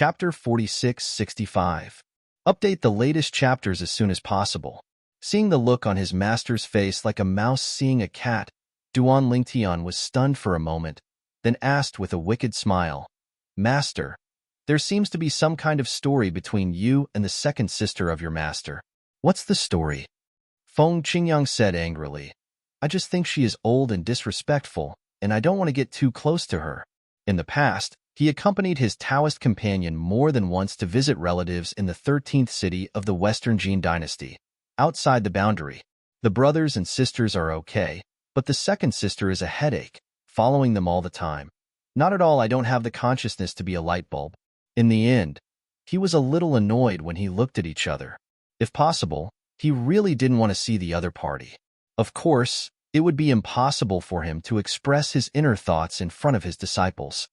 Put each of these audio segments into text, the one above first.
Chapter 4665. Update the latest chapters as soon as possible. Seeing the look on his master's face like a mouse seeing a cat, Duan Lingtian was stunned for a moment, then asked with a wicked smile, "Master, there seems to be some kind of story between you and the second sister of your master. What's the story?" Feng Qingyang said angrily, "I just think she is old and disrespectful, and I don't want to get too close to her." In the past, he accompanied his Taoist companion more than once to visit relatives in the 13th city of the Western Jin dynasty, outside the boundary. The brothers and sisters are okay, but the second sister is a headache, following them all the time. Not at all, I don't have the consciousness to be a light bulb. In the end, he was a little annoyed when he looked at each other. If possible, he really didn't want to see the other party. Of course, it would be impossible for him to express his inner thoughts in front of his disciples.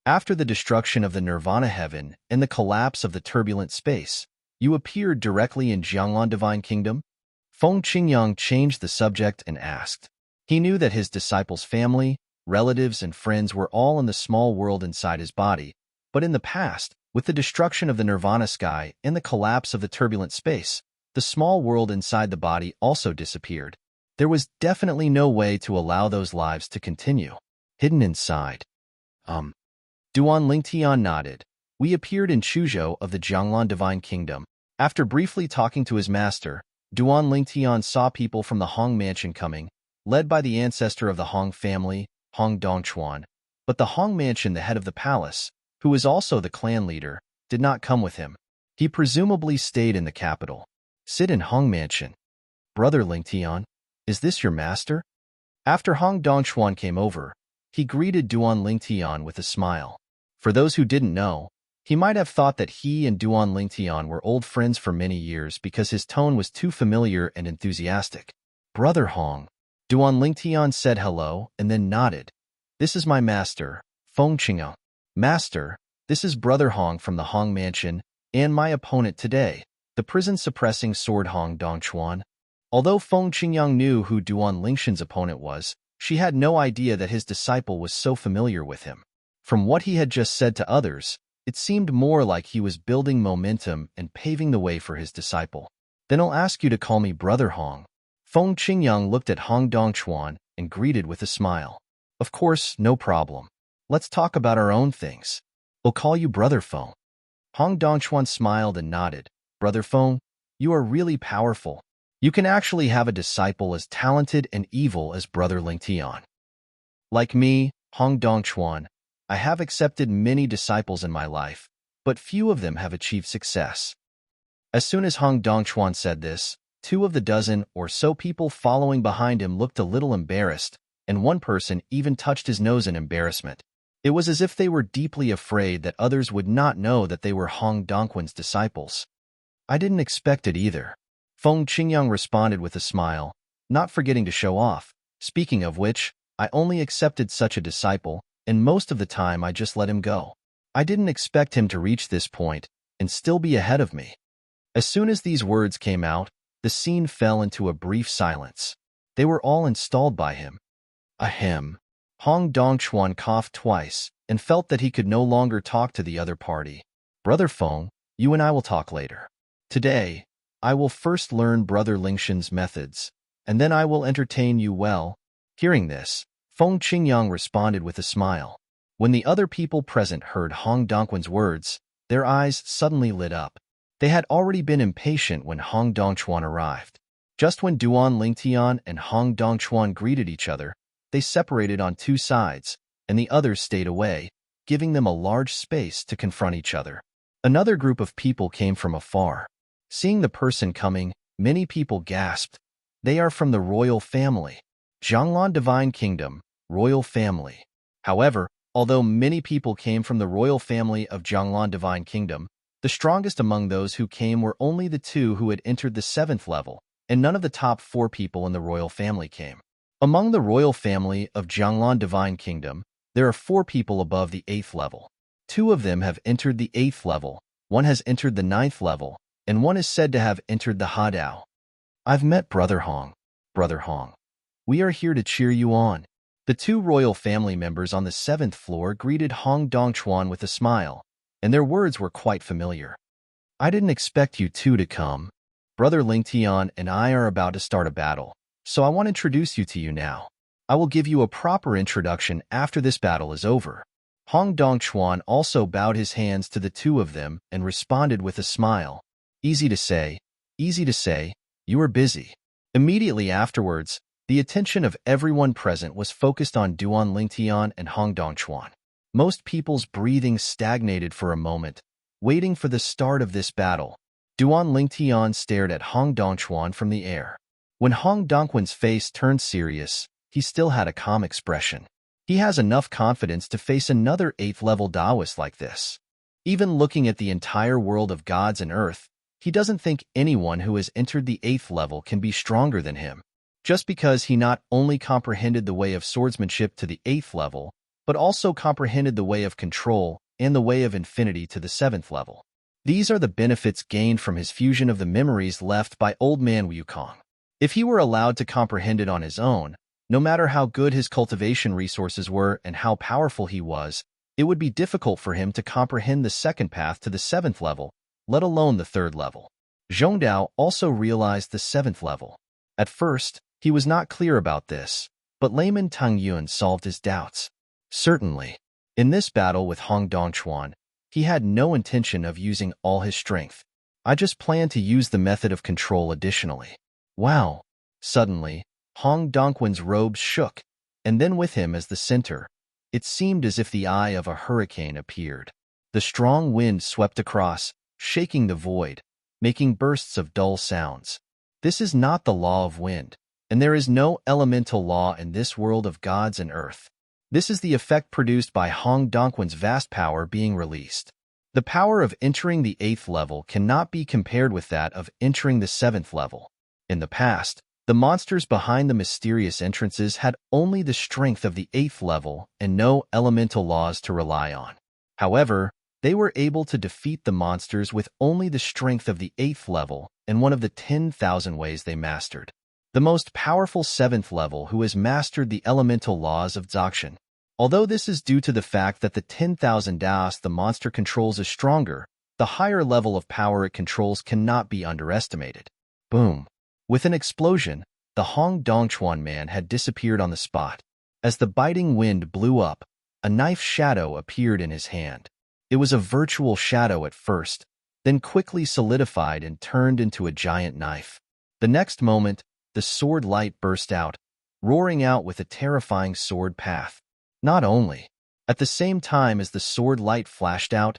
After the destruction of the Nirvana heaven and the collapse of the turbulent space, you appeared directly in Jianglan Divine Kingdom? Feng Qingyang changed the subject and asked. He knew that his disciples' family, relatives, and friends were all in the small world inside his body, but in the past, with the destruction of the Nirvana sky and the collapse of the turbulent space, the small world inside the body also disappeared. There was definitely no way to allow those lives to continue. Hidden inside. Duan Lingtian nodded. We appeared in Chuzhou of the Jianglan Divine Kingdom. After briefly talking to his master, Duan Lingtian saw people from the Hong Mansion coming, led by the ancestor of the Hong family, Hong Dongchuan. But the Hong Mansion, the head of the palace, who was also the clan leader, did not come with him. He presumably stayed in the capital. Sit in Hong Mansion. Brother Lingtian, is this your master? After Hong Dongchuan came over, he greeted Duan Lingtian with a smile. For those who didn't know, he might have thought that he and Duan Lingtian were old friends for many years because his tone was too familiar and enthusiastic. Brother Hong. Duan Lingtian said hello and then nodded. This is my master, Feng Qingyang. Master, this is Brother Hong from the Hong Mansion, and my opponent today, the prison-suppressing sword Hong Dongchuan. Although Feng Qingyang knew who Duan Lingtian's opponent was, she had no idea that his disciple was so familiar with him. From what he had just said to others, it seemed more like he was building momentum and paving the way for his disciple. Then I'll ask you to call me Brother Hong. Feng Qingyang looked at Hong Dongchuan and greeted with a smile. Of course, no problem. Let's talk about our own things. I'll call you Brother Feng. Hong Dongchuan smiled and nodded. Brother Feng, you are really powerful. You can actually have a disciple as talented and evil as Brother Lingtian. Like me, Hong Dongchuan, I have accepted many disciples in my life, but few of them have achieved success. As soon as Hong Dongchuan said this, 2 of the dozen or so people following behind him looked a little embarrassed, and one person even touched his nose in embarrassment. It was as if they were deeply afraid that others would not know that they were Hong Dongquan's disciples. I didn't expect it either. Feng Qingyang responded with a smile, not forgetting to show off. Speaking of which, I only accepted such a disciple, and most of the time I just let him go. I didn't expect him to reach this point and still be ahead of me. As soon as these words came out, the scene fell into a brief silence. They were all installed by him. Ahem. Hong Dongchuan coughed twice and felt that he could no longer talk to the other party. Brother Feng, you and I will talk later. Today, I will first learn Brother Lingtian's methods, and then I will entertain you well. Hearing this, Feng Qingyang responded with a smile. When the other people present heard Hong Dongquan's words, their eyes suddenly lit up. They had already been impatient when Hong Dongchuan arrived. Just when Duan Lingtian and Hong Dongchuan greeted each other, they separated on 2 sides, and the others stayed away, giving them a large space to confront each other. Another group of people came from afar. Seeing the person coming, many people gasped. They are from the royal family. Jianglan Divine Kingdom, royal family. However, although many people came from the royal family of Jianglan Divine Kingdom, the strongest among those who came were only the 2 who had entered the 7th level, and none of the top 4 people in the royal family came. Among the royal family of Jianglan Divine Kingdom, there are 4 people above the 8th level. 2 of them have entered the 8th level, 1 has entered the 9th level, and 1 is said to have entered the Hadao. I've met Brother Hong. Brother Hong. We are here to cheer you on. The 2 royal family members on the 7th floor greeted Hong Dongchuan with a smile. and their words were quite familiar. I didn't expect you two to come. Brother Lingtian and I are about to start a battle, so I want to introduce you to you now. I will give you a proper introduction after this battle is over. Hong Dongchuan also bowed his hands to the two of them and responded with a smile. Easy to say, you are busy. Immediately afterwards, the attention of everyone present was focused on Duan Lingtian and Hong Dongchuan. Most people's breathing stagnated for a moment, waiting for the start of this battle. Duan Lingtian stared at Hong Dongchuan from the air. When Hong Dongquan's face turned serious, he still had a calm expression. He has enough confidence to face another 8th-level Taoist like this. Even looking at the entire world of gods and earth, he doesn't think anyone who has entered the 8th level can be stronger than him. Just because he not only comprehended the way of swordsmanship to the 8th level, but also comprehended the way of control and the way of infinity to the 7th level. These are the benefits gained from his fusion of the memories left by Old Man Wukong. If he were allowed to comprehend it on his own, no matter how good his cultivation resources were and how powerful he was, it would be difficult for him to comprehend the second path to the 7th level, let alone the 3rd level. Zhongdao also realized the 7th level. At first, he was not clear about this, but layman Tang Yun solved his doubts. Certainly, in this battle with Hong Dongchuan, he had no intention of using all his strength. I just planned to use the method of control additionally. Wow! Suddenly, Hong Dongquan's robes shook, and then with him as the center, it seemed as if the eye of a hurricane appeared. The strong wind swept across, shaking the void, making bursts of dull sounds. This is not the law of wind, and there is no elemental law in this world of gods and earth. This is the effect produced by Hong Dongquan's vast power being released. The power of entering the 8th level cannot be compared with that of entering the 7th level. In the past, the monsters behind the mysterious entrances had only the strength of the 8th level and no elemental laws to rely on. However, they were able to defeat the monsters with only the strength of the 8th level and one of the 10,000 ways they mastered. The most powerful 7th level who has mastered the elemental laws of Dzogchen. Although this is due to the fact that the 10,000 Daos the monster controls is stronger, the higher level of power it controls cannot be underestimated. Boom! With an explosion, the Hong Dongchuan man had disappeared on the spot. As the biting wind blew up, a knife shadow appeared in his hand. It was a virtual shadow at first, then quickly solidified and turned into a giant knife. The next moment, the sword light burst out, roaring out with a terrifying sword path. Not only, at the same time as the sword light flashed out,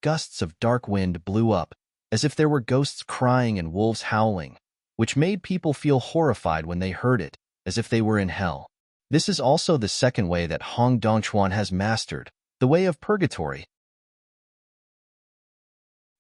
gusts of dark wind blew up, as if there were ghosts crying and wolves howling, which made people feel horrified when they heard it, as if they were in hell. This is also the second way that Hong Dongchuan has mastered, the way of purgatory.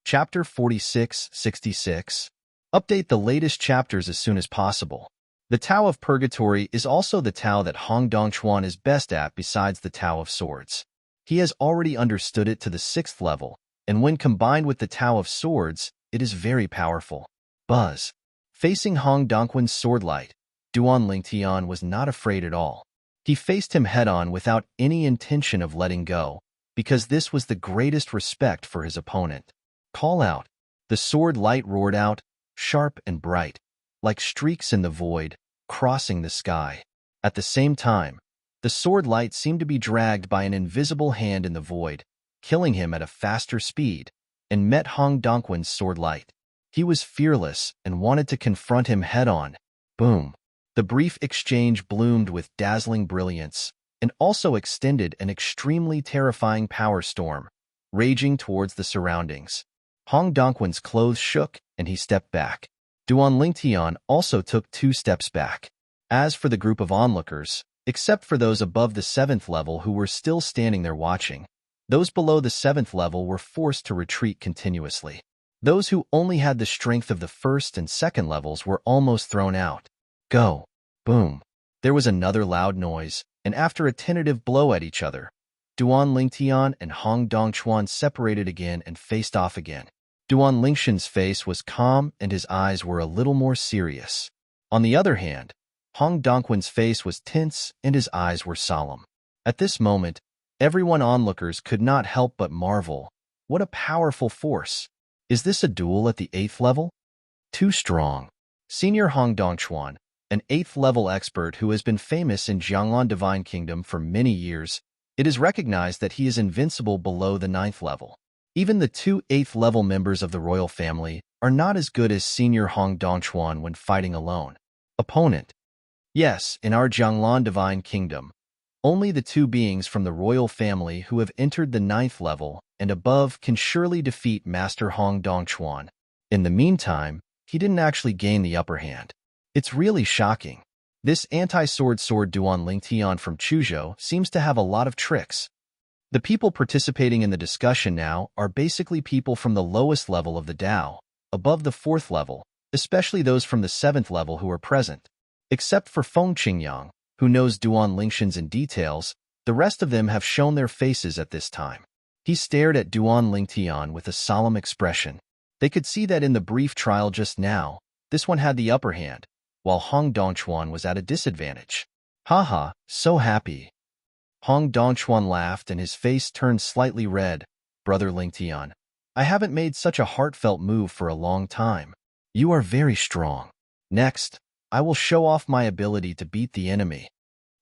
Chapter 46-66. Update the latest chapters as soon as possible. The Tao of Purgatory is also the Tao that Hong Dongchuan is best at besides the Tao of Swords. He has already understood it to the 6th level, and when combined with the Tao of Swords, it is very powerful. Buzz. Facing Hong Dongquan's sword light, Duan Lingtian was not afraid at all. He faced him head-on without any intention of letting go, because this was the greatest respect for his opponent. Call out. The sword light roared out, sharp and bright, like streaks in the void, crossing the sky. At the same time, the sword light seemed to be dragged by an invisible hand in the void, killing him at a faster speed, and met Hong Dongquan's sword light. He was fearless and wanted to confront him head-on. Boom! The brief exchange bloomed with dazzling brilliance, and also extended an extremely terrifying power storm, raging towards the surroundings. Hong Dongquan's clothes shook, and he stepped back. Duan Lingtian also took 2 steps back. As for the group of onlookers, except for those above the 7th level who were still standing there watching, those below the 7th level were forced to retreat continuously. Those who only had the strength of the 1st and 2nd levels were almost thrown out. Go! Boom! There was another loud noise, and after a tentative blow at each other, Duan Lingtian and Hong Dongchuan separated again and faced off again. Duan Lingshan's face was calm and his eyes were a little more serious. On the other hand, Hong Dongquan's face was tense and his eyes were solemn. At this moment, everyone onlookers could not help but marvel. What a powerful force. Is this a duel at the 8th level? Too strong. Senior Hong Dongchuan, an 8th level expert who has been famous in Jianglan Divine Kingdom for many years, it is recognized that he is invincible below the 9th level. Even the two 8th level members of the royal family are not as good as Senior Hong Dongchuan when fighting alone. Opponent. Yes, in our Jianglan Divine Kingdom, only the two beings from the royal family who have entered the 9th level and above can surely defeat Master Hong Dongchuan. In the meantime, he didn't actually gain the upper hand. It's really shocking. This anti-sword Duan Lingtian from Chuzhou seems to have a lot of tricks. The people participating in the discussion now are basically people from the lowest level of the Dao, above the 4th level, especially those from the 7th level who are present. Except for Feng Qingyang, who knows Duan Lingtian's in details, the rest of them have shown their faces at this time. He stared at Duan Lingtian with a solemn expression. They could see that in the brief trial just now, this one had the upper hand, while Hong Dongchuan was at a disadvantage. Haha, so happy. Hong Dongchuan laughed and his face turned slightly red. Brother Lingtian, I haven't made such a heartfelt move for a long time. You are very strong. Next, I will show off my ability to beat the enemy.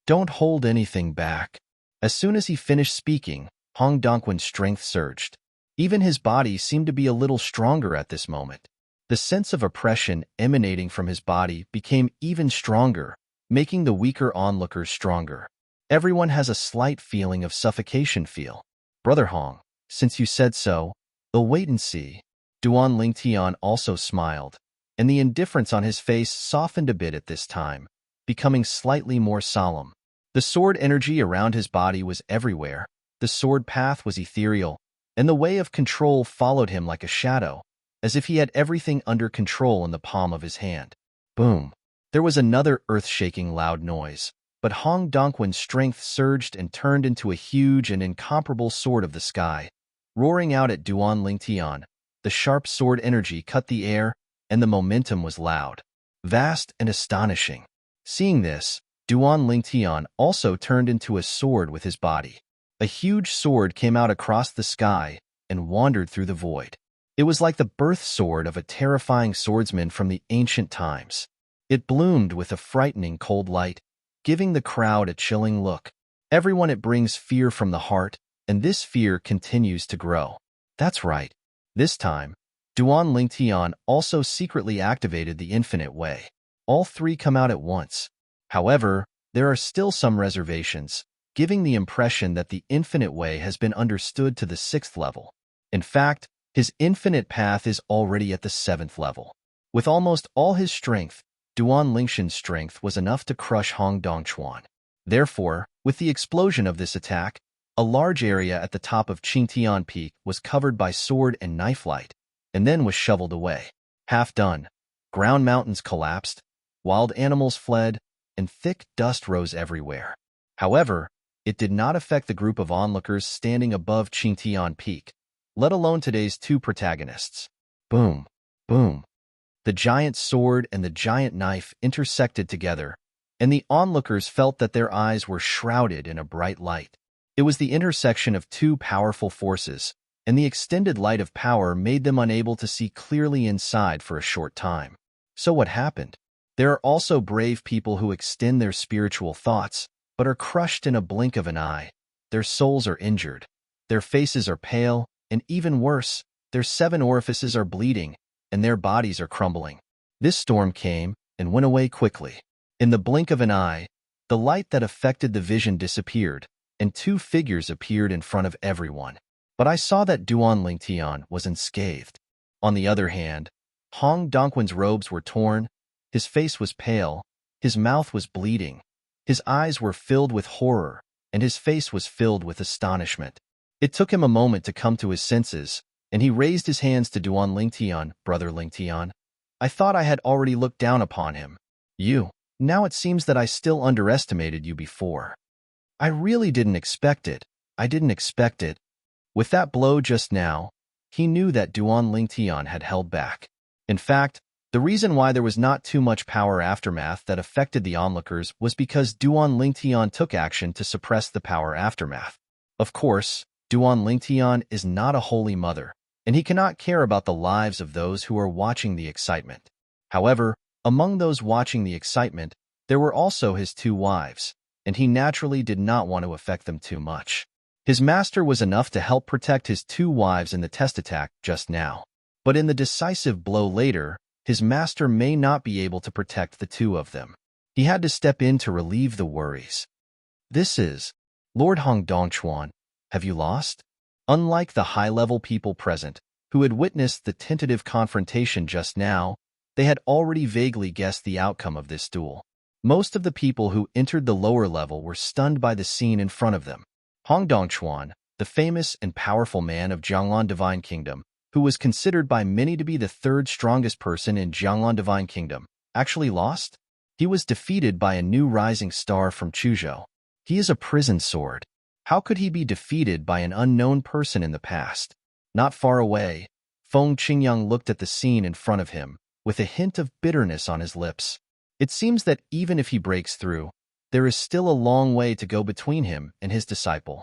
Don't hold anything back. As soon as he finished speaking, Hong Dongchuan's strength surged. Even his body seemed to be a little stronger at this moment. The sense of oppression emanating from his body became even stronger, making the weaker onlookers stronger. Everyone has a slight feeling of suffocation feel. Brother Hong, since you said so, we'll wait and see. Duan Lingtian also smiled, and the indifference on his face softened a bit at this time, becoming slightly more solemn. The sword energy around his body was everywhere. The sword path was ethereal, and the way of control followed him like a shadow, as if he had everything under control in the palm of his hand. Boom! There was another earth-shaking loud noise, but Hong Dongchuan's strength surged and turned into a huge and incomparable sword of the sky. Roaring out at Duan Lingtian, the sharp sword energy cut the air, and the momentum was loud, vast and astonishing. Seeing this, Duan Lingtian also turned into a sword with his body. A huge sword came out across the sky and wandered through the void. It was like the birth sword of a terrifying swordsman from the ancient times. It bloomed with a frightening cold light, giving the crowd a chilling look. Everyone, it brings fear from the heart, and this fear continues to grow. That's right. This time, Duan Lingtian also secretly activated the Infinite Way. All three come out at once. However, there are still some reservations, giving the impression that the Infinite Way has been understood to the 6th level. In fact, his infinite path is already at the 7th level. With almost all his strength, Duan Lingtian's strength was enough to crush Hong Dongchuan. Therefore, with the explosion of this attack, a large area at the top of Qingtian Peak was covered by sword and knife light, and then was shoveled away. Half done, ground mountains collapsed, wild animals fled, and thick dust rose everywhere. However, it did not affect the group of onlookers standing above Qingtian Peak, let alone today's two protagonists. Boom, boom. The giant sword and the giant knife intersected together, and the onlookers felt that their eyes were shrouded in a bright light. It was the intersection of two powerful forces, and the extended light of power made them unable to see clearly inside for a short time. So what happened? There are also brave people who extend their spiritual thoughts, but are crushed in a blink of an eye. Their souls are injured. Their faces are pale, and even worse, their 7 orifices are bleeding, and their bodies are crumbling. This storm came and went away quickly. In the blink of an eye, the light that affected the vision disappeared, and 2 figures appeared in front of everyone. But I saw that Duan Lingtian was unscathed. On the other hand, Hong Dongchuan's robes were torn, his face was pale, his mouth was bleeding, his eyes were filled with horror, and his face was filled with astonishment. It took him a moment to come to his senses, and he raised his hands to Duan Lingtian. Brother Lingtian, I thought I had already looked down upon him. Now it seems that I still underestimated you before. I really didn't expect it. I didn't expect it. With that blow just now, he knew that Duan Lingtian had held back. In fact, the reason why there was not too much power aftermath that affected the onlookers was because Duan Lingtian took action to suppress the power aftermath. Of course, Duan Lingtian is not a holy mother, and he cannot care about the lives of those who are watching the excitement. However, among those watching the excitement, there were also his two wives, and he naturally did not want to affect them too much. His master was enough to help protect his two wives in the test attack just now. But in the decisive blow later, his master may not be able to protect the two of them. He had to step in to relieve the worries. This is Lord Hong Dongchuan. Have you lost? Unlike the high-level people present, who had witnessed the tentative confrontation just now, they had already vaguely guessed the outcome of this duel. Most of the people who entered the lower level were stunned by the scene in front of them. Hong Dongchuan, the famous and powerful man of Jianglan Divine Kingdom, who was considered by many to be the third strongest person in Jianglan Divine Kingdom, actually lost? He was defeated by a new rising star from Chuzhou. He is a prison sword. How could he be defeated by an unknown person in the past? Not far away, Feng Qingyang looked at the scene in front of him, with a hint of bitterness on his lips. It seems that even if he breaks through, there is still a long way to go between him and his disciple.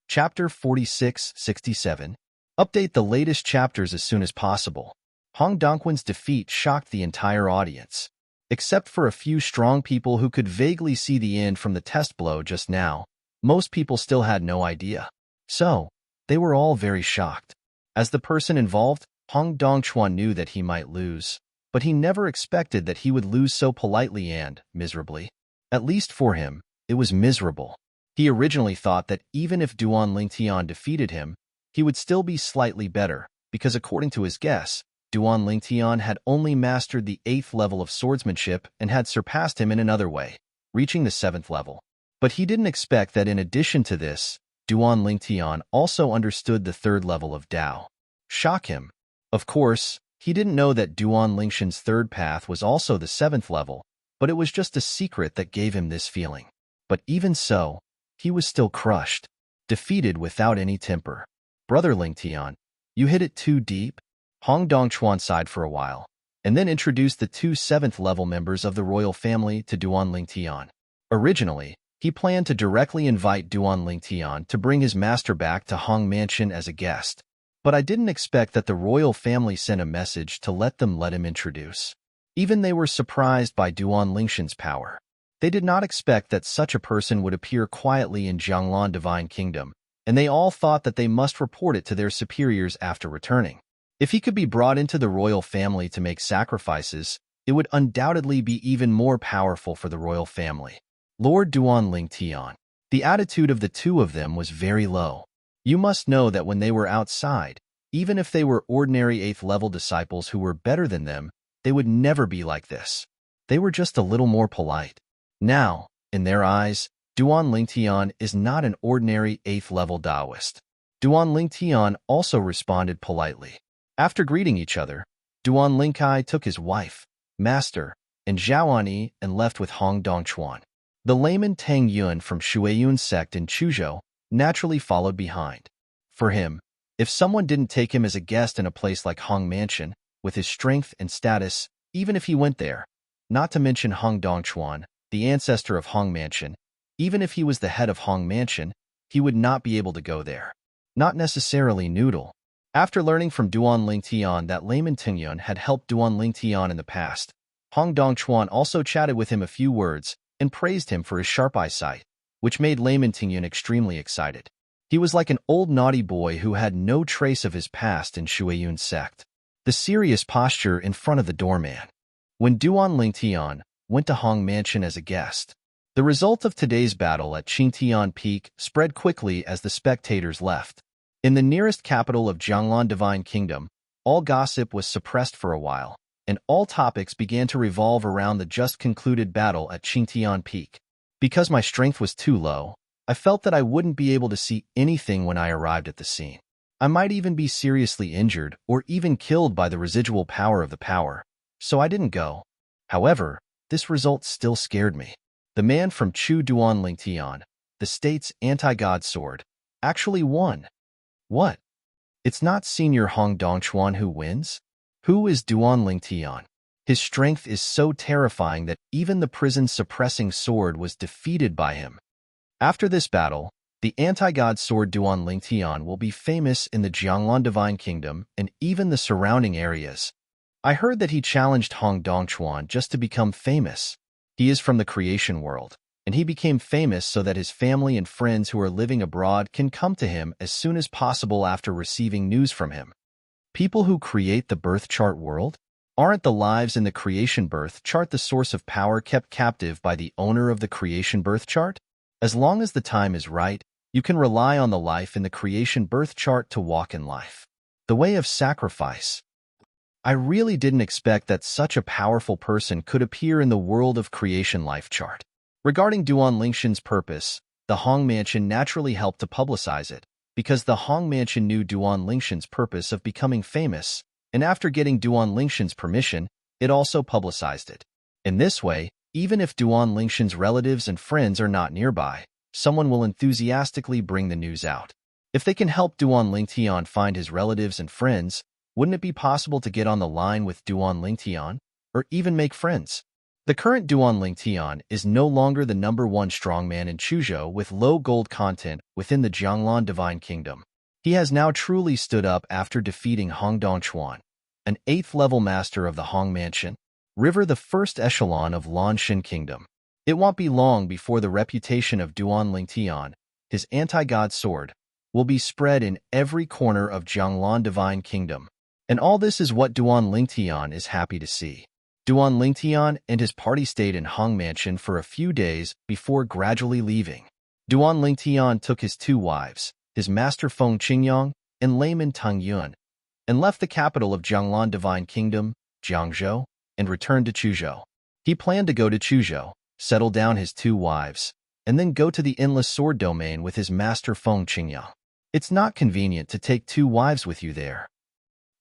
Chapter 46-67. Update the latest chapters as soon as possible. Hong Dongquan's defeat shocked the entire audience. Except for a few strong people who could vaguely see the end from the test blow just now, most people still had no idea. So, they were all very shocked. As the person involved, Hong Dongchuan knew that he might lose, but he never expected that he would lose so politely and miserably. At least for him, it was miserable. He originally thought that even if Duan Lingtian defeated him, he would still be slightly better, because according to his guess, Duan Lingtian had only mastered the 8th level of swordsmanship and had surpassed him in another way, reaching the 7th level. But he didn't expect that in addition to this, Duan Lingtian also understood the 3rd level of Dao. Shock him. Of course, he didn't know that Duan Lingshan's 3rd path was also the 7th level, but it was just a secret that gave him this feeling. But even so, he was still crushed, defeated without any temper. Brother Lingtian, you hit it too deep? Hong Dongchuan sighed for a while, and then introduced the two 7th-level members of the royal family to Duan Lingtian. Originally, he planned to directly invite Duan Lingtian to bring his master back to Hong Mansion as a guest, but I didn't expect that the royal family sent a message to let him introduce. Even they were surprised by Duan Lingshan's power. They did not expect that such a person would appear quietly in Jianglan Divine Kingdom, and they all thought that they must report it to their superiors after returning. If he could be brought into the royal family to make sacrifices, it would undoubtedly be even more powerful for the royal family. Lord Duan Lingtian. The attitude of the two of them was very low. You must know that when they were outside, even if they were ordinary 8th-level disciples who were better than them, they would never be like this. They were just a little more polite. Now, in their eyes, Duan Lingtian is not an ordinary 8th-level Taoist. Duan Lingtian also responded politely. After greeting each other, Duan Lingkai took his wife, master, and Zhaoani and left with Hong Dongchuan. The layman Tang Yun from Shuiyun sect in Chuzhou naturally followed behind. For him, if someone didn't take him as a guest in a place like Hong Mansion, with his strength and status, even if he went there, not to mention Hong Dongchuan, the ancestor of Hong Mansion, even if he was the head of Hong Mansion, he would not be able to go there. Not necessarily Noodle. After learning from Duan Lingtian that layman Tingyun had helped Duan Lingtian in the past, Hong Dongchuan also chatted with him a few words and praised him for his sharp eyesight, which made layman Tingyun extremely excited. He was like an old naughty boy who had no trace of his past in Shuiyun sect. The serious posture in front of the doorman. When Duan Lingtian went to Hong Mansion as a guest, the result of today's battle at Qingtian Peak spread quickly as the spectators left. In the nearest capital of Jianglan Divine Kingdom, all gossip was suppressed for a while, and all topics began to revolve around the just concluded battle at Qingtian Peak. Because my strength was too low, I felt that I wouldn't be able to see anything when I arrived at the scene. I might even be seriously injured or even killed by the residual power of the power, so I didn't go. However, this result still scared me. The man from Chu Duan Lingtian, the state's anti-god sword, actually won. What? It's not Senior Hong Dongchuan who wins? Who is Duan Lingtian? His strength is so terrifying that even the prison-suppressing sword was defeated by him. After this battle, the anti-god sword Duan Lingtian will be famous in the Jianglan Divine Kingdom and even the surrounding areas. I heard that he challenged Hong Dongchuan just to become famous. He is from the creation world, and he became famous so that his family and friends who are living abroad can come to him as soon as possible after receiving news from him. People who create the birth chart world? Aren't the lives in the creation birth chart the source of power kept captive by the owner of the creation birth chart? As long as the time is right, you can rely on the life in the creation birth chart to walk in life. The way of sacrifice. I really didn't expect that such a powerful person could appear in the world of creation life chart. Regarding Duan Lingshan's purpose, the Hong Mansion naturally helped to publicize it, because the Hong Mansion knew Duan Lingshan's purpose of becoming famous, and after getting Duan Lingshan's permission, it also publicized it. In this way, even if Duan Lingshan's relatives and friends are not nearby, someone will enthusiastically bring the news out. If they can help Duan Lingtian find his relatives and friends, wouldn't it be possible to get on the line with Duan Lingtian, or even make friends? The current Duan Lingtian is no longer the #1 strongman in Chuzhou with low gold content within the Jianglan Divine Kingdom. He has now truly stood up after defeating Hong Dongchuan, an 8th-level master of the Hong Mansion, River, the first echelon of Lanshan Kingdom. It won't be long before the reputation of Duan Lingtian, his anti-god sword, will be spread in every corner of Jianglan Divine Kingdom. And all this is what Duan Lingtian is happy to see. Duan Lingtian and his party stayed in Hong Mansion for a few days before gradually leaving. Duan Lingtian took his 2 wives, his master Feng Qingyang and layman Teng Yun, and left the capital of Jianglan Divine Kingdom, Jiangzhou, and returned to Chuzhou. He planned to go to Chuzhou, settle down his 2 wives, and then go to the endless sword domain with his master Feng Qingyang. It's not convenient to take 2 wives with you there.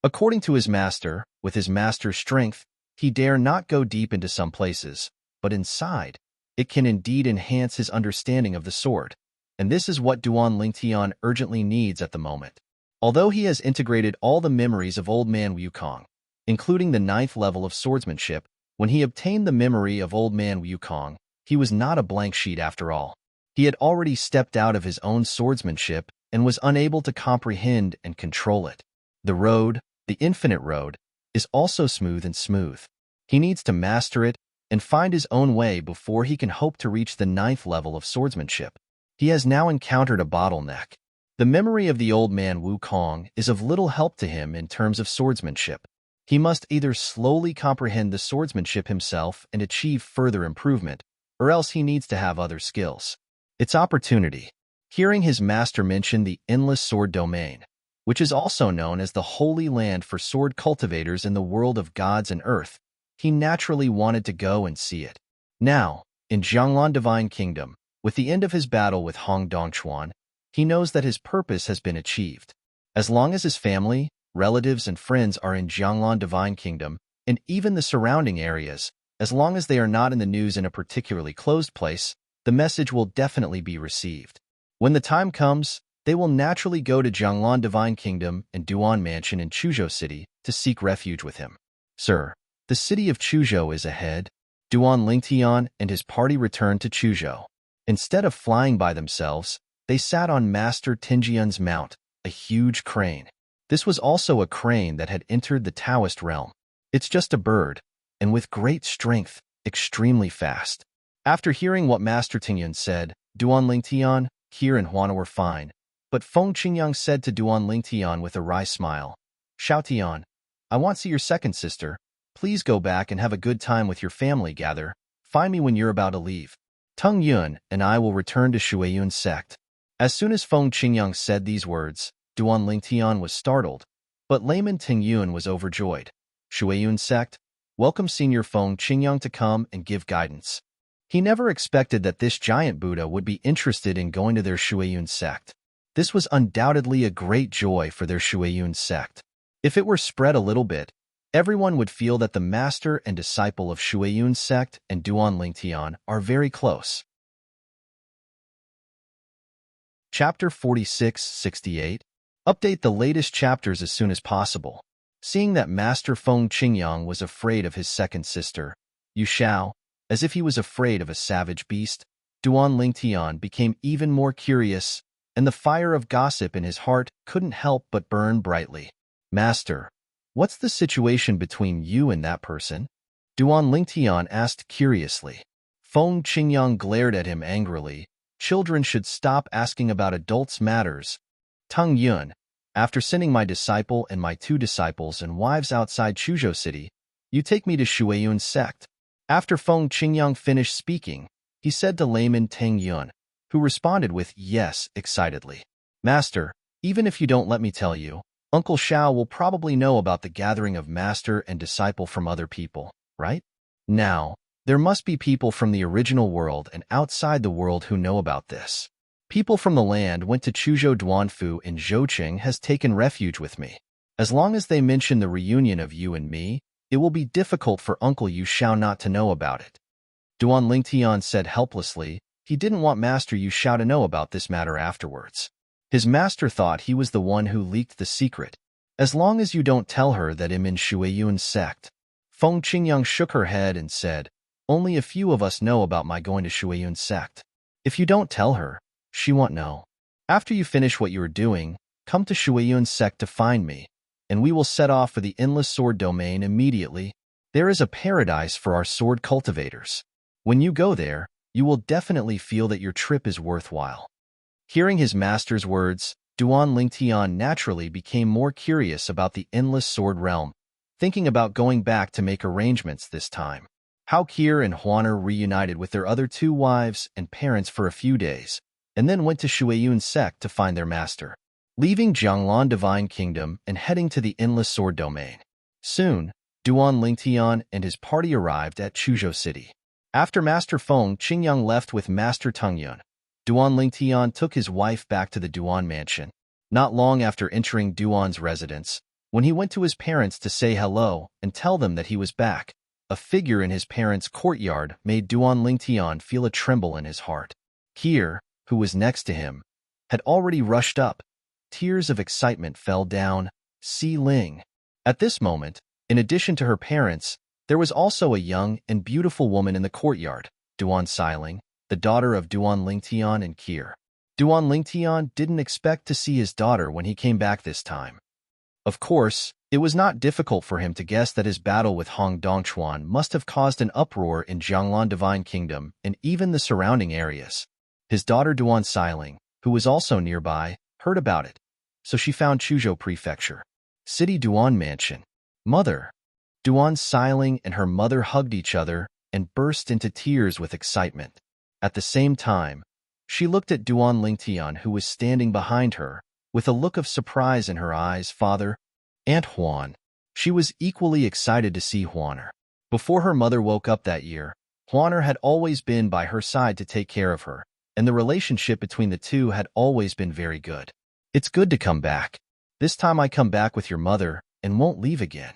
According to his master, with his master's strength, he dare not go deep into some places, but inside, it can indeed enhance his understanding of the sword, and this is what Duan Lingtian urgently needs at the moment. Although he has integrated all the memories of Old Man Wukong, including the 9th level of swordsmanship, when he obtained the memory of Old Man Wukong, he was not a blank sheet after all. He had already stepped out of his own swordsmanship and was unable to comprehend and control it. The road, the infinite road, is also smooth and smooth. He needs to master it and find his own way before he can hope to reach the 9th level of swordsmanship. He has now encountered a bottleneck. The memory of the Old Man Wukong is of little help to him in terms of swordsmanship. He must either slowly comprehend the swordsmanship himself and achieve further improvement, or else he needs to have other skills. It's opportunity. Hearing his master mention the endless sword domain, which is also known as the holy land for sword cultivators in the world of gods and earth, he naturally wanted to go and see it. Now, in Jianglan Divine Kingdom, with the end of his battle with Hong Dongchuan, he knows that his purpose has been achieved. As long as his family, relatives, and friends are in Jianglan Divine Kingdom, and even the surrounding areas, as long as they are not in the news in a particularly closed place, the message will definitely be received. When the time comes, they will naturally go to Jianglan Divine Kingdom and Duan Mansion in Chuzhou City to seek refuge with him. Sir, the city of Chuzhou is ahead. Duan Lingtian and his party returned to Chuzhou. Instead of flying by themselves, they sat on Master Tinjian's mount, a huge crane. This was also a crane that had entered the Taoist realm. It's just a bird, and with great strength, extremely fast. After hearing what Master Tingyun said, Duan Lingtian, Kier, and Huana were fine. But Feng Qingyang said to Duan Lingtian with a wry smile, "Xiao Tian, I want to see your second sister. Please go back and have a good time with your family gather. Find me when you're about to leave. Teng Yun and I will return to Shuiyun's sect." As soon as Feng Qingyang said these words, Duan Lingtian was startled, but layman Teng Yun was overjoyed. Shuiyun's sect? Welcome Senior Feng Qingyang to come and give guidance. He never expected that this giant Buddha would be interested in going to their Shuiyun sect. This was undoubtedly a great joy for their Shuiyun sect. If it were spread a little bit, everyone would feel that the master and disciple of Shuiyun sect and Duan Lingtian are very close. Chapter 46-68. Update the latest chapters as soon as possible. Seeing that Master Feng Qingyang was afraid of his second sister, Yu Shao, as if he was afraid of a savage beast, Duan Lingtian became even more curious, and the fire of gossip in his heart couldn't help but burn brightly. Master, what's the situation between you and that person? Duan Lingtian asked curiously. Feng Qingyang glared at him angrily. Children should stop asking about adults' matters. Tung Yun, after sending my disciple and my 2 disciples and wives outside Chuzhou City, you take me to Shuiyun's sect. After Feng Qingyang finished speaking, he said to layman Teng Yun, who responded with yes excitedly. Master, even if you don't let me tell you, Uncle Xiao will probably know about the gathering of master and disciple from other people, right? Now, there must be people from the original world and outside the world who know about this. People from the land went to Chuzhou Duanfu in Zhouqing has taken refuge with me. As long as they mention the reunion of you and me, it will be difficult for Uncle Yu Xiao not to know about it. Duan Lingtian said helplessly. He didn't want Master Yu Xiao to know about this matter afterwards. His master thought he was the one who leaked the secret. As long as you don't tell her that I'm in Shuiyun's sect. Feng Qingyang shook her head and said, only a few of us know about my going to Shuiyun's sect. If you don't tell her, she won't know. After you finish what you are doing, come to Shuiyun's sect to find me, and we will set off for the endless sword domain immediately. There is a paradise for our sword cultivators. When you go there, you will definitely feel that your trip is worthwhile. Hearing his master's words, Duan Lingtian naturally became more curious about the endless sword realm, thinking about going back to make arrangements this time. How Kier and Huaner reunited with their other 2 wives and parents for a few days, and then went to Shuiyun's sect to find their master, leaving Jianglan Divine Kingdom and heading to the Endless Sword Domain. Soon, Duan Lingtian and his party arrived at Chuzhou City. After Master Feng Qingyang left with Master Tung Yun, Duan Lingtian took his wife back to the Duan mansion. Not long after entering Duan's residence, when he went to his parents to say hello and tell them that he was back, a figure in his parents' courtyard made Duan Lingtian feel a tremble in his heart. Kier, who was next to him, had already rushed up. Tears of excitement fell down Si Ling. At this moment, in addition to her parents, there was also a young and beautiful woman in the courtyard, Duan Xiling, the daughter of Duan Lingtian and Kier. Duan Lingtian didn't expect to see his daughter when he came back this time. Of course, it was not difficult for him to guess that his battle with Hong Dongchuan must have caused an uproar in Jianglan Divine Kingdom and even the surrounding areas. His daughter Duan Xiling, who was also nearby, heard about it, so she found Chuzhou Prefecture. City Duan Mansion. Mother. Duan Xiling and her mother hugged each other and burst into tears with excitement. At the same time, she looked at Duan Lingtian, who was standing behind her, with a look of surprise in her eyes. Father, Aunt Huan. She was equally excited to see Huaner. Before her mother woke up that year, Huaner had always been by her side to take care of her, and the relationship between the two had always been very good. It's good to come back. This time I come back with your mother and won't leave again.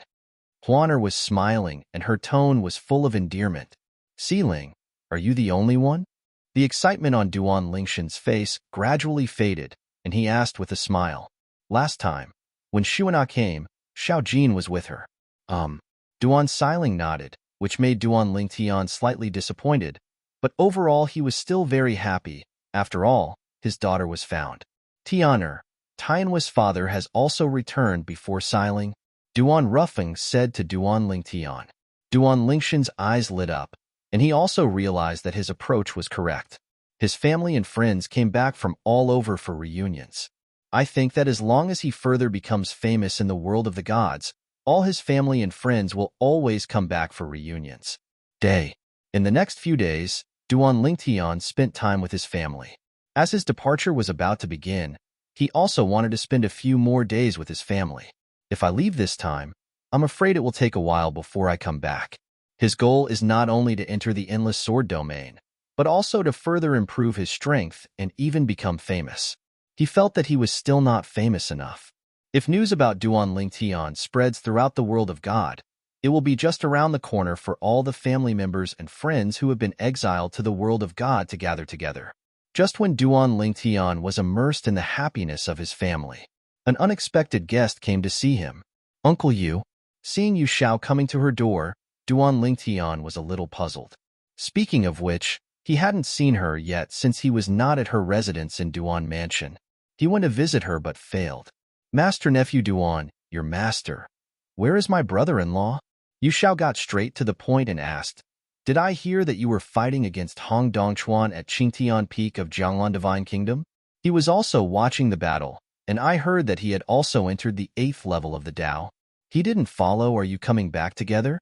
Huaner was smiling, and her tone was full of endearment. Xiling, are you the only one? The excitement on Duan Lingshan's face gradually faded, and he asked with a smile. Last time, when Shuana came, Xiao Jin was with her. Duan Xiling nodded, which made Duan Lingtian slightly disappointed, but overall he was still very happy. After all, his daughter was found. Tianer, Tianhua's father has also returned before Xiling, Duan Ruffing said to Duan Lingtian. Duan Lingshan's eyes lit up, and he also realized that his approach was correct. His family and friends came back from all over for reunions. I think that as long as he further becomes famous in the world of the gods, all his family and friends will always come back for reunions. In the next few days, Duan Lingtian spent time with his family. As his departure was about to begin, he also wanted to spend a few more days with his family. If I leave this time, I'm afraid it will take a while before I come back. His goal is not only to enter the Endless Sword Domain, but also to further improve his strength and even become famous. He felt that he was still not famous enough. If news about Duan Lingtian spreads throughout the world of God, it will be just around the corner for all the family members and friends who have been exiled to the world of God to gather together. Just when Duan Lingtian was immersed in the happiness of his family, an unexpected guest came to see him. Uncle Yu. Seeing Yu Xiao coming to her door, Duan Lingtian was a little puzzled. Speaking of which, He hadn't seen her yet since he was not at her residence in Duan Mansion. He went to visit her but failed. Master Nephew Duan, your master. Where is my brother-in-law? Yu Shao got straight to the point and asked, Did I hear that you were fighting against Hong Dongchuan at Qingtian Peak of Jianglan Divine Kingdom? He was also watching the battle, and I heard that he had also entered the 8th level of the Dao. He didn't follow. Are you coming back together?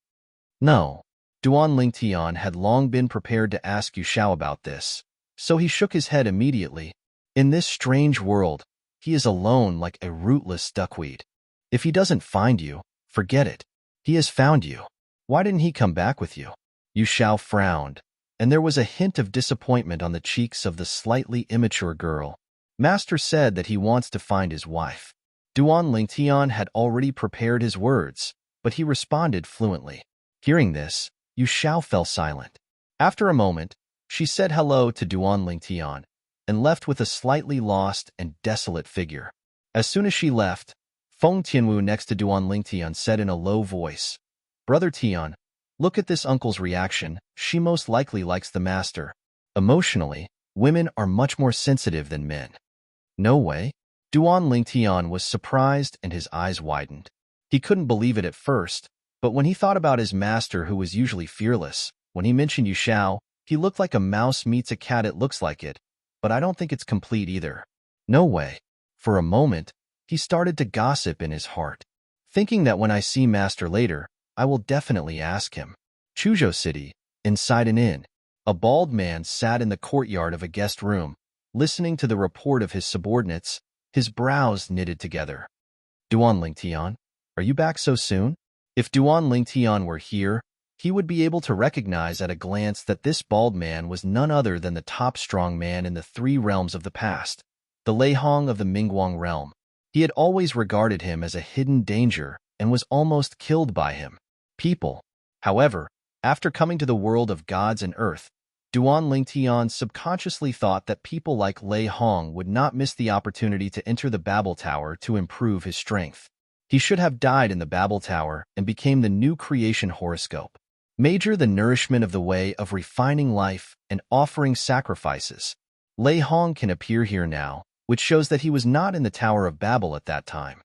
No. Duan Lingtian had long been prepared to ask Yu Shao about this, so he shook his head immediately. In this strange world, he is alone like a rootless duckweed. If he doesn't find you, forget it. He has found you. Why didn't he come back with you? Yu Shao frowned, and there was a hint of disappointment on the cheeks of the slightly immature girl. Master said that he wants to find his wife. Duan Lingtian had already prepared his words, but he responded fluently. Hearing this, Yu Shao fell silent. After a moment, she said hello to Duan Lingtian and left with a slightly lost and desolate figure. As soon as she left, Feng Tianwu next to Duan Lingtian said in a low voice, Brother Tian, look at this uncle's reaction. She most likely likes the master. Emotionally, women are much more sensitive than men. No way. Duan Lingtian was surprised and his eyes widened. He couldn't believe it at first, but when he thought about his master who was usually fearless, when he mentioned Yu Shao, he looked like a mouse meets a cat. It looks like it, but I don't think it's complete either. No way. For a moment, he started to gossip in his heart, thinking that when I see master later, I will definitely ask him. Chuzhou City, inside an inn, a bald man sat in the courtyard of a guest room, listening to the report of his subordinates, his brows knitted together. Duan Lingtian, are you back so soon? If Duan Lingtian were here, he would be able to recognize at a glance that this bald man was none other than the top strong man in the 3 realms of the past, the Lei Hong of the Mingguang realm. He had always regarded him as a hidden danger and was almost killed by him. People. However, after coming to the world of gods and earth, Duan Lingtian subconsciously thought that people like Lei Hong would not miss the opportunity to enter the Babel Tower to improve his strength. He should have died in the Babel Tower and became the new creation horoscope. Major the nourishment of the way of refining life and offering sacrifices. Lei Hong can appear here now, which shows that he was not in the Tower of Babel at that time.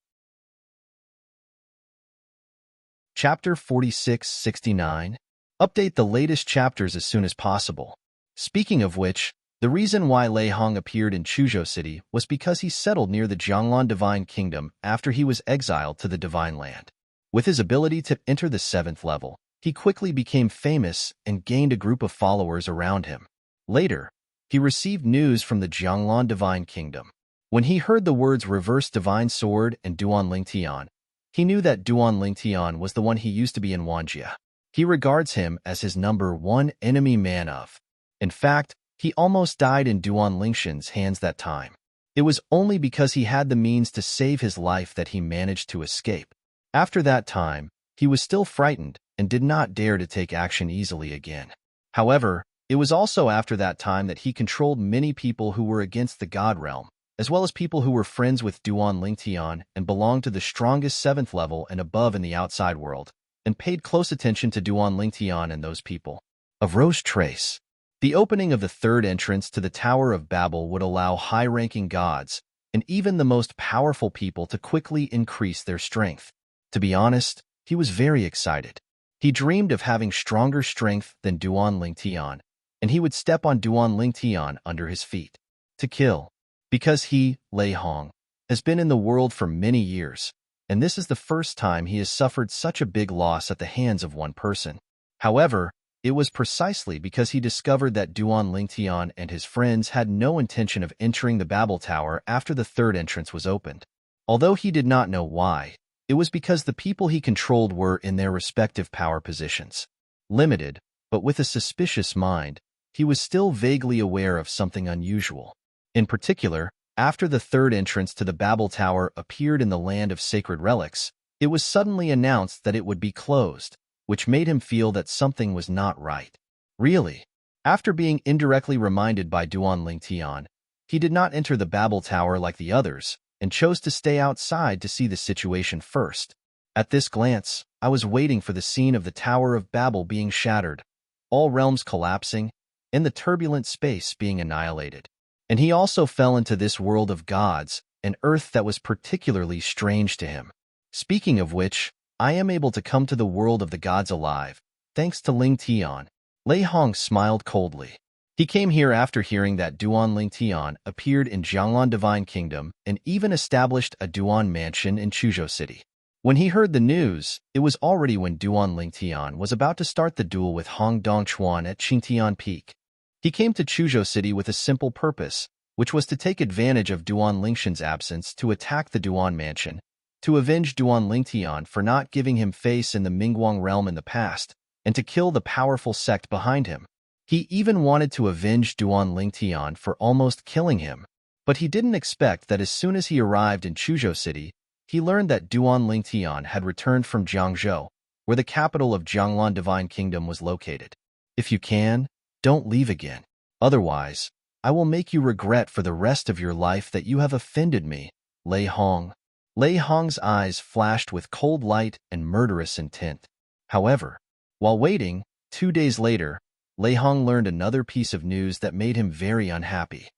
Chapter 46-69. Update the latest chapters as soon as possible. Speaking of which, the reason why Lei Hong appeared in Chuzhou City was because he settled near the Jianglan Divine Kingdom after he was exiled to the Divine Land. With his ability to enter the 7th level, he quickly became famous and gained a group of followers around him. Later, he received news from the Jianglan Divine Kingdom. When he heard the words Reverse Divine Sword and Duan Lingtian, he knew that Duan Lingtian was the one he used to be in Wanjia. He regards him as his #1 enemy man of. In fact, he almost died in Duan Lingshan's hands that time. It was only because he had the means to save his life that he managed to escape. After that time, he was still frightened and did not dare to take action easily again. However, it was also after that time that he controlled many people who were against the God realm, as well as people who were friends with Duan Lingtian and belonged to the strongest 7th level and above in the outside world, and paid close attention to Duan Lingtian and those people. Of Rose Trace. The opening of the 3rd entrance to the Tower of Babel would allow high-ranking gods and even the most powerful people to quickly increase their strength. To be honest, he was very excited. He dreamed of having stronger strength than Duan Lingtian, and he would step on Duan Lingtian under his feet. To kill. Because he, Lei Hong, has been in the world for many years, and this is the first time he has suffered such a big loss at the hands of one person. However, it was precisely because he discovered that Duan Lingtian and his friends had no intention of entering the Babel Tower after the 3rd entrance was opened. Although he did not know why, it was because the people he controlled were in their respective power positions. Limited, but with a suspicious mind, he was still vaguely aware of something unusual. In particular, after the 3rd entrance to the Babel Tower appeared in the land of sacred relics, it was suddenly announced that it would be closed, which made him feel that something was not right. Really, after being indirectly reminded by Duan Lingtian, he did not enter the Babel Tower like the others and chose to stay outside to see the situation first. At this glance, I was waiting for the scene of the Tower of Babel being shattered, all realms collapsing, and the turbulent space being annihilated. And he also fell into this world of gods, an earth that was particularly strange to him. Speaking of which, I am able to come to the world of the gods alive, thanks to Ling Tian. Lei Hong smiled coldly. He came here after hearing that Duan Ling Tian appeared in Jianglan Divine Kingdom and even established a Duan mansion in Chuzhou City. When he heard the news, it was already when Duan Ling Tian was about to start the duel with Hong Dongchuan at Qingtian Peak. He came to Chuzhou City with a simple purpose, which was to take advantage of Duan Lingshan's absence to attack the Duan mansion, to avenge Duan Ling Tian for not giving him face in the Mingguang realm in the past, and to kill the powerful sect behind him. He even wanted to avenge Duan Ling Tian for almost killing him. But he didn't expect that as soon as he arrived in Chuzhou City, he learned that Duan Ling Tian had returned from Jiangzhou, where the capital of Jianglan Divine Kingdom was located. If you can, don't leave again. Otherwise, I will make you regret for the rest of your life that you have offended me, Lei Hong. Lei Hong's eyes flashed with cold light and murderous intent. However, while waiting, 2 days later, Lei Hong learned another piece of news that made him very unhappy.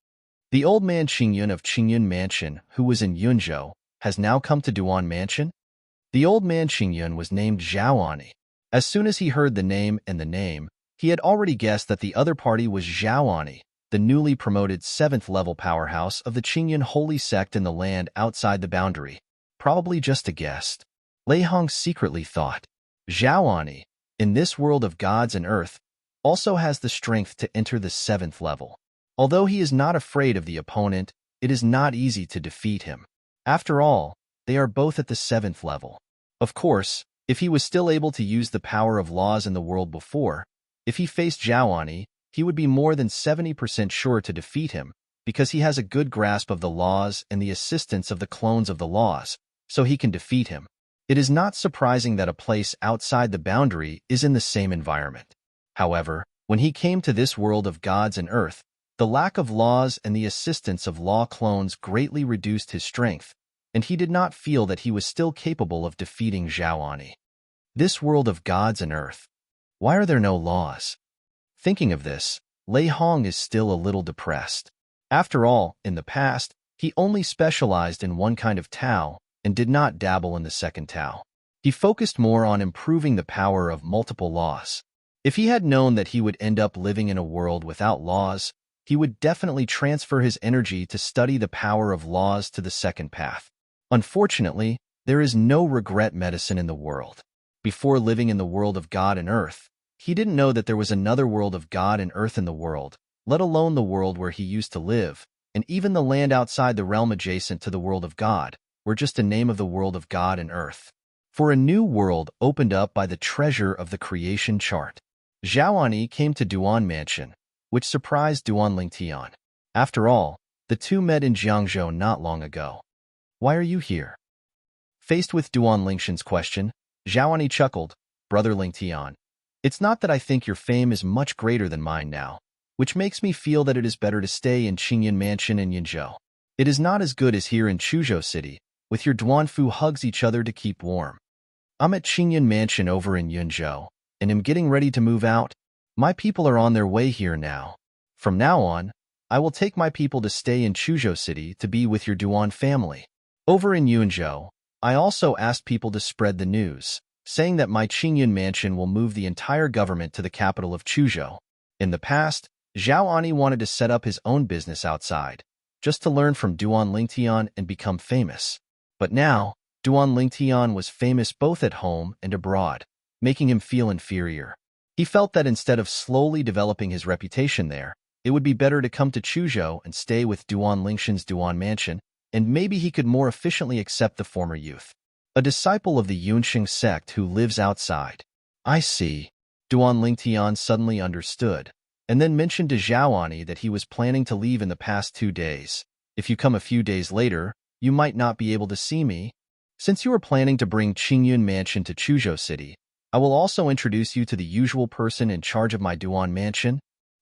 The old man Qingyun of Qingyun Mansion, who was in Yunzhou, has now come to Duan Mansion? The old man Qingyun was named Zhaoani. As soon as he heard the name, he had already guessed that the other party was Zhaoani, the newly promoted 7th-level powerhouse of the Qingyun holy sect in the land outside the boundary. Probably just a guess. Lei Hong secretly thought. Zhaoani, in this world of gods and earth, also has the strength to enter the 7th level. Although he is not afraid of the opponent, it is not easy to defeat him. After all, they are both at the 7th level. Of course, if he was still able to use the power of laws in the world before, if he faced Zhaoani, he would be more than 70% sure to defeat him, because he has a good grasp of the laws and the assistance of the clones of the laws, so he can defeat him. It is not surprising that a place outside the boundary is in the same environment. However, when he came to this world of gods and earth, the lack of laws and the assistance of law clones greatly reduced his strength, and he did not feel that he was still capable of defeating Zhaoani. This world of gods and earth. Why are there no laws? Thinking of this, Lei Hong is still a little depressed. After all, in the past, he only specialized in one kind of Tao and did not dabble in the second Tao. He focused more on improving the power of multiple laws. If he had known that he would end up living in a world without laws, he would definitely transfer his energy to study the power of laws to the second path. Unfortunately, there is no regret medicine in the world. Before living in the world of God and earth, he didn't know that there was another world of God and earth in the world, let alone the world where he used to live, and even the land outside the realm adjacent to the world of God, were just a name of the world of God and earth. For a new world opened up by the treasure of the creation chart. Zhaoani came to Duan Mansion, which surprised Duan Ling Tian. After all, the two met in Jiangzhou not long ago. Why are you here? Faced with Duan Lingshan's question, Zhaoani chuckled, Brother Ling Tian. It's not that I think your fame is much greater than mine now, which makes me feel that it is better to stay in Qingyun Mansion in Yunzhou. It is not as good as here in Chuzhou City, with your Duanfu hugs each other to keep warm. I'm at Qingyun Mansion over in Yunzhou, and am getting ready to move out. My people are on their way here now. From now on, I will take my people to stay in Chuzhou City to be with your Duan family. Over in Yunzhou, I also asked people to spread the news, saying that my Qingyun Mansion will move the entire government to the capital of Chuzhou. In the past, Zhaoani wanted to set up his own business outside, just to learn from Duan Ling Tian and become famous. But now, Duan Ling Tian was famous both at home and abroad, making him feel inferior. He felt that instead of slowly developing his reputation there, it would be better to come to Chuzhou and stay with Duan Lingshan's Duan Mansion, and maybe he could more efficiently accept the former youth. A disciple of the Yunxing sect who lives outside. I see. Duan Ling Tian suddenly understood, and then mentioned to Zhaoani that he was planning to leave in the past 2 days. If you come a few days later, you might not be able to see me. Since you are planning to bring Qingyun Mansion to Chuzhou City, I will also introduce you to the usual person in charge of my Duan Mansion.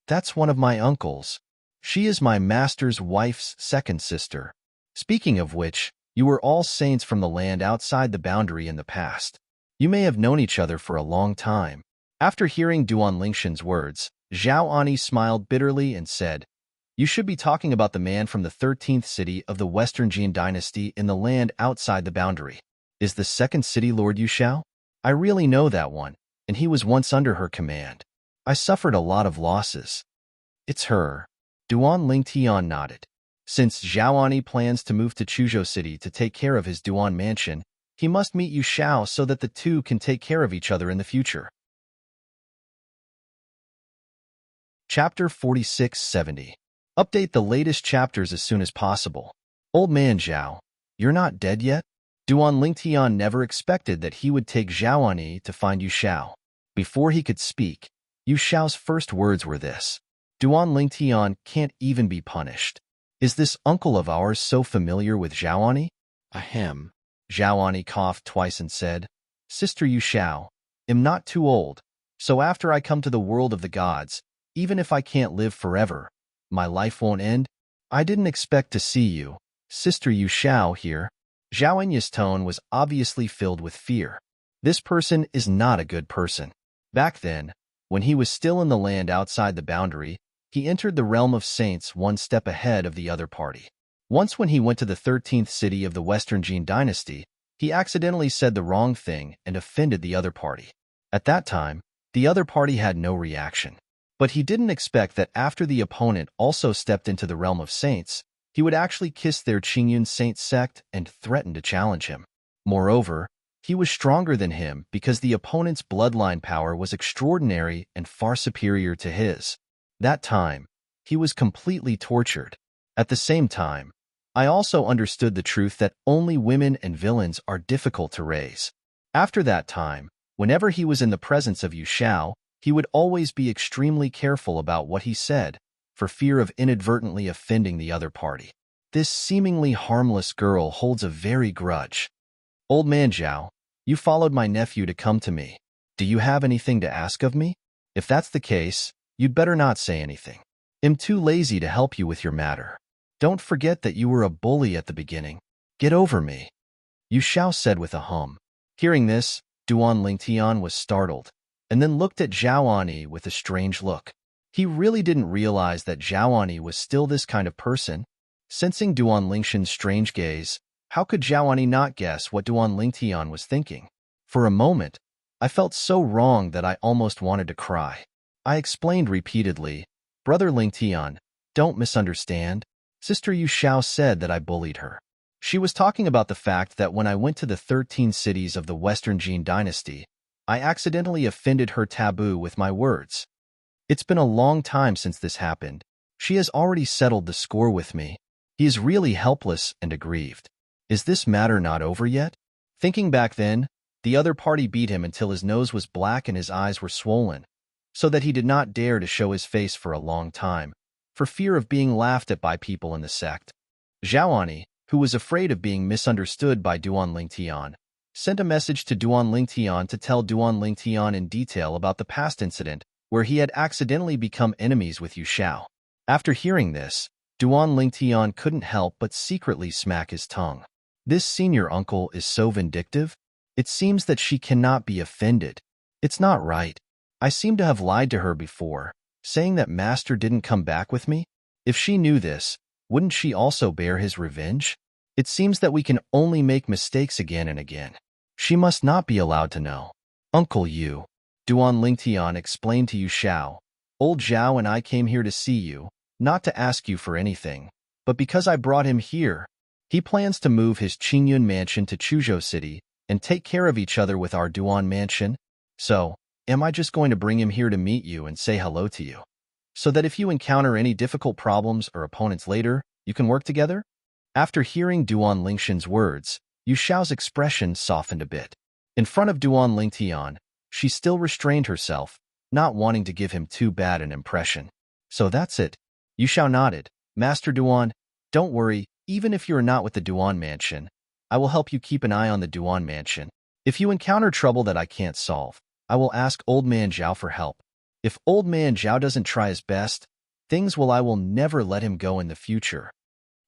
That's one of my uncles. She is my master's wife's second sister. Speaking of which, you were all saints from the land outside the boundary in the past. You may have known each other for a long time. After hearing Duan Lingshan's words, Zhao Ani smiled bitterly and said, "You should be talking about the man from the 13th city of the Western Jin dynasty in the land outside the boundary. Is the second city Lord Yushao? I really know that one, and he was once under her command. I suffered a lot of losses." "It's her." Duan Lingtian nodded. Since Zhaoani plans to move to Chuzhou City to take care of his Duan mansion, he must meet Yushao so that the two can take care of each other in the future. Chapter 4670. Update the latest chapters as soon as possible. Old man Zhao, you're not dead yet? Duan Lingtian never expected that he would take Zhaoani to find Yushao. Before he could speak, Yushao's first words were this: "Duan Lingtian can't even be punished. Is this uncle of ours so familiar with Zhaoani?" "Ahem." Zhaoani coughed twice and said, "Sister Yushao, am not too old, so after I come to the world of the gods, even if I can't live forever, my life won't end. I didn't expect to see you, Sister Yushao, here." Zhao Enya's tone was obviously filled with fear. This person is not a good person. Back then, when he was still in the land outside the boundary, he entered the realm of saints one step ahead of the other party. Once when he went to the 13th city of the Western Jin dynasty, he accidentally said the wrong thing and offended the other party. At that time, the other party had no reaction. But he didn't expect that after the opponent also stepped into the realm of saints, he would actually kiss their Qingyun saint sect and threaten to challenge him. Moreover, he was stronger than him because the opponent's bloodline power was extraordinary and far superior to his. That time, he was completely tortured. At the same time, I also understood the truth that only women and villains are difficult to raise. After that time, whenever he was in the presence of Yushao, he would always be extremely careful about what he said, for fear of inadvertently offending the other party. This seemingly harmless girl holds a very grudge. "Old man Zhao, you followed my nephew to come to me. Do you have anything to ask of me? If that's the case, you'd better not say anything. I'm too lazy to help you with your matter. Don't forget that you were a bully at the beginning. Get over me," Yushao said with a hum. Hearing this, Duan Lingtian was startled, and then looked at Zhaoani with a strange look. He really didn't realize that Zhaoani was still this kind of person. Sensing Duan Lingshan's strange gaze, how could Zhaoani not guess what Duan Lingtian was thinking? For a moment, I felt so wrong that I almost wanted to cry. I explained repeatedly, "Brother Lingtian, don't misunderstand. Sister Yushao said that I bullied her. She was talking about the fact that when I went to the 13 cities of the Western Jin dynasty, I accidentally offended her taboo with my words. It's been a long time since this happened. She has already settled the score with me. He is really helpless and aggrieved. Is this matter not over yet?" Thinking back then, the other party beat him until his nose was black and his eyes were swollen, so that he did not dare to show his face for a long time, for fear of being laughed at by people in the sect. Zhaoani, who was afraid of being misunderstood by Duan Lingtian, sent a message to Duan Lingtian to tell Duan Lingtian in detail about the past incident where he had accidentally become enemies with Yushao. After hearing this, Duan Lingtian couldn't help but secretly smack his tongue. This senior uncle is so vindictive. It seems that she cannot be offended. It's not right. I seem to have lied to her before, saying that Master didn't come back with me. If she knew this, wouldn't she also bear his revenge? It seems that we can only make mistakes again and again. She must not be allowed to know. "Uncle Yu," Duan Lingtian explained to Yushao, "Old Zhao and I came here to see you, not to ask you for anything, but because I brought him here. He plans to move his Qingyun mansion to Chuzhou City and take care of each other with our Duan mansion. So, am I just going to bring him here to meet you and say hello to you, so that if you encounter any difficult problems or opponents later, you can work together?" After hearing Duan Lingshan's words, Yushao's expression softened a bit. In front of Duan Lingtian, she still restrained herself, not wanting to give him too bad an impression. "So that's it." Yushao nodded. "Master Duan, don't worry, even if you are not with the Duan mansion, I will help you keep an eye on the Duan mansion. If you encounter trouble that I can't solve, I will ask Old Man Zhao for help. If Old Man Zhao doesn't try his best, I will never let him go in the future."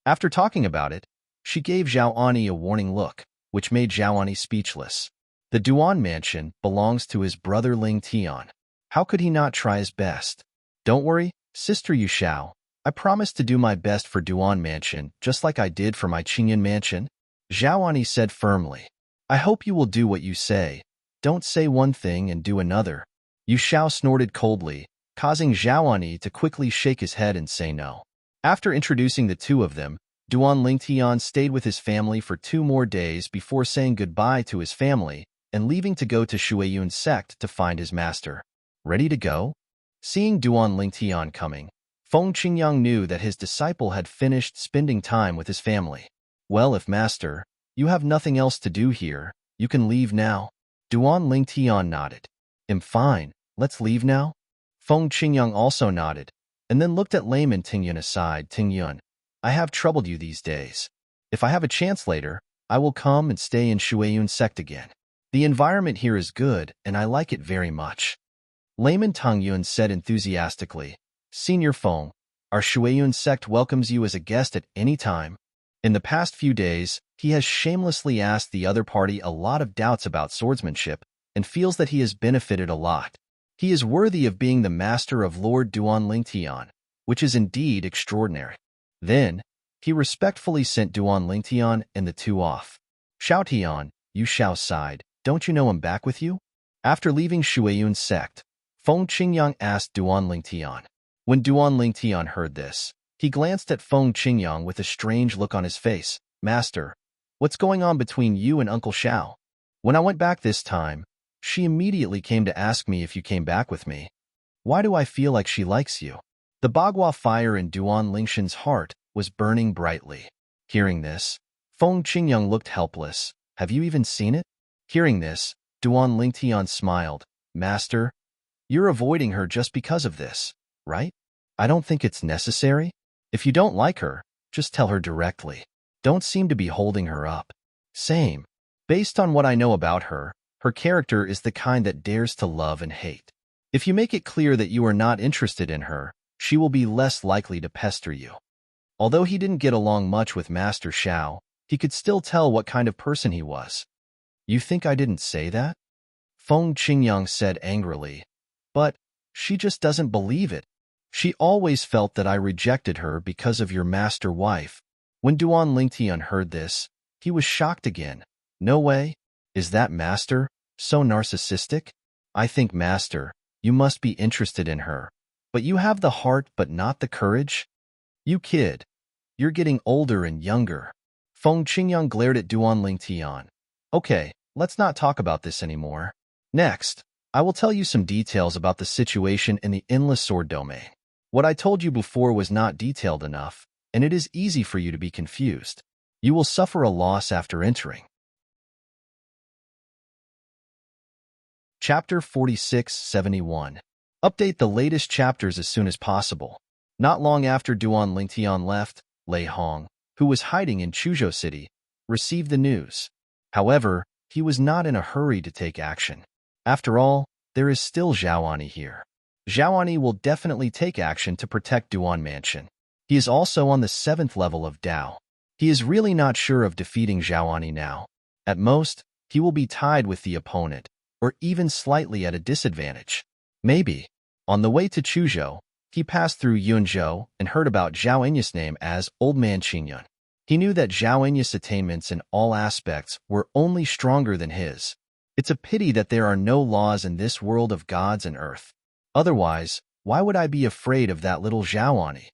After talking about it, she gave Zhaoani a warning look, which made Zhaoani speechless. The Duan mansion belongs to his brother Ling Tian. How could he not try his best? Don't worry, Sister Yushao. I promise to do my best for Duan Mansion, just like I did for my Qingyan Mansion, Zhaoani said firmly. I hope you will do what you say. Don't say one thing and do another. Yushao snorted coldly, causing Zhaoani to quickly shake his head and say no. After introducing the two of them, Duan Lingtian stayed with his family for 2 more days before saying goodbye to his family and leaving to go to Shuiyun's sect to find his master. Ready to go? Seeing Duan Lingtian coming, Feng Qingyang knew that his disciple had finished spending time with his family. Well, if master, you have nothing else to do here, you can leave now. Duan Lingtian nodded. I'm fine, let's leave now? Feng Qingyang also nodded, and then looked at layman Tingyun aside. Tingyun, I have troubled you these days. If I have a chance later, I will come and stay in Shuiyun's sect again. The environment here is good, and I like it very much. Layman Tangyun said enthusiastically, Senior Feng, our Shuiyun sect welcomes you as a guest at any time. In the past few days, he has shamelessly asked the other party a lot of doubts about swordsmanship and feels that he has benefited a lot. He is worthy of being the master of Lord Duan Lingtian, which is indeed extraordinary. Then, he respectfully sent Duan Lingtian and the two off. Xiaotian, Yushao sighed, don't you know him back with you? After leaving Shuiyun's sect, Feng Qingyang asked Duan Lingtian. When Duan Lingtian heard this, he glanced at Feng Qingyang with a strange look on his face. Master, what's going on between you and Uncle Xiao? When I went back this time, she immediately came to ask me if you came back with me. Why do I feel like she likes you? The Bagua fire in Duan Lingshan's heart was burning brightly. Hearing this, Feng Qingyang looked helpless. Have you even seen it? Hearing this, Duan Lingtian smiled. Master, you're avoiding her just because of this, right? I don't think it's necessary. If you don't like her, just tell her directly. Don't seem to be holding her up. Same. Based on what I know about her, her character is the kind that dares to love and hate. If you make it clear that you are not interested in her, she will be less likely to pester you. Although he didn't get along much with Master Xiao, he could still tell what kind of person he was. You think I didn't say that? Feng Qingyang said angrily. But she just doesn't believe it. She always felt that I rejected her because of your master wife. When Duan Lingtian heard this, he was shocked again. No way. Is that master so narcissistic? I think, master, you must be interested in her. But you have the heart but not the courage? You kid. You're getting older and younger. Feng Qingyang glared at Duan Lingtian. Okay, let's not talk about this anymore. Next, I will tell you some details about the situation in the endless sword domain. What I told you before was not detailed enough, and it is easy for you to be confused. You will suffer a loss after entering. Chapter 46-71. Update the latest chapters as soon as possible. Not long after Duan Lingtian left, Lei Hong, who was hiding in Chuzhou City, received the news. However, he was not in a hurry to take action. After all, there is still Zhaoani here. Zhaoani will definitely take action to protect Duan Mansion. He is also on the 7th level of Dao. He is really not sure of defeating Zhaoani now. At most, he will be tied with the opponent, or even slightly at a disadvantage. Maybe. On the way to Chuzhou, he passed through Yunzhou and heard about Zhao Enya's name as Old Man Qingyun. He knew that Zhao Enya's attainments in all aspects were only stronger than his. It's a pity that there are no laws in this world of gods and earth. Otherwise, why would I be afraid of that little Zhaoani?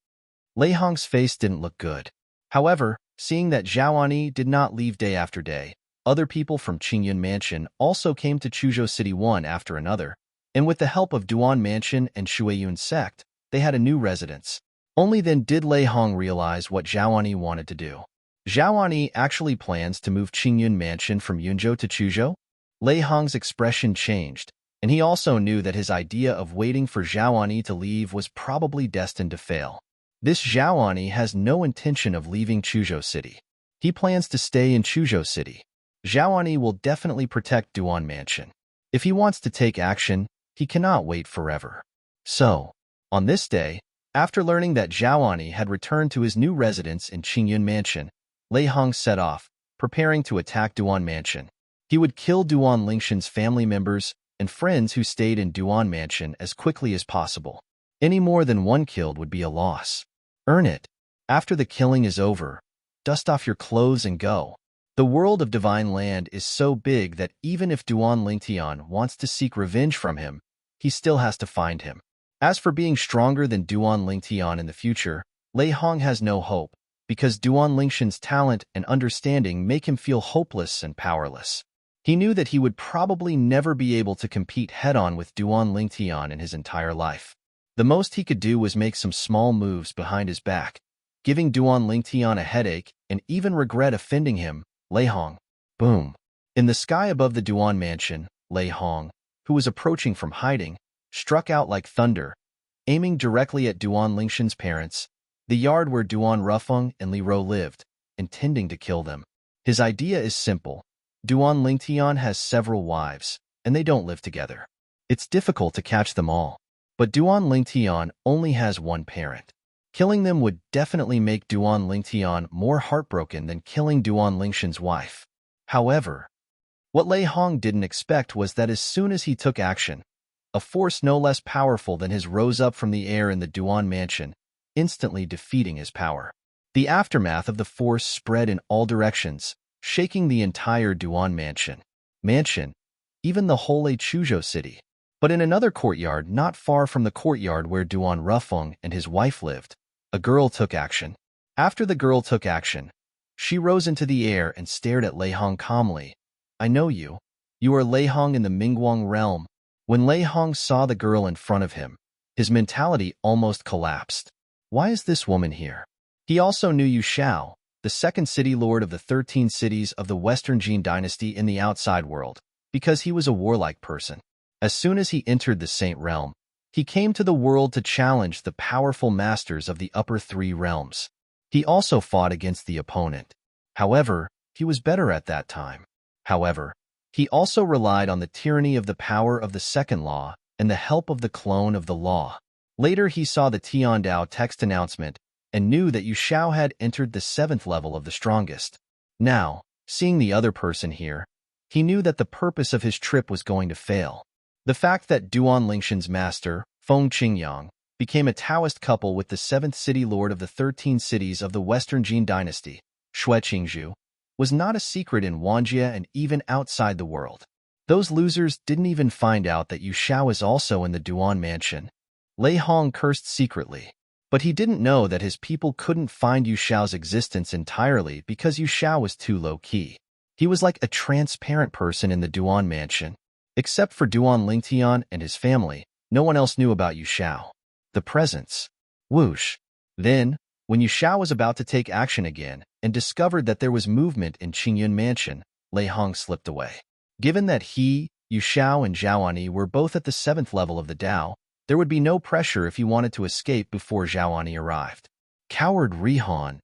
Lei Hong's face didn't look good. However, seeing that Zhaoani did not leave day after day, other people from Qingyun Mansion also came to Chuzhou City one after another, and with the help of Duan Mansion and Shuiyun's sect, they had a new residence. Only then did Lei Hong realize what Zhaoani wanted to do. Zhaoani actually plans to move Qingyun Mansion from Yunzhou to Chuzhou? Lei Hong's expression changed, and he also knew that his idea of waiting for Zhaoani to leave was probably destined to fail. This Zhaoani has no intention of leaving Chuzhou City. He plans to stay in Chuzhou City. Zhaoani will definitely protect Duan Mansion. If he wants to take action, he cannot wait forever. So, on this day, after learning that Zhaoani had returned to his new residence in Qingyun Mansion, Lei Hong set off, preparing to attack Duan Mansion. He would kill Duan Lingshan's family members and friends who stayed in Duan Mansion as quickly as possible. Any more than one killed would be a loss. Earn it. After the killing is over, dust off your clothes and go. The world of Divine Land is so big that even if Duan Lingtian wants to seek revenge from him, he still has to find him. As for being stronger than Duan Lingtian in the future, Lei Hong has no hope, because Duan Lingshan's talent and understanding make him feel hopeless and powerless. He knew that he would probably never be able to compete head-on with Duan Lingtian in his entire life. The most he could do was make some small moves behind his back, giving Duan Lingtian a headache and even regret offending him. Lei Hong. Boom. In the sky above the Duan mansion, Lei Hong, who was approaching from hiding, struck out like thunder, aiming directly at Duan Lingshan's parents, the yard where Duan Rufeng and Li Ro lived, intending to kill them. His idea is simple. Duan Lingtian has several wives, and they don't live together. It's difficult to catch them all. But Duan Lingtian only has one parent. Killing them would definitely make Duan Lingtian more heartbroken than killing Duan Lingshan's wife. However, what Lei Hong didn't expect was that as soon as he took action, a force no less powerful than his rose up from the air in the Duan mansion, instantly defeating his power. The aftermath of the force spread in all directions, shaking the entire Duan mansion, even the whole Chuzhou city. But in another courtyard not far from the courtyard where Duan Rufeng and his wife lived, a girl took action. After the girl took action, she rose into the air and stared at Lei Hong calmly. I know you. You are Lei Hong in the Mingguang realm. When Lei Hong saw the girl in front of him, his mentality almost collapsed. Why is this woman here? He also knew Yu Xiao, the second city lord of the 13 cities of the Western Jin dynasty in the outside world, because he was a warlike person. As soon as he entered the Saint realm, he came to the world to challenge the powerful masters of the upper 3 realms. He also fought against the opponent. However, he was better at that time. However, he also relied on the tyranny of the power of the second law and the help of the clone of the law. Later he saw the Tiandao text announcement and knew that Yu Xiao had entered the 7th level of the strongest. Now, seeing the other person here, he knew that the purpose of his trip was going to fail. The fact that Duan Lingshan's master, Feng Qingyang, became a Taoist couple with the 7th city lord of the 13 cities of the Western Jin dynasty, Xue Qingzhu, was not a secret in Wanjia and even outside the world. Those losers didn't even find out that Yu Xiao is also in the Duan mansion. Lei Hong cursed secretly, but he didn't know that his people couldn't find Yu Xiao's existence entirely because Yu Xiao was too low-key. He was like a transparent person in the Duan mansion. Except for Duan Lingtian and his family, no one else knew about Yu Xiao. The presence. Whoosh. Then, when Yu Xiao was about to take action again and discovered that there was movement in Qingyun Mansion, Lei Hong slipped away. Given that he, Yu Xiao, and Zhaoani were both at the 7th level of the Dao, there would be no pressure if he wanted to escape before Zhaoani arrived. Coward Rihan.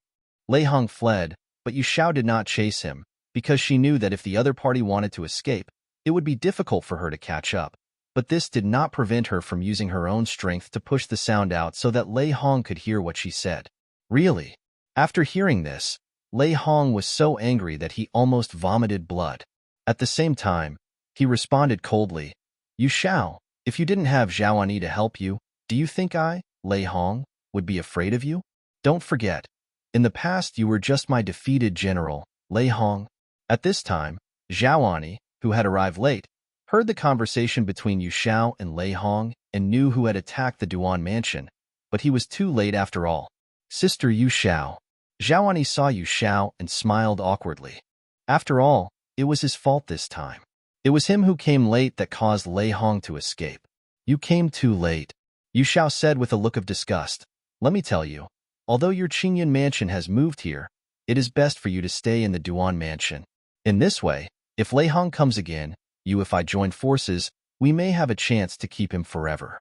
Lei Hong fled, but Yu Xiao did not chase him, because she knew that if the other party wanted to escape, it would be difficult for her to catch up, but this did not prevent her from using her own strength to push the sound out so that Lei Hong could hear what she said. Really? After hearing this, Lei Hong was so angry that he almost vomited blood. At the same time, he responded coldly, Yu Xiao, if you didn't have Zhaoani to help you, do you think I, Lei Hong, would be afraid of you? Don't forget, in the past you were just my defeated general, Lei Hong. At this time, Zhaoani, who had arrived late, heard the conversation between Yu Xiao and Lei Hong and knew who had attacked the Duan mansion, but he was too late after all. Sister Yu Xiao. Zhaoani saw Yu Xiao and smiled awkwardly. After all, it was his fault this time. It was him who came late that caused Lei Hong to escape. You came too late, Yu Xiao said with a look of disgust. Let me tell you, although your Qingyun mansion has moved here, it is best for you to stay in the Duan mansion. In this way, if Lei Hong comes again, if I join forces, we may have a chance to keep him forever.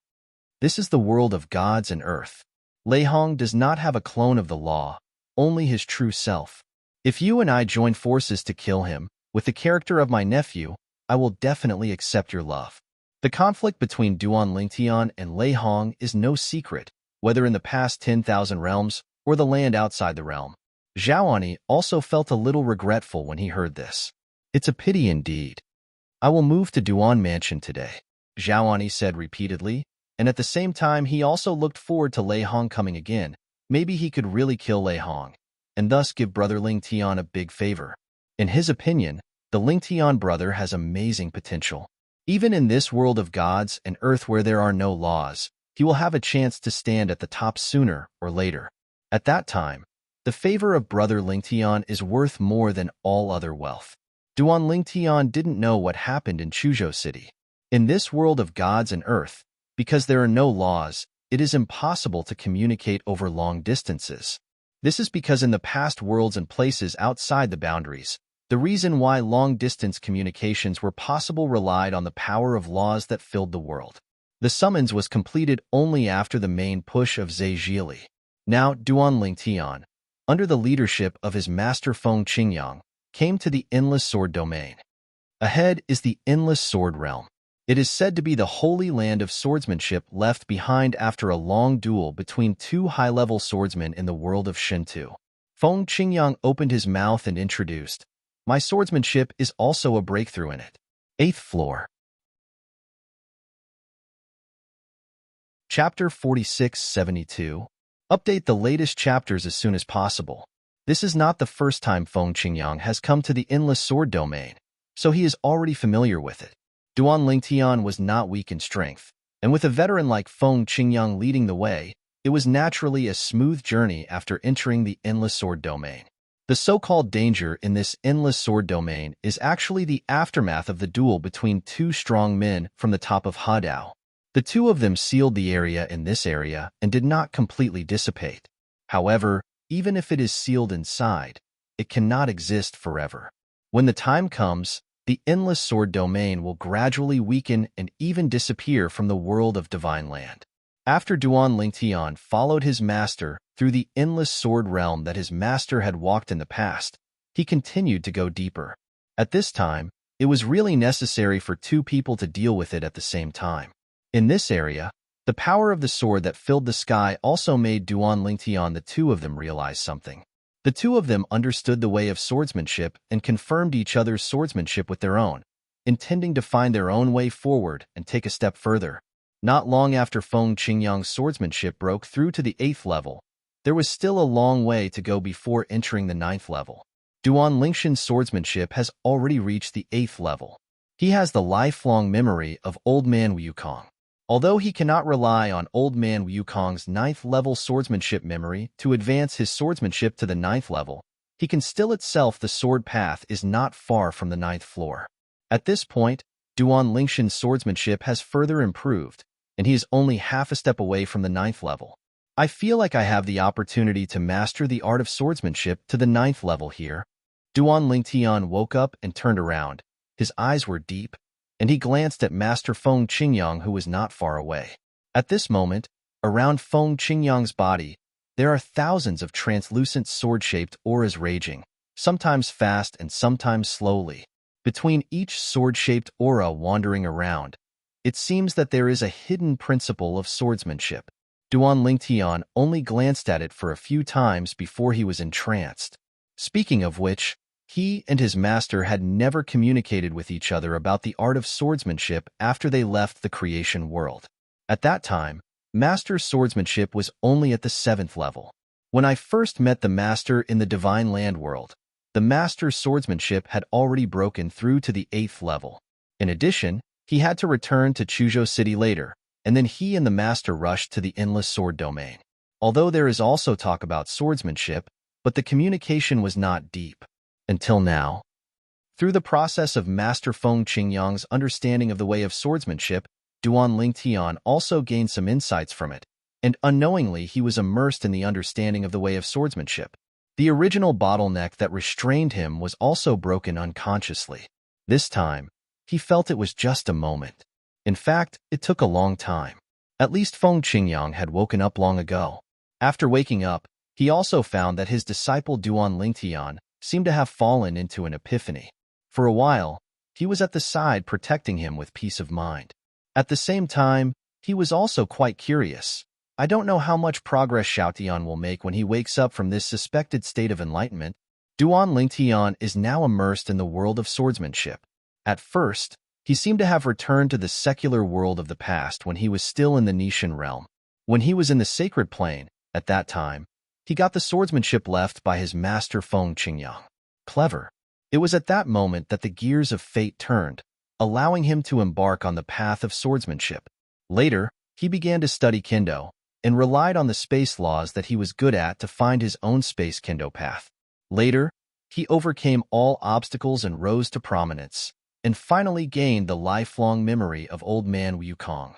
This is the world of gods and earth. Lei Hong does not have a clone of the law, only his true self. If you and I join forces to kill him, with the character of my nephew, I will definitely accept your love. The conflict between Duan Lingtian and Lei Hong is no secret, whether in the past 10,000 realms or the land outside the realm. Zhaoani also felt a little regretful when he heard this. It's a pity indeed. I will move to Duan Mansion today, Zhaoani said repeatedly, and at the same time he also looked forward to Lei Hong coming again. Maybe he could really kill Lei Hong, and thus give brother Ling Tian a big favor. In his opinion, the Ling Tian brother has amazing potential. Even in this world of gods and earth where there are no laws, he will have a chance to stand at the top sooner or later. At that time, the favor of brother Ling Tian is worth more than all other wealth. Duan Ling Tian didn't know what happened in Chuzhou City. In this world of gods and earth, because there are no laws, it is impossible to communicate over long distances. This is because in the past worlds and places outside the boundaries, the reason why long-distance communications were possible relied on the power of laws that filled the world. The summons was completed only after the main push of Zhe Zhili. Now, Duan Ling Tian, under the leadership of his master Feng Qingyang, came to the Endless Sword Domain. Ahead is the Endless Sword Realm. It is said to be the holy land of swordsmanship left behind after a long duel between two high-level swordsmen in the world of Shintu. Feng Qingyang opened his mouth and introduced, "My swordsmanship is also a breakthrough in it." 8th floor. Chapter 4672. Update the latest chapters as soon as possible. This is not the first time Feng Qingyang has come to the Endless Sword Domain, so he is already familiar with it. Duan Ling Tian was not weak in strength, and with a veteran like Feng Qingyang leading the way, it was naturally a smooth journey after entering the Endless Sword Domain. The so-called danger in this Endless Sword Domain is actually the aftermath of the duel between two strong men from the top of Hadao. The two of them sealed the area in this area and did not completely dissipate. However, even if it is sealed inside, it cannot exist forever. When the time comes, the Endless Sword Domain will gradually weaken and even disappear from the world of Divine Land. After Duan Ling Tian followed his master through the Endless Sword Realm that his master had walked in the past, he continued to go deeper. At this time, it was really necessary for two people to deal with it at the same time. In this area, the power of the sword that filled the sky also made Duan Ling Tian the two of them realize something. The two of them understood the way of swordsmanship and confirmed each other's swordsmanship with their own, intending to find their own way forward and take a step further. Not long after Feng Qingyang's swordsmanship broke through to the 8th level, there was still a long way to go before entering the 9th level. Duan Lingshan's swordsmanship has already reached the 8th level. He has the lifelong memory of Old Man Wukong. Although he cannot rely on Old Man Wukong's 9th level swordsmanship memory to advance his swordsmanship to the 9th level, he can still itself the sword path is not far from the 9th floor. At this point, Duan Lingshan's swordsmanship has further improved, and he is only half a step away from the 9th level. I feel like I have the opportunity to master the art of swordsmanship to the 9th level here. Duan Ling Tian woke up and turned around. His eyes were deep, and he glanced at Master Feng Qingyang who was not far away. At this moment, around Feng Qingyang's body, there are thousands of translucent sword-shaped auras raging, sometimes fast and sometimes slowly. Between each sword-shaped aura wandering around, it seems that there is a hidden principle of swordsmanship. Duan Ling Tian only glanced at it for a few times before he was entranced. Speaking of which, he and his master had never communicated with each other about the art of swordsmanship after they left the creation world. At that time, Master's swordsmanship was only at the 7th level. When I first met the Master in the Divine Land world, the Master's swordsmanship had already broken through to the 8th level. In addition, he had to return to Chuzhou City later, and then he and the Master rushed to the Endless Sword Domain. Although there is also talk about swordsmanship, but the communication was not deep. Until now. Through the process of Master Feng Qingyang's understanding of the way of swordsmanship, Duan Ling Tian also gained some insights from it, and unknowingly he was immersed in the understanding of the way of swordsmanship. The original bottleneck that restrained him was also broken unconsciously. This time, he felt it was just a moment. In fact, it took a long time. At least Feng Qingyang had woken up long ago. After waking up, he also found that his disciple Duan Ling Tian seemed to have fallen into an epiphany. For a while, he was at the side protecting him with peace of mind. At the same time, he was also quite curious. I don't know how much progress Xiaotian will make when he wakes up from this suspected state of enlightenment. Duan Ling Tian is now immersed in the world of swordsmanship. At first, He seemed to have returned to the secular world of the past when he was still in the Nishan realm. When he was in the sacred plane, at that time, he got the swordsmanship left by his master Feng Qingyang. Clever. It was at that moment that the gears of fate turned, allowing him to embark on the path of swordsmanship. Later, he began to study Kendo, and relied on the space laws that he was good at to find his own space Kendo path. Later, he overcame all obstacles and rose to prominence, and finally gained the lifelong memory of old man Wukong.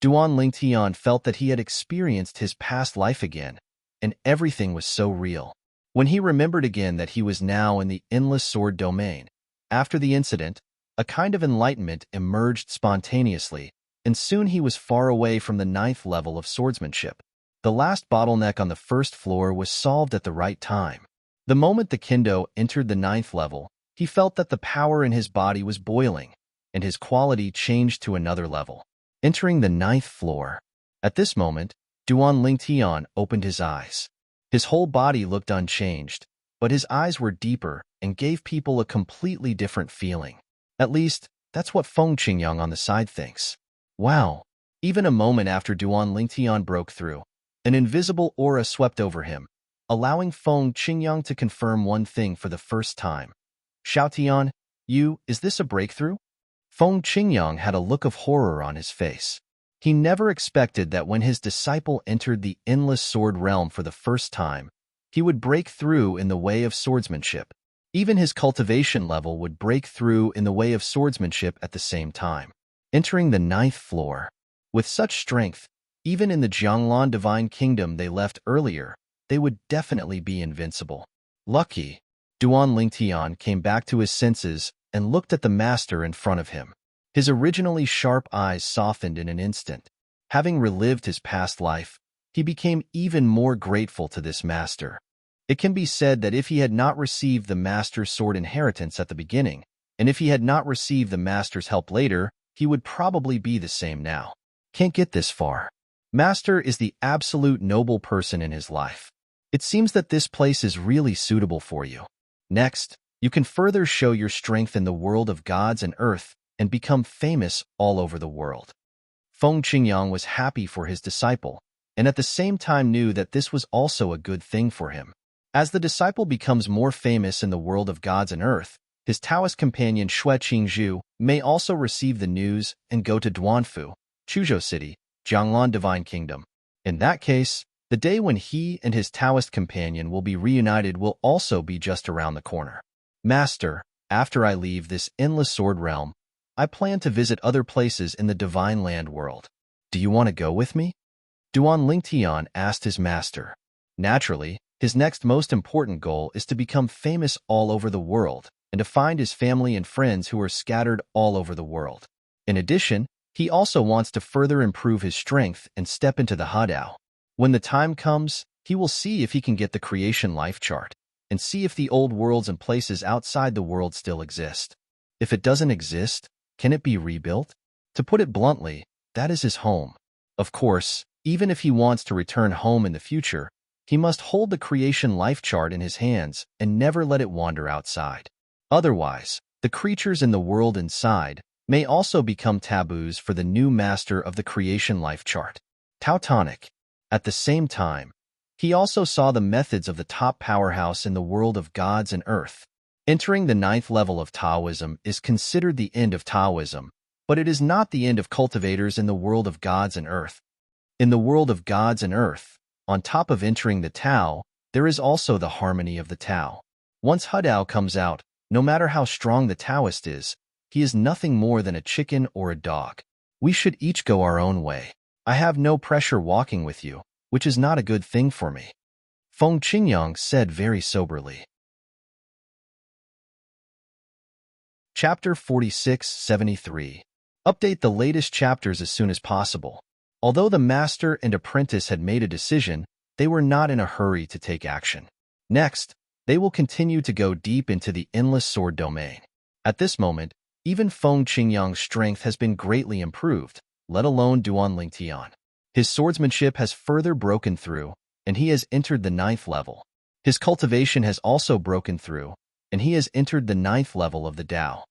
Duan Lingtian felt that he had experienced his past life again, and everything was so real. When he remembered again that he was now in the endless sword domain, after the incident, a kind of enlightenment emerged spontaneously, and soon he was far away from the 9th level of swordsmanship. The last bottleneck on the first floor was solved at the right time. The moment the Kendo entered the 9th level, he felt that the power in his body was boiling, and his quality changed to another level. Entering the 9th floor. At this moment, Duan Lingtian opened his eyes. His whole body looked unchanged, but his eyes were deeper and gave people a completely different feeling. At least, that's what Feng Qingyang on the side thinks. Wow! Even a moment after Duan Lingtian broke through, an invisible aura swept over him, allowing Feng Qingyang to confirm one thing for the first time. Xiaotian, is this a breakthrough? Feng Qingyang had a look of horror on his face. He never expected that when his disciple entered the endless sword realm for the first time, he would break through in the way of swordsmanship. Even his cultivation level would break through in the way of swordsmanship at the same time. Entering the 9th floor. With such strength, even in the Jianglan Divine Kingdom they left earlier, they would definitely be invincible. Lucky. Duan Lingtian came back to his senses and looked at the master in front of him. His originally sharp eyes softened in an instant. Having relived his past life, he became even more grateful to this master. It can be said that if he had not received the master's sword inheritance at the beginning, and if he had not received the master's help later, he would probably be the same now. Can't get this far. Master is the absolute noble person in his life. It seems that this place is really suitable for you. Next, you can further show your strength in the world of gods and earth and become famous all over the world. Feng Qingyang was happy for his disciple, and at the same time knew that this was also a good thing for him. As the disciple becomes more famous in the world of gods and earth, his Taoist companion Xue Qingzhu may also receive the news and go to Duanfu, Chuzhou City, Jianglan Divine Kingdom. In that case, the day when he and his Taoist companion will be reunited will also be just around the corner. Master, after I leave this endless sword realm, I plan to visit other places in the Divine Land world. Do you want to go with me? Duan Lingtian asked his master. Naturally, his next most important goal is to become famous all over the world and to find his family and friends who are scattered all over the world. In addition, he also wants to further improve his strength and step into the Hadao. When the time comes, he will see if he can get the creation life chart and see if the old worlds and places outside the world still exist. If it doesn't exist, can it be rebuilt? To put it bluntly, that is his home. Of course, even if he wants to return home in the future, he must hold the creation life chart in his hands and never let it wander outside. Otherwise, the creatures in the world inside may also become taboos for the new master of the creation life chart. Taotonic. At the same time, he also saw the methods of the top powerhouse in the world of gods and earth. Entering the 9th level of Taoism is considered the end of Taoism, but it is not the end of cultivators in the world of gods and earth. In the world of gods and earth, on top of entering the Tao, there is also the harmony of the Tao. Once Hadao comes out, no matter how strong the Taoist is, he is nothing more than a chicken or a dog. We should each go our own way. I have no pressure walking with you, which is not a good thing for me. Feng Qingyang said very soberly. Chapter 46-73. Update the latest chapters as soon as possible. Although the master and apprentice had made a decision, they were not in a hurry to take action. Next, they will continue to go deep into the endless sword domain. At this moment, even Feng Qingyang's strength has been greatly improved, let alone Duan Lingtian. His swordsmanship has further broken through, and he has entered the 9th level. His cultivation has also broken through, and he has entered the 9th level of the Tao.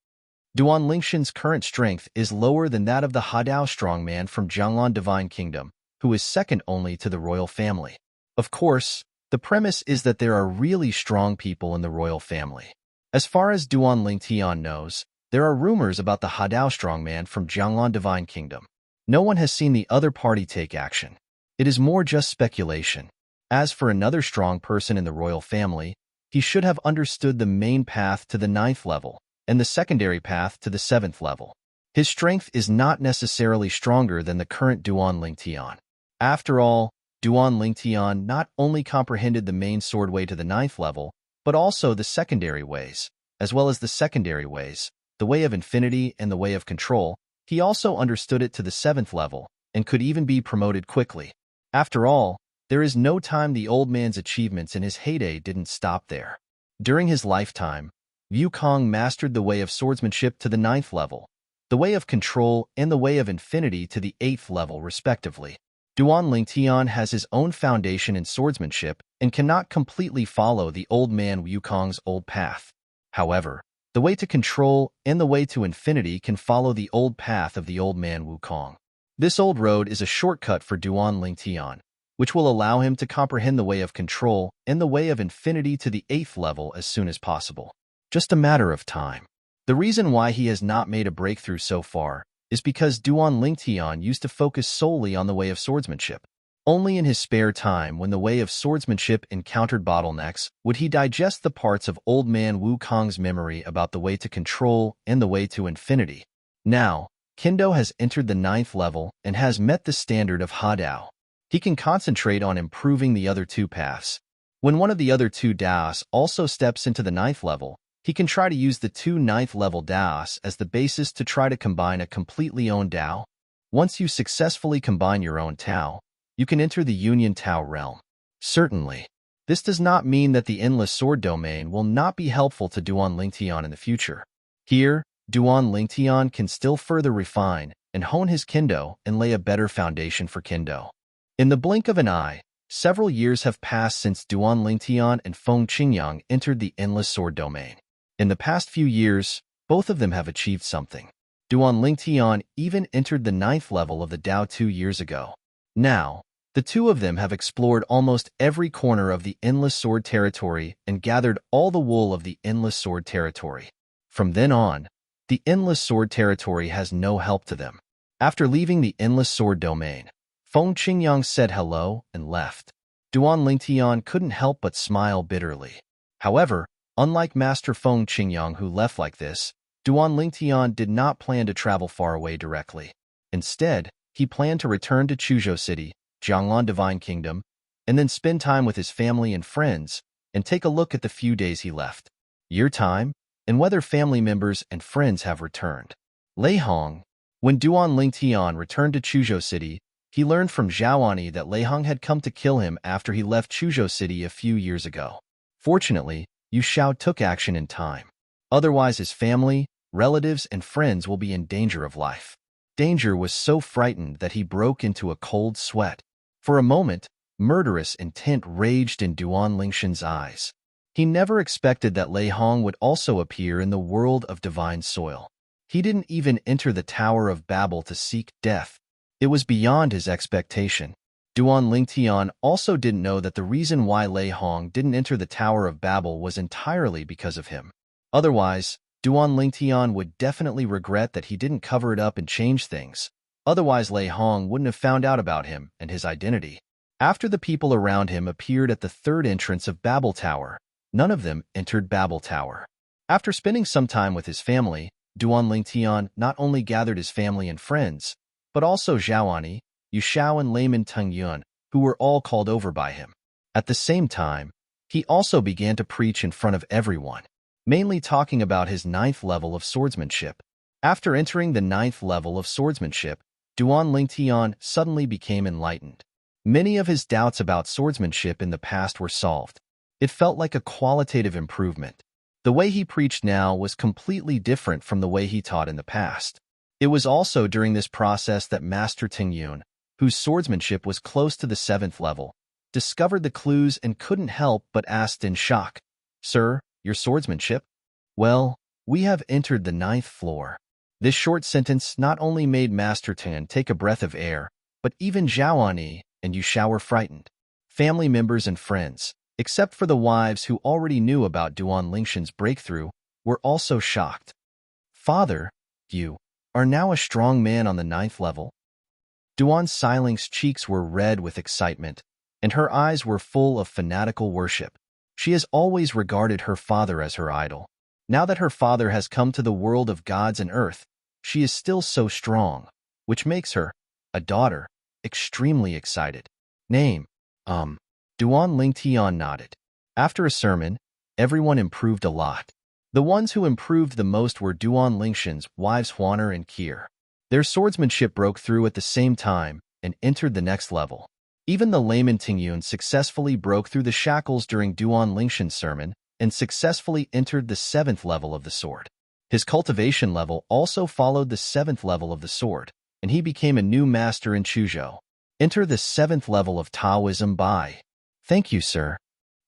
Duan Lingshan's current strength is lower than that of the Hadao strongman from Jianglan Divine Kingdom, who is second only to the royal family. Of course, the premise is that there are really strong people in the royal family. As far as Duan Lingtian knows, there are rumors about the Hadao strongman from Jianglan Divine Kingdom. No one has seen the other party take action. It is more just speculation. As for another strong person in the royal family, he should have understood the main path to the 9th level and the secondary path to the 7th level. His strength is not necessarily stronger than the current Duan Lingtian. After all, Duan Lingtian not only comprehended the main sword way to the 9th level, but also the secondary ways, as well as the secondary ways, the way of infinity and the way of control. He also understood it to the 7th level, and could even be promoted quickly. After all, there is no time the old man's achievements in his heyday didn't stop there. During his lifetime, Wukong mastered the way of swordsmanship to the 9th level, the way of control and the way of infinity to the 8th level respectively. Duan Lingtian has his own foundation in swordsmanship and cannot completely follow the old man Wukong's old path. However, the way to control and the way to infinity can follow the old path of the old man Wukong. This old road is a shortcut for Duan Lingtian, which will allow him to comprehend the way of control and the way of infinity to the 8th level as soon as possible. Just a matter of time. The reason why he has not made a breakthrough so far is because Duan Lingtian used to focus solely on the way of swordsmanship. Only in his spare time, when the way of swordsmanship encountered bottlenecks, would he digest the parts of old man Wukong's memory about the way to control and the way to infinity. Now, Kendo has entered the 9th level and has met the standard of Hadao. He can concentrate on improving the other two paths. When one of the other two Daos also steps into the 9th level, he can try to use the two 9th level Daos as the basis to try to combine a completely own Dao. Once you successfully combine your own Tao, you can enter the Union Tao realm. Certainly, this does not mean that the endless sword domain will not be helpful to Duan Lingtian in the future. Here, Duan Lingtian can still further refine and hone his Kendo and lay a better foundation for Kendo. In the blink of an eye, several years have passed since Duan Lingtian and Feng Qingyang entered the endless sword domain. In the past few years, both of them have achieved something. Duan Lingtian even entered the 9th level of the Dao 2 years ago. Now, the two of them have explored almost every corner of the endless sword territory and gathered all the wool of the endless sword territory. From then on, the endless sword territory has no help to them. After leaving the endless sword domain, Feng Qingyang said hello and left. Duan Lingtian couldn't help but smile bitterly. However, unlike Master Feng Qingyang who left like this, Duan Lingtian did not plan to travel far away directly. Instead, he planned to return to Chuzhou City, Jianglan Divine Kingdom, and then spend time with his family and friends, and take a look at the few days he left. Year time, and whether family members and friends have returned. Lei Hong. When Duan Lingtian returned to Chuzhou City, he learned from Zhaoani that Lei Hong had come to kill him after he left Chuzhou City a few years ago. Fortunately, Yu Xiao took action in time. Otherwise his family, relatives, and friends will be in danger of life. Danger was so frightened that he broke into a cold sweat. For a moment, murderous intent raged in Duan Lingshan's eyes. He never expected that Lei Hong would also appear in the world of divine soil. He didn't even enter the Tower of Babel to seek death. It was beyond his expectation. Duan Lingtian also didn't know that the reason why Lei Hong didn't enter the Tower of Babel was entirely because of him. Otherwise, Duan Lingtian would definitely regret that he didn't cover it up and change things. Otherwise, Lei Hong wouldn't have found out about him and his identity. After the people around him appeared at the third entrance of Babel Tower, none of them entered Babel Tower. After spending some time with his family, Duan Lingtian not only gathered his family and friends, but also Zhaoani, Yu Xiao, and Layman Tengyun, who were all called over by him. At the same time, he also began to preach in front of everyone, mainly talking about his 9th level of swordsmanship. After entering the 9th level of swordsmanship, Duan Lingtian suddenly became enlightened. Many of his doubts about swordsmanship in the past were solved. It felt like a qualitative improvement. The way he preached now was completely different from the way he taught in the past. It was also during this process that Master Tengyun, whose swordsmanship was close to the 7th level, discovered the clues and couldn't help but asked in shock, "Sir, your swordsmanship? Well, We have entered the 9th floor. This short sentence not only made Master Tan take a breath of air, but even Zhaoani and Yuxiao were frightened. Family members and friends, except for the wives who already knew about Duan Lingshan's breakthrough, were also shocked. Father, you are now a strong man on the 9th level? Duan Siling's cheeks were red with excitement, and her eyes were full of fanatical worship. She has always regarded her father as her idol. Now that her father has come to the world of gods and earth, she is still so strong, which makes her, a daughter, extremely excited. Name, Duan Lingtian nodded. After a sermon, everyone improved a lot. The ones who improved the most were Duan Lingshan's wives Huaner and Kier. Their swordsmanship broke through at the same time and entered the next level. Even the layman Tingyun successfully broke through the shackles during Duan Lingshan's sermon and successfully entered the 7th level of the sword. His cultivation level also followed the 7th level of the sword, and he became a new master in Chuzhou. Enter the 7th level of Taoism by. Thank you, sir.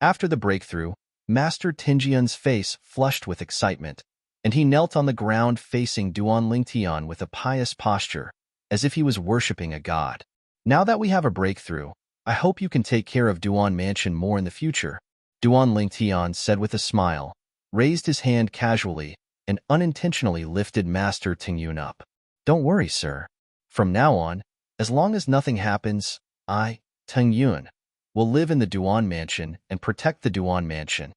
After the breakthrough, Master Tingyun's face flushed with excitement, and he knelt on the ground facing Duan Lingtian with a pious posture, as if he was worshipping a god. Now that we have a breakthrough, I hope you can take care of Duan Mansion more in the future, Duan Lingtian said with a smile, raised his hand casually, and unintentionally lifted Master Tingyun up. Don't worry, sir. From now on, as long as nothing happens, I, Tingyun, will live in the Duan Mansion and protect the Duan Mansion.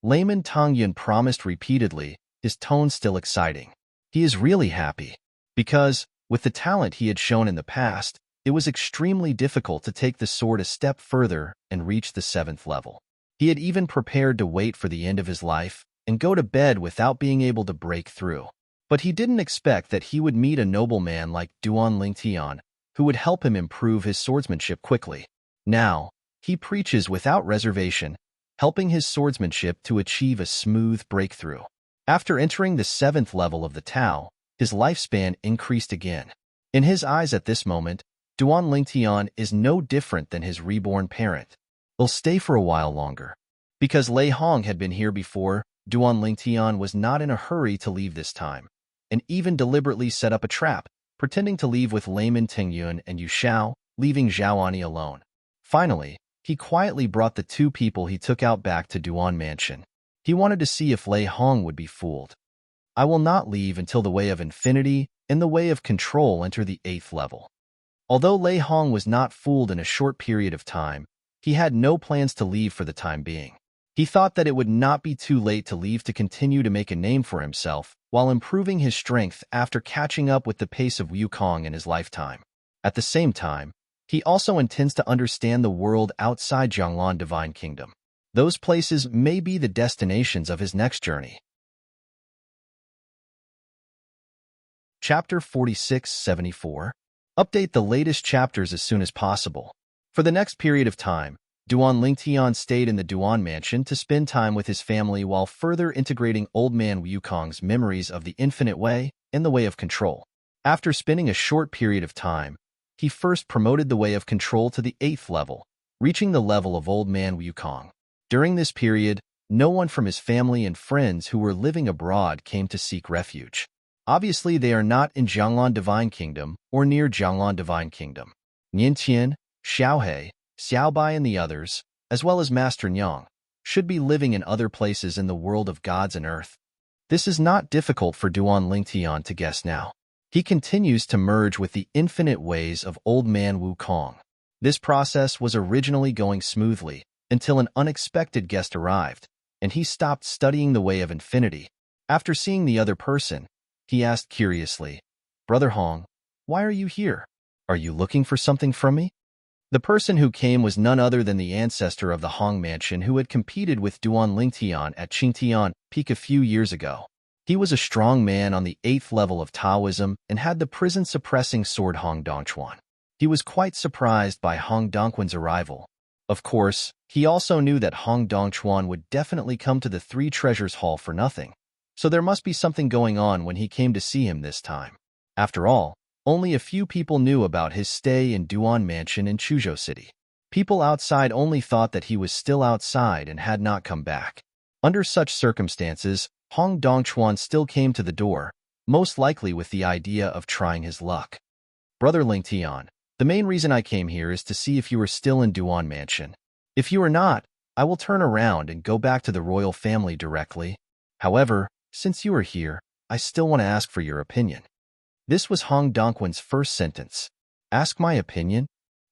Layman Tingyun promised repeatedly, his tone still exciting. He is really happy, because, with the talent he had shown in the past, it was extremely difficult to take the sword a step further and reach the 7th level. He had even prepared to wait for the end of his life and go to bed without being able to break through. But he didn't expect that he would meet a nobleman like Duan Lingtian, who would help him improve his swordsmanship quickly. Now, he preaches without reservation, helping his swordsmanship to achieve a smooth breakthrough. After entering the 7th level of the Tao, his lifespan increased again. In his eyes at this moment, Duan Lingtian is no different than his reborn parent. He'll stay for a while longer. Because Lei Hong had been here before, Duan Lingtian was not in a hurry to leave this time, and even deliberately set up a trap, pretending to leave with Layman Tingyun and Yuxiao, leaving Zhaoani alone. Finally, he quietly brought the 2 people he took out back to Duan Mansion. He wanted to see if Lei Hong would be fooled. I will not leave until the way of infinity and the way of control enter the 8th level. Although Lei Hong was not fooled in a short period of time, he had no plans to leave for the time being. He thought that it would not be too late to leave to continue to make a name for himself while improving his strength after catching up with the pace of Wukong in his lifetime. At the same time, he also intends to understand the world outside Jianglan Divine Kingdom. Those places may be the destinations of his next journey. Chapter 46-74. Update the latest chapters as soon as possible. For the next period of time, Duan Lingtian stayed in the Duan Mansion to spend time with his family while further integrating Old Man Wukong's memories of the Infinite Way and the Way of Control. After spending a short period of time, he first promoted the Way of Control to the 8th level, reaching the level of Old Man Wukong. During this period, no one from his family and friends who were living abroad came to seek refuge. Obviously, they are not in Jianglan Divine Kingdom or near Jianglan Divine Kingdom. Niantian, Xiaohe, Xiaobai and the others, as well as Master Nyang, should be living in other places in the world of gods and earth. This is not difficult for Duan Lingtian to guess now. He continues to merge with the infinite ways of Old Man Wukong. This process was originally going smoothly until an unexpected guest arrived, and he stopped studying the Way of Infinity. After seeing the other person, he asked curiously, "Brother Hong, why are you here? Are you looking for something from me?" The person who came was none other than the ancestor of the Hong Mansion who had competed with Duan Lingtian at Qingtian Peak a few years ago. He was a strong man on the 8th level of Taoism and had the prison-suppressing sword Hong Dongquan. He was quite surprised by Hong Dongquan's arrival. Of course, he also knew that Hong Dongquan would definitely come to the Three Treasures Hall for nothing, so there must be something going on when he came to see him this time. After all, only a few people knew about his stay in Duan Mansion in Chuzhou City. People outside only thought that he was still outside and had not come back. Under such circumstances, Hong Dongchuan still came to the door, most likely with the idea of trying his luck. Brother Ling Tian, the main reason I came here is to see if you are still in Duan Mansion. If you are not, I will turn around and go back to the royal family directly. However, since you are here, I still want to ask for your opinion. This was Hong Dongquan's first sentence. Ask my opinion?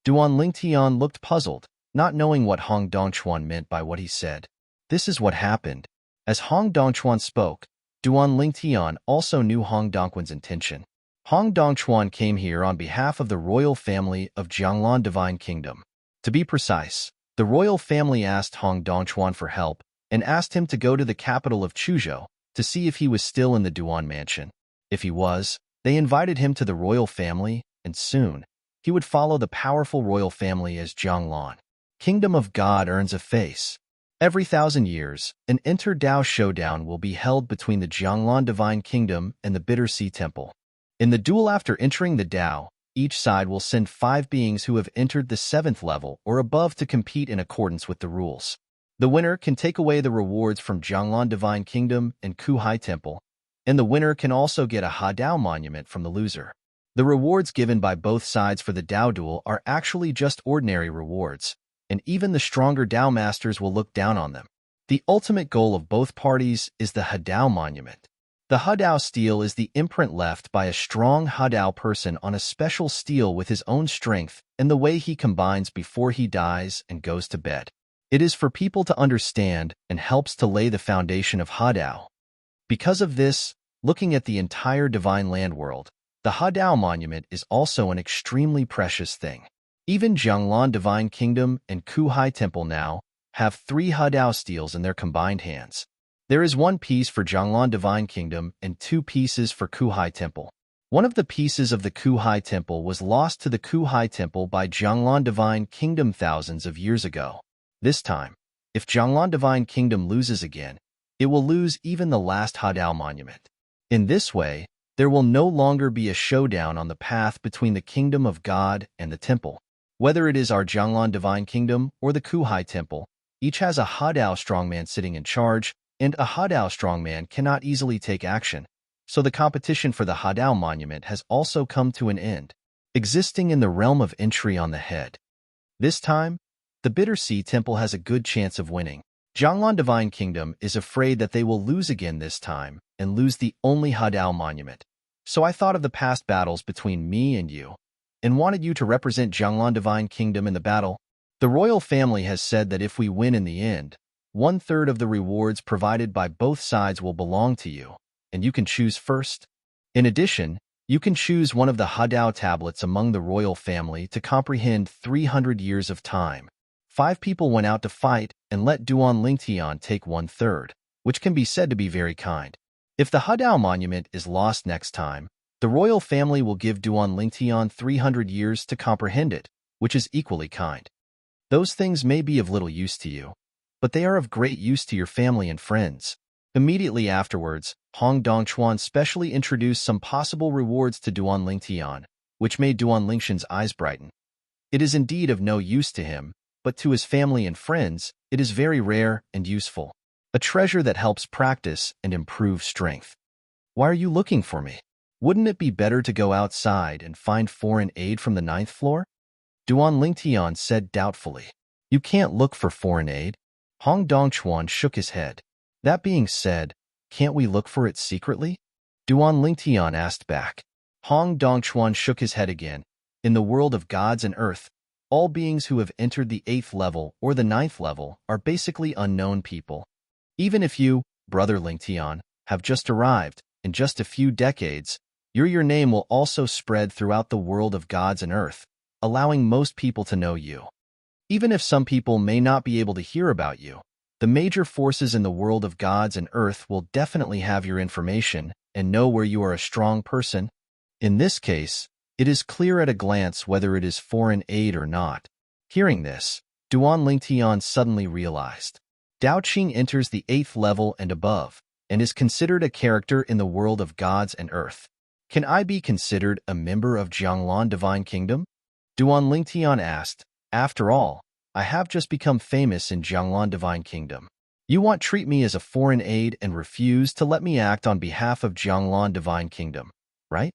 Duan Lingtian looked puzzled, not knowing what Hong Dongchuan meant by what he said. This is what happened. As Hong Dongchuan spoke, Duan Lingtian also knew Hong Dongquan's intention. Hong Dongchuan came here on behalf of the royal family of Jianglan Divine Kingdom. To be precise, the royal family asked Hong Dongchuan for help and asked him to go to the capital of Chuzhou to see if he was still in the Duan Mansion. If he was, they invited him to the royal family, and soon, he would follow the powerful royal family as Jianglan. Kingdom of God earns a face. Every 1,000 years, an inter-Dao showdown will be held between the Jianglan Divine Kingdom and the Bitter Sea Temple. In the duel after entering the Dao, each side will send 5 beings who have entered the 7th level or above to compete in accordance with the rules. The winner can take away the rewards from Jianglan Divine Kingdom and Kuhai Temple, and the winner can also get a Hadao monument from the loser. The rewards given by both sides for the Dao duel are actually just ordinary rewards, and even the stronger Dao masters will look down on them. The ultimate goal of both parties is the Hadao monument. The Hadao steel is the imprint left by a strong Hadao person on a special steel with his own strength and the way he combines before he dies and goes to bed. It is for people to understand and helps to lay the foundation of Hadao. Because of this, looking at the entire divine land world, the Hadao monument is also an extremely precious thing. Even Jianglan Divine Kingdom and Kuhai Temple now have 3 Hadao steels in their combined hands. There is 1 piece for Jianglan Divine Kingdom and 2 pieces for Kuhai Temple. One of the pieces of the Kuhai Temple was lost to the Kuhai Temple by Jianglan Divine Kingdom thousands of years ago. This time, if Jianglan Divine Kingdom loses again, it will lose even the last Hadao monument. In this way, there will no longer be a showdown on the path between the Kingdom of God and the Temple. Whether it is our Jianglan Divine Kingdom or the Kuhai Temple, each has a Hadao strongman sitting in charge, and a Hadao strongman cannot easily take action, so the competition for the Hadao monument has also come to an end, existing in the realm of entry on the head. This time, the Bitter Sea Temple has a good chance of winning. Jianglan Divine Kingdom is afraid that they will lose again this time and lose the only Hadao monument. So I thought of the past battles between me and you, and wanted you to represent Jianglan Divine Kingdom in the battle. The royal family has said that if we win in the end, 1/3 of the rewards provided by both sides will belong to you, and you can choose first. In addition, you can choose one of the Hadao tablets among the royal family to comprehend 300 years of time. 5 people went out to fight and let Duan Lingtian take 1/3, which can be said to be very kind. If the Hadao monument is lost next time, the royal family will give Duan Lingtian 300 years to comprehend it, which is equally kind. Those things may be of little use to you, but they are of great use to your family and friends. Immediately afterwards, Hong Dongchuan specially introduced some possible rewards to Duan Lingtian, which made Duan Lingtian's eyes brighten. It is indeed of no use to him, but to his family and friends, it is very rare and useful. A treasure that helps practice and improve strength. Why are you looking for me? Wouldn't it be better to go outside and find foreign aid from the 9th floor? Duan Lingtian said doubtfully. You can't look for foreign aid. Hong Dongchuan shook his head. That being said, can't we look for it secretly? Duan Lingtian asked back. Hong Dongchuan shook his head again. In the world of gods and earth, all beings who have entered the 8th level or the 9th level are basically unknown people. Even if you, Brother Lingtian, have just arrived, in just a few decades, your name will also spread throughout the world of gods and earth, allowing most people to know you. Even if some people may not be able to hear about you, the major forces in the world of gods and earth will definitely have your information and know where you are a strong person. In this case, it is clear at a glance whether it is foreign aid or not. Hearing this, Duan Lingtian suddenly realized. Dao Qing enters the 8th level and above, and is considered a character in the world of gods and earth. Can I be considered a member of Jianglan Divine Kingdom? Duan Lingtian asked. After all, I have just become famous in Jianglan Divine Kingdom. You want treat me as a foreign aid and refuse to let me act on behalf of Jianglan Divine Kingdom, right?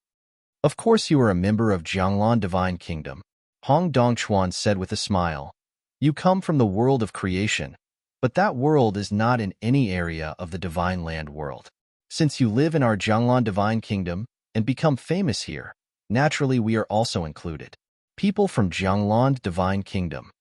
Of course you are a member of Jianglan Divine Kingdom, Hong Dongchuan said with a smile. You come from the world of creation, but that world is not in any area of the Divine Land world. Since you live in our Jianglan Divine Kingdom and become famous here, naturally we are also included. People from Jianglan Divine Kingdom.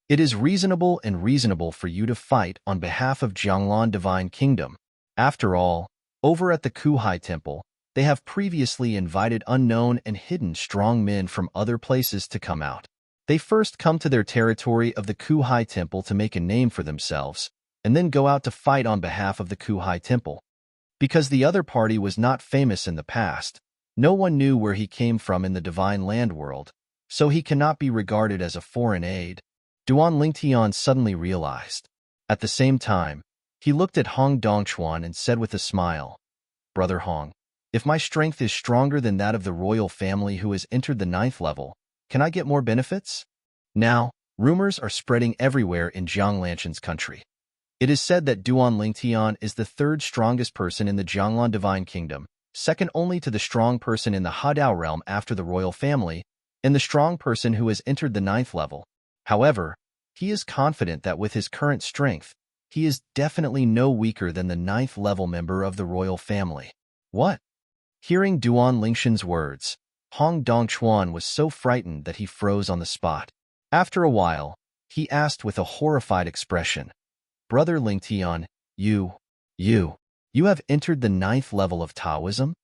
It is reasonable for you to fight on behalf of Jianglan Divine Kingdom. After all, over at the Kuhai Temple, they have previously invited unknown and hidden strong men from other places to come out. They first come to their territory of the Kuhai Temple to make a name for themselves, and then go out to fight on behalf of the Kuhai Temple. Because the other party was not famous in the past, no one knew where he came from in the Divine Land world, so he cannot be regarded as a foreign aid. Duan Lingtian suddenly realized. At the same time, he looked at Hong Dongchuan and said with a smile, Brother Hong, if my strength is stronger than that of the royal family who has entered the 9th level, can I get more benefits? Now, rumors are spreading everywhere in Jiang Lanshan's country. It is said that Duan Lingtian is the 3rd strongest person in the Jianglan Divine Kingdom, second only to the strong person in the Hadao realm after the royal family, and the strong person who has entered the 9th level. However, he is confident that with his current strength, he is definitely no weaker than the 9th level member of the royal family. What? Hearing Duan Lingshan's words, Hong Dongchuan was so frightened that he froze on the spot. After a while, he asked with a horrified expression, Brother Lingtian, you have entered the 9th level of Taoism?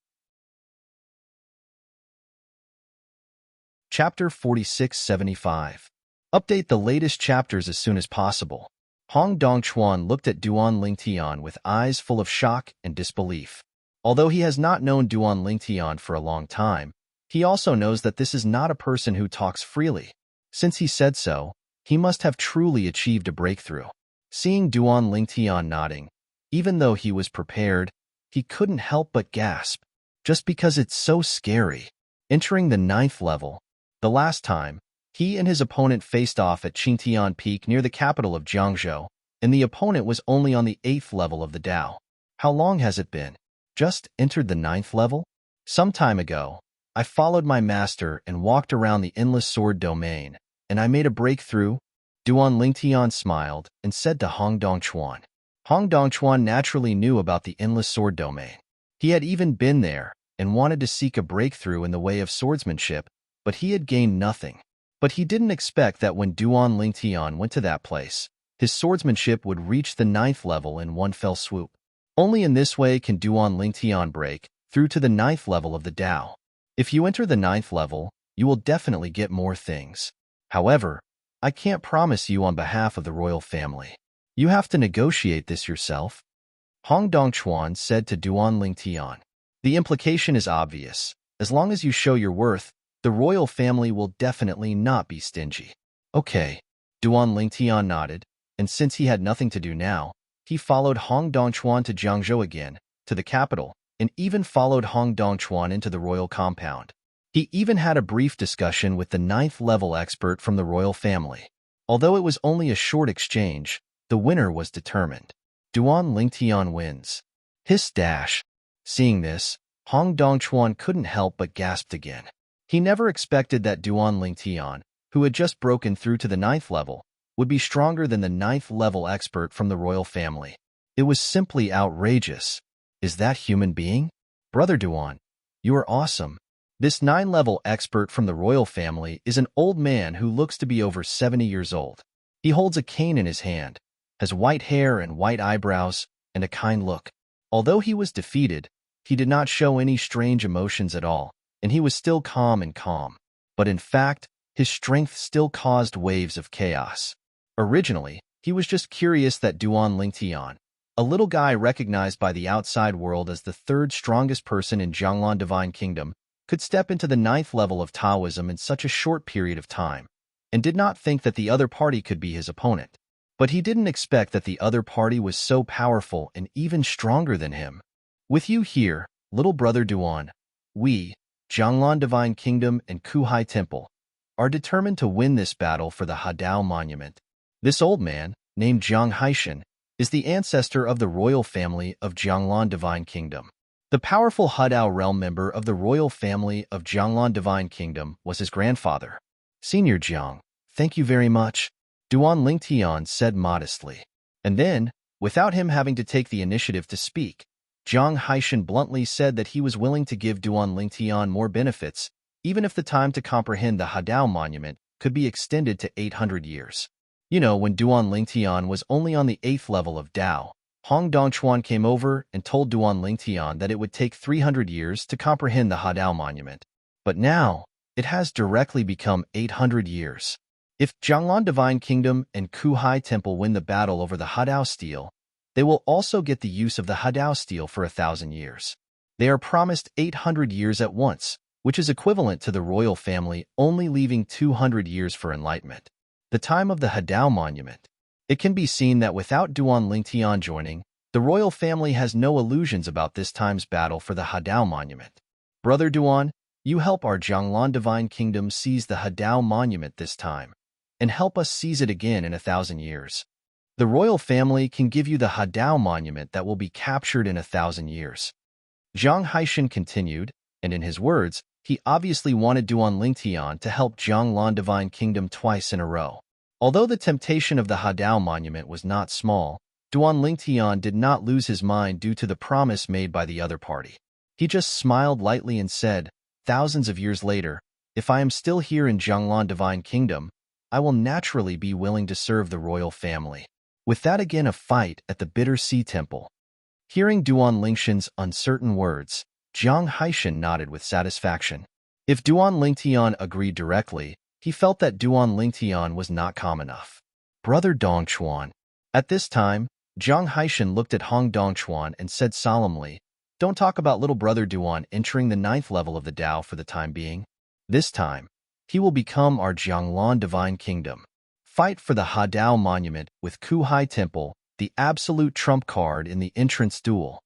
Chapter 4675. Update the latest chapters as soon as possible. Hong Dongchuan looked at Duan Lingtian with eyes full of shock and disbelief. Although he has not known Duan Lingtian for a long time, he also knows that this is not a person who talks freely. Since he said so, he must have truly achieved a breakthrough. Seeing Duan Lingtian nodding, even though he was prepared, he couldn't help but gasp, just because it's so scary. Entering the 9th level, the last time, he and his opponent faced off at Qingtian Peak near the capital of Jiangzhou, and the opponent was only on the 8th level of the Dao. How long has it been? Just entered the 9th level? Some time ago, I followed my master and walked around the endless sword domain, and I made a breakthrough. Duan Lingtian smiled and said to Hong Dongchuan. Hong Dongchuan naturally knew about the endless sword domain. He had even been there and wanted to seek a breakthrough in the way of swordsmanship, but he had gained nothing. But he didn't expect that when Duan Lingtian went to that place, his swordsmanship would reach the 9th level in one fell swoop. Only in this way can Duan Lingtian break through to the 9th level of the Dao. If you enter the 9th level, you will definitely get more things. However, I can't promise you on behalf of the royal family. You have to negotiate this yourself. Hong Dongchuan said to Duan Lingtian. The implication is obvious. As long as you show your worth, the royal family will definitely not be stingy. Okay. Duan Lingtian nodded, and since he had nothing to do now, he followed Hong Dongchuan to Jiangzhou again, to the capital, and even followed Hong Dongchuan into the royal compound. He even had a brief discussion with the 9th level expert from the royal family. Although it was only a short exchange, the winner was determined. Duan Lingtian wins. Hiss dash. Seeing this, Hong Dongchuan couldn't help but gasp again. He never expected that Duan Lingtian, who had just broken through to the 9th level, would be stronger than the 9th level expert from the royal family. It was simply outrageous. Is that human being? Brother Duan, you are awesome. This 9-level expert from the royal family is an old man who looks to be over 70 years old. He holds a cane in his hand, has white hair and white eyebrows, and a kind look. Although he was defeated, he did not show any strange emotions at all, and he was still calm. But in fact, his strength still caused waves of chaos. Originally, he was just curious that Duan Lingtian, a little guy recognized by the outside world as the 3rd strongest person in Jianglan Divine Kingdom, could step into the 9th level of Taoism in such a short period of time, and did not think that the other party could be his opponent. But he didn't expect that the other party was so powerful and even stronger than him. With you here, little brother Duan, we, Jianglan Divine Kingdom and Kuhai Temple, are determined to win this battle for the Hadao Monument. This old man, named Jiang Haishan, is the ancestor of the royal family of Jianglan Divine Kingdom. The powerful Hadao realm member of the royal family of Jianglan Divine Kingdom was his grandfather. Senior Jiang, thank you very much, Duan Lingtian said modestly. And then, without him having to take the initiative to speak, Jiang Haishan bluntly said that he was willing to give Duan Lingtian more benefits, even if the time to comprehend the Hadao monument could be extended to 800 years. You know, when Duan Lingtian was only on the 8th level of Dao, Hong Dongchuan came over and told Duan Lingtian that it would take 300 years to comprehend the Hadao monument. But now, it has directly become 800 years. If Jianglan Divine Kingdom and Kuhai Temple win the battle over the Hadao Steel, they will also get the use of the Hadao Steel for 1,000 years. They are promised 800 years at once, which is equivalent to the royal family only leaving 200 years for enlightenment. The time of the Hadao monument. It can be seen that without Duan Lingtian joining, the royal family has no illusions about this time's battle for the Hadao monument. Brother Duan, you help our Jianglan Divine Kingdom seize the Hadao monument this time, and help us seize it again in 1,000 years. The royal family can give you the Hadao monument that will be captured in 1,000 years. Jiang Haishan continued, and in his words, he obviously wanted Duan Lingtian to help Jianglan Divine Kingdom twice in a row. Although the temptation of the Hadao monument was not small, Duan Lingtian did not lose his mind due to the promise made by the other party. He just smiled lightly and said, thousands of years later, if I am still here in Jianglan Divine Kingdom, I will naturally be willing to serve the royal family. With that again a fight at the Bitter Sea Temple. Hearing Duan Lingshan's uncertain words, Jiang Haishan nodded with satisfaction. If Duan Lingtian agreed directly, he felt that Duan Lingtian was not calm enough. Brother Dongchuan. At this time, Jiang Haishan looked at Hong Dongchuan and said solemnly, don't talk about little brother Duan entering the 9th level of the Dao for the time being. This time, he will become our Jianglan Divine Kingdom. Fight for the Hadao monument with Kuhai Temple, the absolute trump card in the entrance duel.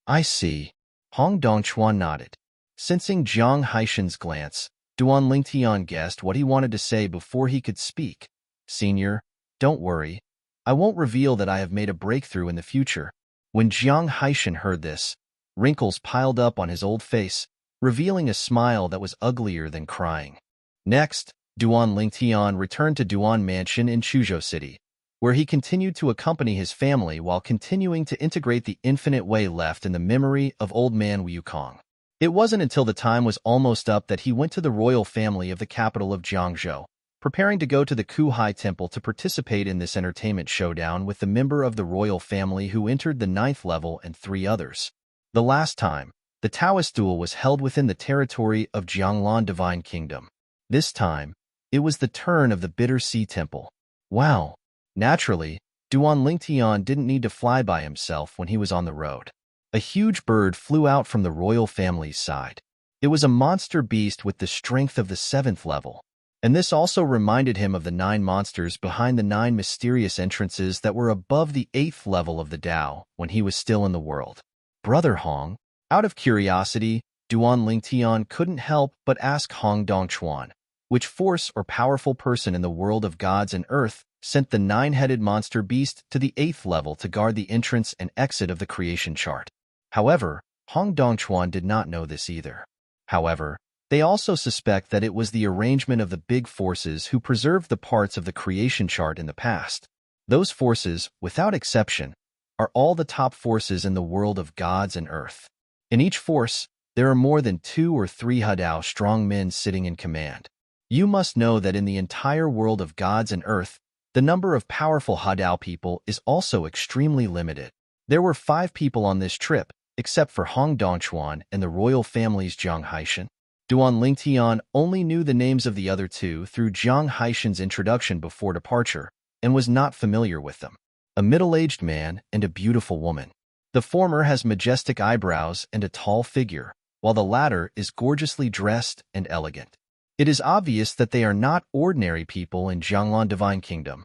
I see. Hong Dongchuan nodded. Sensing Jiang Haishan's glance, Duan Lingtian guessed what he wanted to say before he could speak. Senior, don't worry. I won't reveal that I have made a breakthrough in the future. When Jiang Haishan heard this, wrinkles piled up on his old face, revealing a smile that was uglier than crying. Next, Duan Lingtian returned to Duan Mansion in Chuzhou City, where he continued to accompany his family while continuing to integrate the infinite way left in the memory of old man Wukong. It wasn't until the time was almost up that he went to the royal family of the capital of Jiangzhou, preparing to go to the Kuhai Temple to participate in this entertainment showdown with the member of the royal family who entered the 9th level and 3 others. The last time, the Taoist duel was held within the territory of Jianglan Divine Kingdom. This time, it was the turn of the Bitter Sea Temple. Wow! Naturally, Duan Lingtian didn't need to fly by himself when he was on the road. A huge bird flew out from the royal family's side. It was a monster beast with the strength of the 7th level, and this also reminded him of the 9 monsters behind the 9 mysterious entrances that were above the 8th level of the Dao when he was still in the world. Brother Hong, out of curiosity, Duan Lingtian couldn't help but ask Hong Dongchuan, which force or powerful person in the world of gods and earth sent the 9-headed monster beast to the 8th level to guard the entrance and exit of the creation chart. However, Hong Dongchuan did not know this either. However, they also suspect that it was the arrangement of the big forces who preserved the parts of the creation chart in the past. Those forces, without exception, are all the top forces in the world of gods and earth. In each force, there are more than 2 or 3 Hadao strong men sitting in command. You must know that in the entire world of gods and earth, the number of powerful Hadao people is also extremely limited. There were 5 people on this trip, except for Hong Dongchuan and the royal family's Jiang Haishan. Duan Lingtian only knew the names of the other 2 through Jiang Haishan's introduction before departure, and was not familiar with them. A middle-aged man and a beautiful woman. The former has majestic eyebrows and a tall figure, while the latter is gorgeously dressed and elegant. It is obvious that they are not ordinary people in Jianglan Divine Kingdom.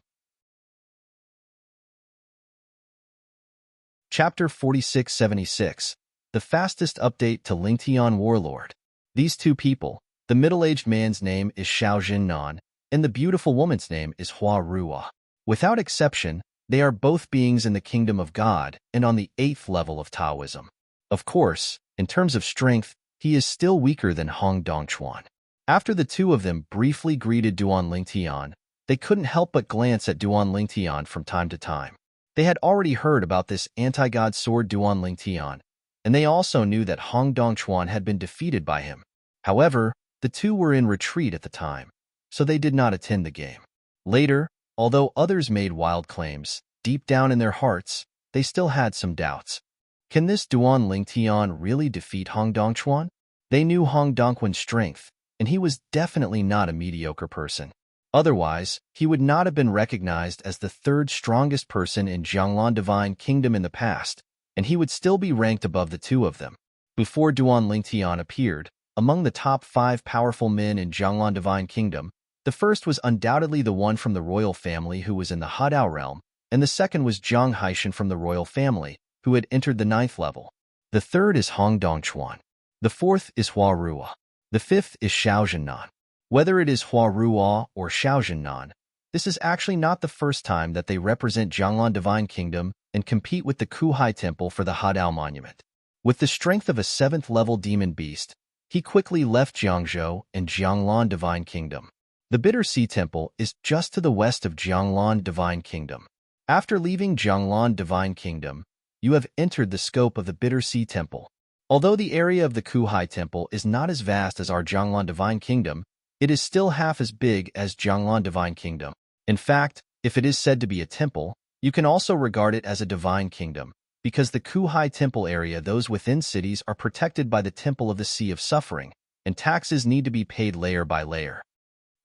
Chapter 4676. The fastest update to Lingtian Warlord. These 2 people, the middle-aged man's name is Xiao Jinnan, and the beautiful woman's name is Hua Ruo. Without exception, They are both beings in the kingdom of God and on the 8th level of Taoism. Of course, in terms of strength, he is still weaker than Hong Dongchuan. After the two of them briefly greeted Duan Lingtian, they couldn't help but glance at Duan Lingtian from time to time. They had already heard about this anti-god sword Duan Lingtian, and they also knew that Hong Dongchuan had been defeated by him. However, the two were in retreat at the time, so they did not attend the game. Later, although others made wild claims, deep down in their hearts, they still had some doubts. Can this Duan Lingtian really defeat Hong Dongchuan? They knew Hong Dongquan's strength, and he was definitely not a mediocre person. Otherwise, he would not have been recognized as the third strongest person in Jianglan Divine Kingdom in the past, and he would still be ranked above the two of them. Before Duan Lingtian appeared, among the top 5 powerful men in Jianglan Divine Kingdom, the first was undoubtedly the one from the royal family who was in the Hadao realm, and the second was Zhang Haishan from the royal family, who had entered the 9th level. The third is Hong Dongchuan. The fourth is Hua Ruo. The fifth is Xiao Zhennan. Whether it is Hua Ruo or Xiao Zhennan, this is actually not the first time that they represent Jianglan Divine Kingdom and compete with the Kuhai Temple for the Hadao Monument. With the strength of a 7th-level demon beast, he quickly left Jiangzhou and Jianglan Divine Kingdom. The Bitter Sea Temple is just to the west of Jianglan Divine Kingdom. After leaving Jianglan Divine Kingdom, you have entered the scope of the Bitter Sea Temple. Although the area of the Kuhai Temple is not as vast as our Jianglan Divine Kingdom, it is still half as big as Jianglan Divine Kingdom. In fact, if it is said to be a temple, you can also regard it as a divine kingdom, because the Kuhai Temple area, those within cities, are protected by the Temple of the Sea of Suffering, and taxes need to be paid layer by layer.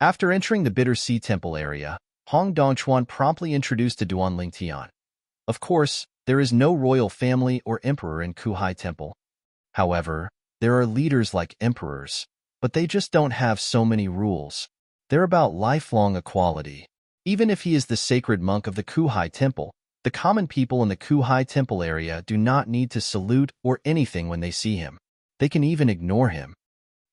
After entering the Bitter Sea Temple area, Hong Dongchuan promptly introduced to Duan Lingtian. Of course, there is no royal family or emperor in Kuhai Temple. However, there are leaders like emperors, but they just don't have so many rules. They're about lifelong equality. Even if he is the sacred monk of the Kuhai Temple, the common people in the Kuhai Temple area do not need to salute or anything when they see him. They can even ignore him.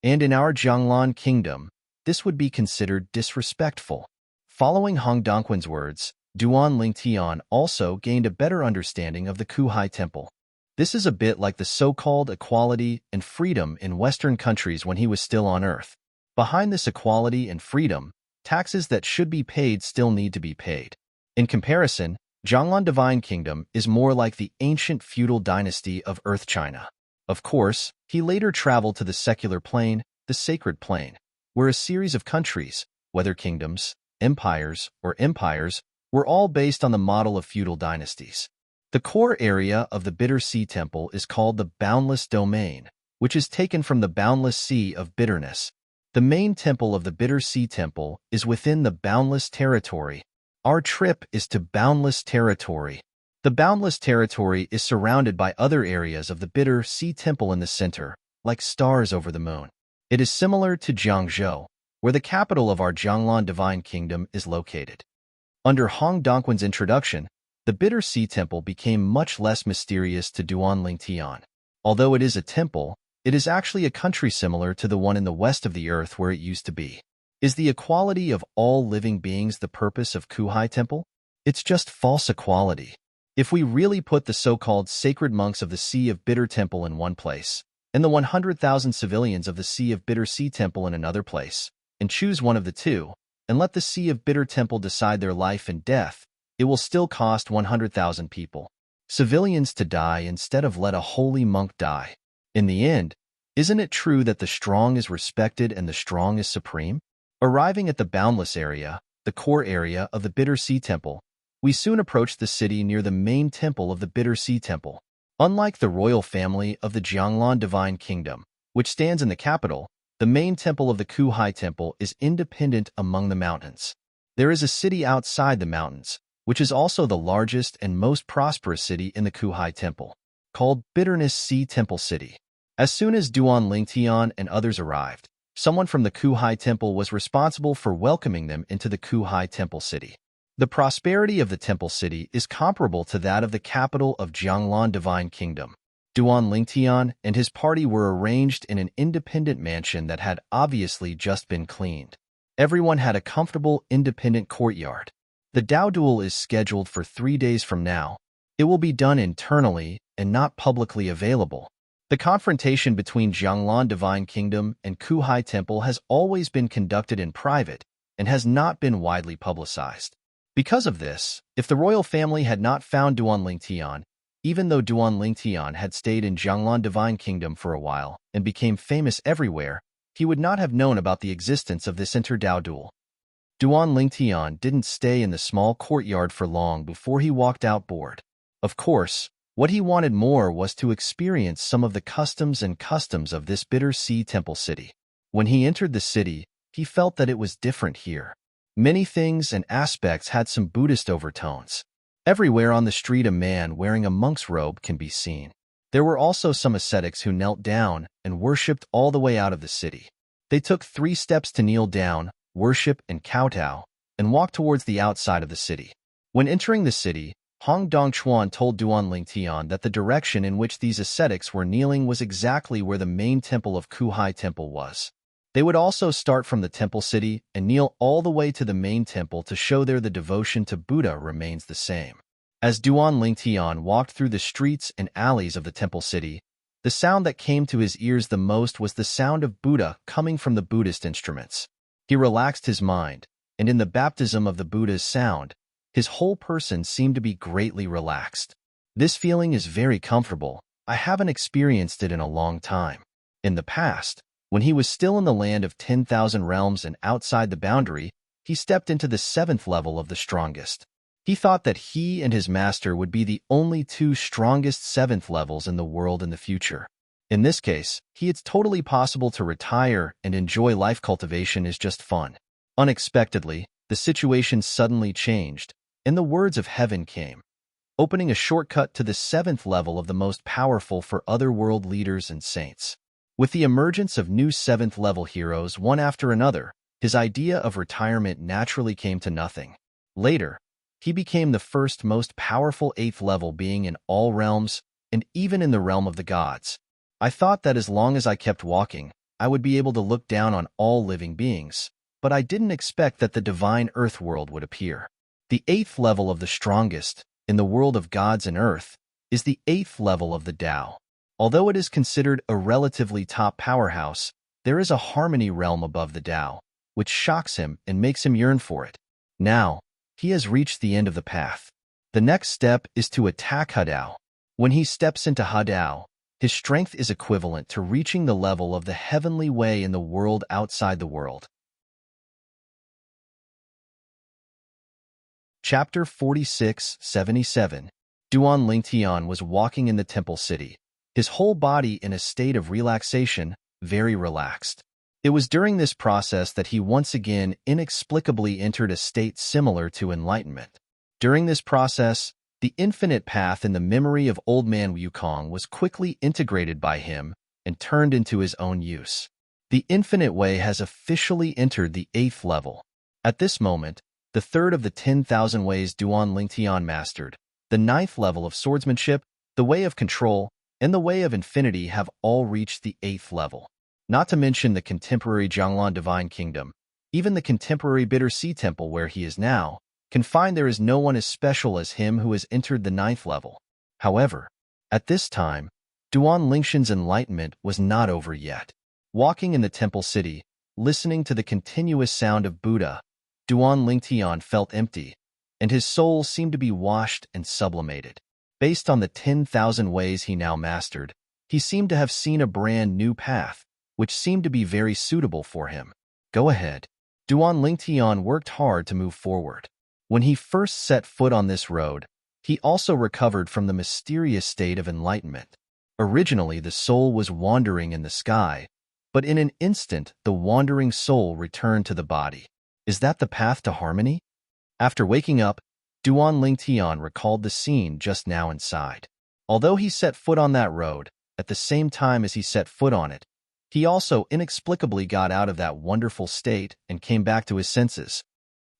And in our Jianglan Kingdom, this would be considered disrespectful. Following Hong Dongquan's words, Duan Lingtian also gained a better understanding of the Kuhai Temple. This is a bit like the so-called equality and freedom in Western countries when he was still on Earth. Behind this equality and freedom, taxes that should be paid still need to be paid. In comparison, Jianglan Divine Kingdom is more like the ancient feudal dynasty of Earth China. Of course, he later traveled to the secular plane, the sacred plane, where a series of countries, whether kingdoms, empires, or empires, were all based on the model of feudal dynasties. The core area of the Bitter Sea Temple is called the Boundless Domain, which is taken from the boundless sea of bitterness. The main temple of the Bitter Sea Temple is within the Boundless Territory. Our trip is to Boundless Territory. The Boundless Territory is surrounded by other areas of the Bitter Sea Temple in the center, like stars over the moon. It is similar to Jiangzhou, where the capital of our Jianglan Divine Kingdom is located. Under Hong Dongquan's introduction, the Bitter Sea Temple became much less mysterious to Duan Lingtian. Although it is a temple, it is actually a country similar to the one in the west of the earth where it used to be. Is the equality of all living beings the purpose of Kuhai Temple? It's just false equality. If we really put the so-called sacred monks of the Sea of Bitter Temple in one place, and the 100,000 civilians of the Sea of Bitter Sea Temple in another place, and choose one of the two, and let the Sea of Bitter Temple decide their life and death, it will still cost 100,000 people, civilians, to die instead of let a holy monk die. In the end, isn't it true that the strong is respected and the strong is supreme? Arriving at the Boundless area, the core area of the Bitter Sea Temple, we soon approached the city near the main temple of the Bitter Sea Temple. Unlike the royal family of the Jianglan Divine Kingdom, which stands in the capital, the main temple of the Kuhai Temple is independent among the mountains. There is a city outside the mountains, which is also the largest and most prosperous city in the Kuhai Temple, called Bitterness Sea Temple City. As soon as Duan Lingtian and others arrived, someone from the Kuhai Temple was responsible for welcoming them into the Kuhai Temple City. The prosperity of the Temple City is comparable to that of the capital of Jianglan Divine Kingdom. Duan Lingtian and his party were arranged in an independent mansion that had obviously just been cleaned. Everyone had a comfortable, independent courtyard. The Dao duel is scheduled for 3 days from now. It will be done internally and not publicly available. The confrontation between Jianglan Divine Kingdom and Kuhai Temple has always been conducted in private and has not been widely publicized. Because of this, if the royal family had not found Duan Lingtian, even though Duan Lingtian had stayed in Jianglan Divine Kingdom for a while and became famous everywhere, he would not have known about the existence of this inter-Dao duel. Duan Lingtian didn't stay in the small courtyard for long before he walked out bored. Of course, what he wanted more was to experience some of the customs of this bitter sea temple city. When he entered the city, he felt that it was different here. Many things and aspects had some Buddhist overtones. Everywhere on the street a man wearing a monk's robe can be seen. There were also some ascetics who knelt down and worshipped all the way out of the city. They took 3 steps to kneel down, worship and kowtow, and walk towards the outside of the city. When entering the city, Hong Dongchuan told Duan Lingtian that the direction in which these ascetics were kneeling was exactly where the main temple of Kuhai Temple was. They would also start from the temple city and kneel all the way to the main temple to show there the devotion to Buddha remains the same. As Duan Lingtian walked through the streets and alleys of the temple city, the sound that came to his ears the most was the sound of Buddha coming from the Buddhist instruments. He relaxed his mind, and in the baptism of the Buddha's sound, his whole person seemed to be greatly relaxed. This feeling is very comfortable. I haven't experienced it in a long time. In the past, when he was still in the land of 10,000 realms and outside the boundary, he stepped into the 7th level of the strongest. He thought that he and his master would be the only 2 strongest 7th levels in the world in the future. In this case, it's totally possible to retire and enjoy life. Cultivation is just fun. Unexpectedly, the situation suddenly changed, and the words of heaven came, opening a shortcut to the 7th level of the most powerful for other world leaders and saints. With the emergence of new 7th level heroes one after another, his idea of retirement naturally came to nothing. Later, he became the first most powerful 8th level being in all realms, and even in the realm of the gods. I thought that as long as I kept walking, I would be able to look down on all living beings, but I didn't expect that the divine earth world would appear. The 8th level of the strongest, in the world of gods and earth, is the 8th level of the Tao. Although it is considered a relatively top powerhouse, there is a harmony realm above the Tao, which shocks him and makes him yearn for it. Now, he has reached the end of the path. The next step is to attack Hadao. When he steps into Hadao, his strength is equivalent to reaching the level of the heavenly way in the world outside the world. Chapter 46-77. Duan Lingtian was walking in the temple city, his whole body in a state of relaxation, very relaxed. It was during this process that he once again inexplicably entered a state similar to enlightenment. During this process, the infinite path in the memory of Old Man Wukong was quickly integrated by him and turned into his own use. The infinite way has officially entered the 8th level. At this moment, the 3rd of the 10,000 ways Duan Lingtian mastered, the 9th level of swordsmanship, the way of control, and the way of infinity have all reached the 8th level. Not to mention the contemporary Jianglan Divine Kingdom, even the contemporary Bitter Sea Temple where he is now, can find there is no one as special as him who has entered the 9th level. However, at this time, Duan Lingtian's enlightenment was not over yet. Walking in the temple city, listening to the continuous sound of Buddha, Duan Lingtian felt empty, and his soul seemed to be washed and sublimated. Based on the 10,000 ways he now mastered, he seemed to have seen a brand new path, which seemed to be very suitable for him. Go ahead. Duan Lingtian worked hard to move forward. When he first set foot on this road, he also recovered from the mysterious state of enlightenment. Originally, the soul was wandering in the sky, but in an instant, the wandering soul returned to the body. Is that the path to harmony? After waking up, Duan Lingtian recalled the scene just now inside. Although he set foot on that road, at the same time as he set foot on it, he also inexplicably got out of that wonderful state and came back to his senses.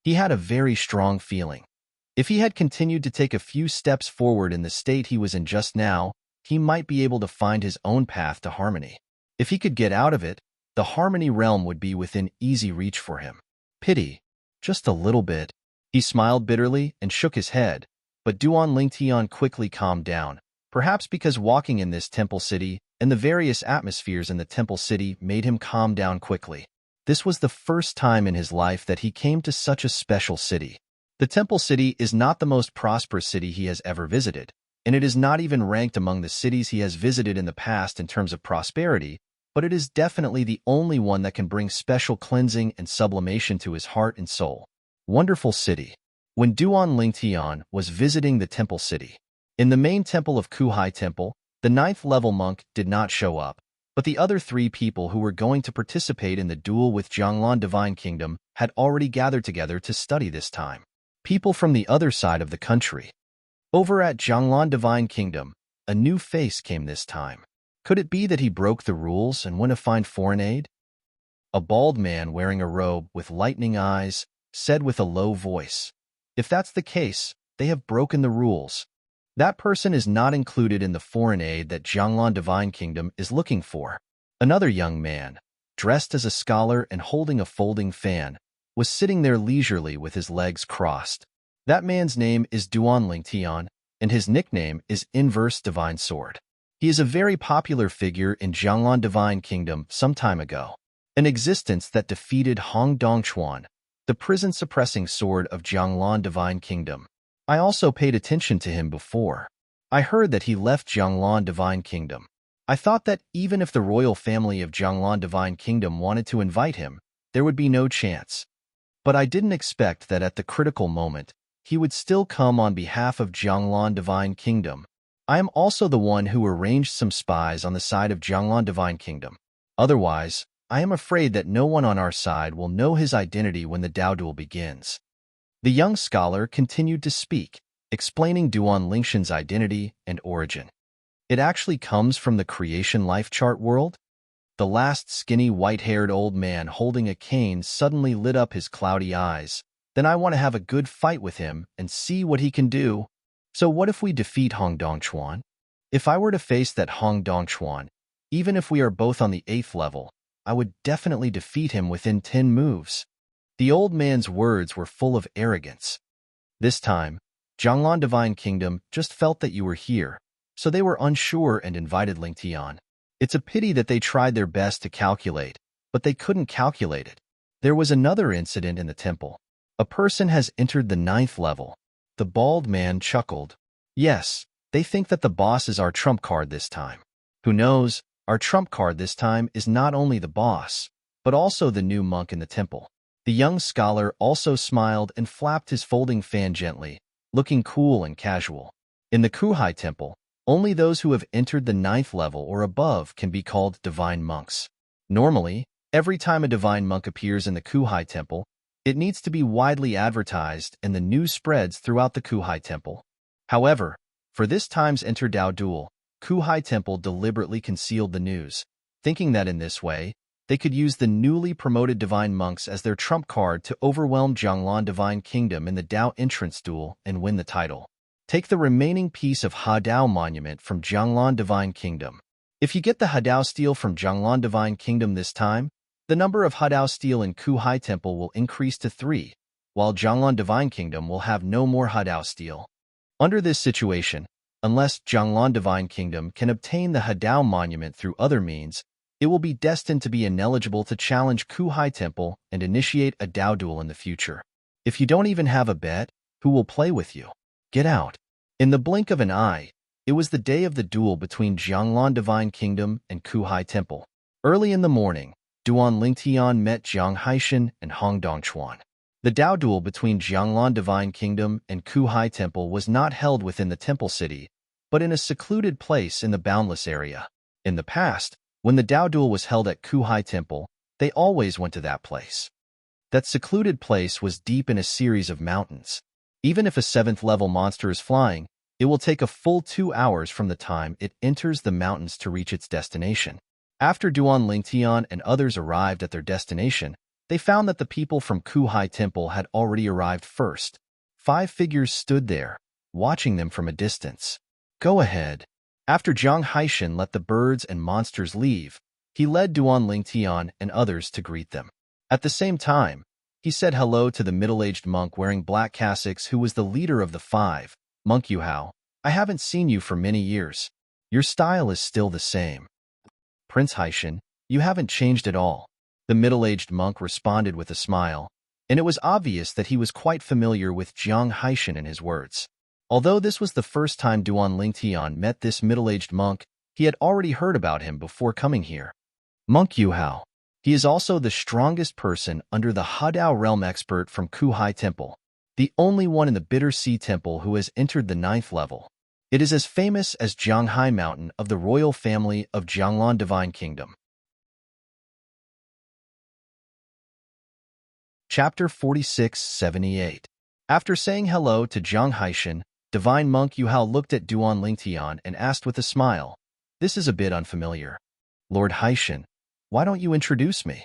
He had a very strong feeling. If he had continued to take a few steps forward in the state he was in just now, he might be able to find his own path to harmony. If he could get out of it, the harmony realm would be within easy reach for him. Pity, just a little bit. He smiled bitterly and shook his head, but Duan Lingtian quickly calmed down, perhaps because walking in this temple city and the various atmospheres in the temple city made him calm down quickly. This was the first time in his life that he came to such a special city. The temple city is not the most prosperous city he has ever visited, and it is not even ranked among the cities he has visited in the past in terms of prosperity, but it is definitely the only one that can bring special cleansing and sublimation to his heart and soul. Wonderful city. When Duan Lingtian was visiting the temple city, in the main temple of Kuhai Temple, the 9th level monk did not show up, but the other 3 people who were going to participate in the duel with Jianglan Divine Kingdom had already gathered together to study this time. People from the other side of the country. Over at Jianglan Divine Kingdom, a new face came this time. Could it be that he broke the rules and went to find foreign aid? A bald man wearing a robe with lightning eyes said with a low voice, "If that's the case, they have broken the rules. That person is not included in the foreign aid that Jianglan Divine Kingdom is looking for." Another young man, dressed as a scholar and holding a folding fan, was sitting there leisurely with his legs crossed. That man's name is Duan Lingtian, and his nickname is Inverse Divine Sword. He is a very popular figure in Jianglan Divine Kingdom some time ago, an existence that defeated Hong Dongchuan, the prison-suppressing sword of Jianglan Divine Kingdom. I also paid attention to him before. I heard that he left Jianglan Divine Kingdom. I thought that even if the royal family of Jianglan Divine Kingdom wanted to invite him, there would be no chance. But I didn't expect that at the critical moment, he would still come on behalf of Jianglan Divine Kingdom. I am also the one who arranged some spies on the side of Jianglan Divine Kingdom. Otherwise, I am afraid that no one on our side will know his identity when the Dao duel begins. The young scholar continued to speak, explaining Duan Lingshan's identity and origin. It actually comes from the creation life chart world? The last skinny white-haired old man holding a cane suddenly lit up his cloudy eyes. Then I want to have a good fight with him and see what he can do. So what if we defeat Hong Dongchuan? If I were to face that Hong Dongchuan, even if we are both on the 8th level, I would definitely defeat him within 10 moves. The old man's words were full of arrogance. This time, Jianglan Divine Kingdom just felt that you were here, so they were unsure and invited Lingtian. It's a pity that they tried their best to calculate, but they couldn't calculate it. There was another incident in the temple. A person has entered the 9th level. The bald man chuckled. Yes, they think that the boss is our trump card this time. Who knows, our trump card this time is not only the boss, but also the new monk in the temple. The young scholar also smiled and flapped his folding fan gently, looking cool and casual. In the Kuhai Temple, only those who have entered the 9th level or above can be called divine monks. Normally, every time a divine monk appears in the Kuhai Temple, it needs to be widely advertised and the news spreads throughout the Kuhai Temple. However, for this time's Enter-Dao duel, Kuhai Temple deliberately concealed the news, thinking that in this way, they could use the newly promoted divine monks as their trump card to overwhelm Jianglan Divine Kingdom in the Dao entrance duel and win the title. Take the remaining piece of Hadao monument from Jianglan Divine Kingdom. If you get the Hadao steel from Jianglan Divine Kingdom this time, the number of Hadao steel in Kuhai Temple will increase to 3, while Jianglan Divine Kingdom will have no more Hadao steel. Under this situation, unless Jianglan Divine Kingdom can obtain the Hadao monument through other means, it will be destined to be ineligible to challenge Kuhai Temple and initiate a Dao duel in the future. If you don't even have a bet, who will play with you? Get out. In the blink of an eye, it was the day of the duel between Jianglan Divine Kingdom and Kuhai Temple. Early in the morning, Duan Lingtian met Jiang Haishan and Hong Dongchuan. The Dao duel between Jianglan Divine Kingdom and Kuhai Temple was not held within the temple city, but in a secluded place in the boundless area. In the past, when the Dao duel was held at Kuhai Temple, they always went to that place. That secluded place was deep in a series of mountains. Even if a 7th level monster is flying, it will take a full 2 hours from the time it enters the mountains to reach its destination. After Duan Lingtian and others arrived at their destination, they found that the people from Kuhai Temple had already arrived first. 5 figures stood there, watching them from a distance. Go ahead. After Jiang Haishan let the birds and monsters leave, he led Duan Lingtian and others to greet them. At the same time, He said hello to the middle-aged monk wearing black cassocks who was the leader of the five. Monk Yuhao, I haven't seen you for many years. Your style is still the same. Prince Haishan, you haven't changed at all. The middle-aged monk responded with a smile, and it was obvious that he was quite familiar with Jiang Haishan and his words. Although this was the first time Duan Lingtian met this middle-aged monk, he had already heard about him before coming here. Monk Yuhao. He is also the strongest person under the Hadao realm expert from Kuhai Temple, the only one in the Bitter Sea Temple who has entered the 9th level. It is as famous as Jianghai Mountain of the royal family of Jianglan Divine Kingdom. Chapter 46-78. After saying hello to Jiang Haishan, Divine Monk Yuhao looked at Duan Lingtian and asked with a smile, "This is a bit unfamiliar. Lord Haishan, why don't you introduce me?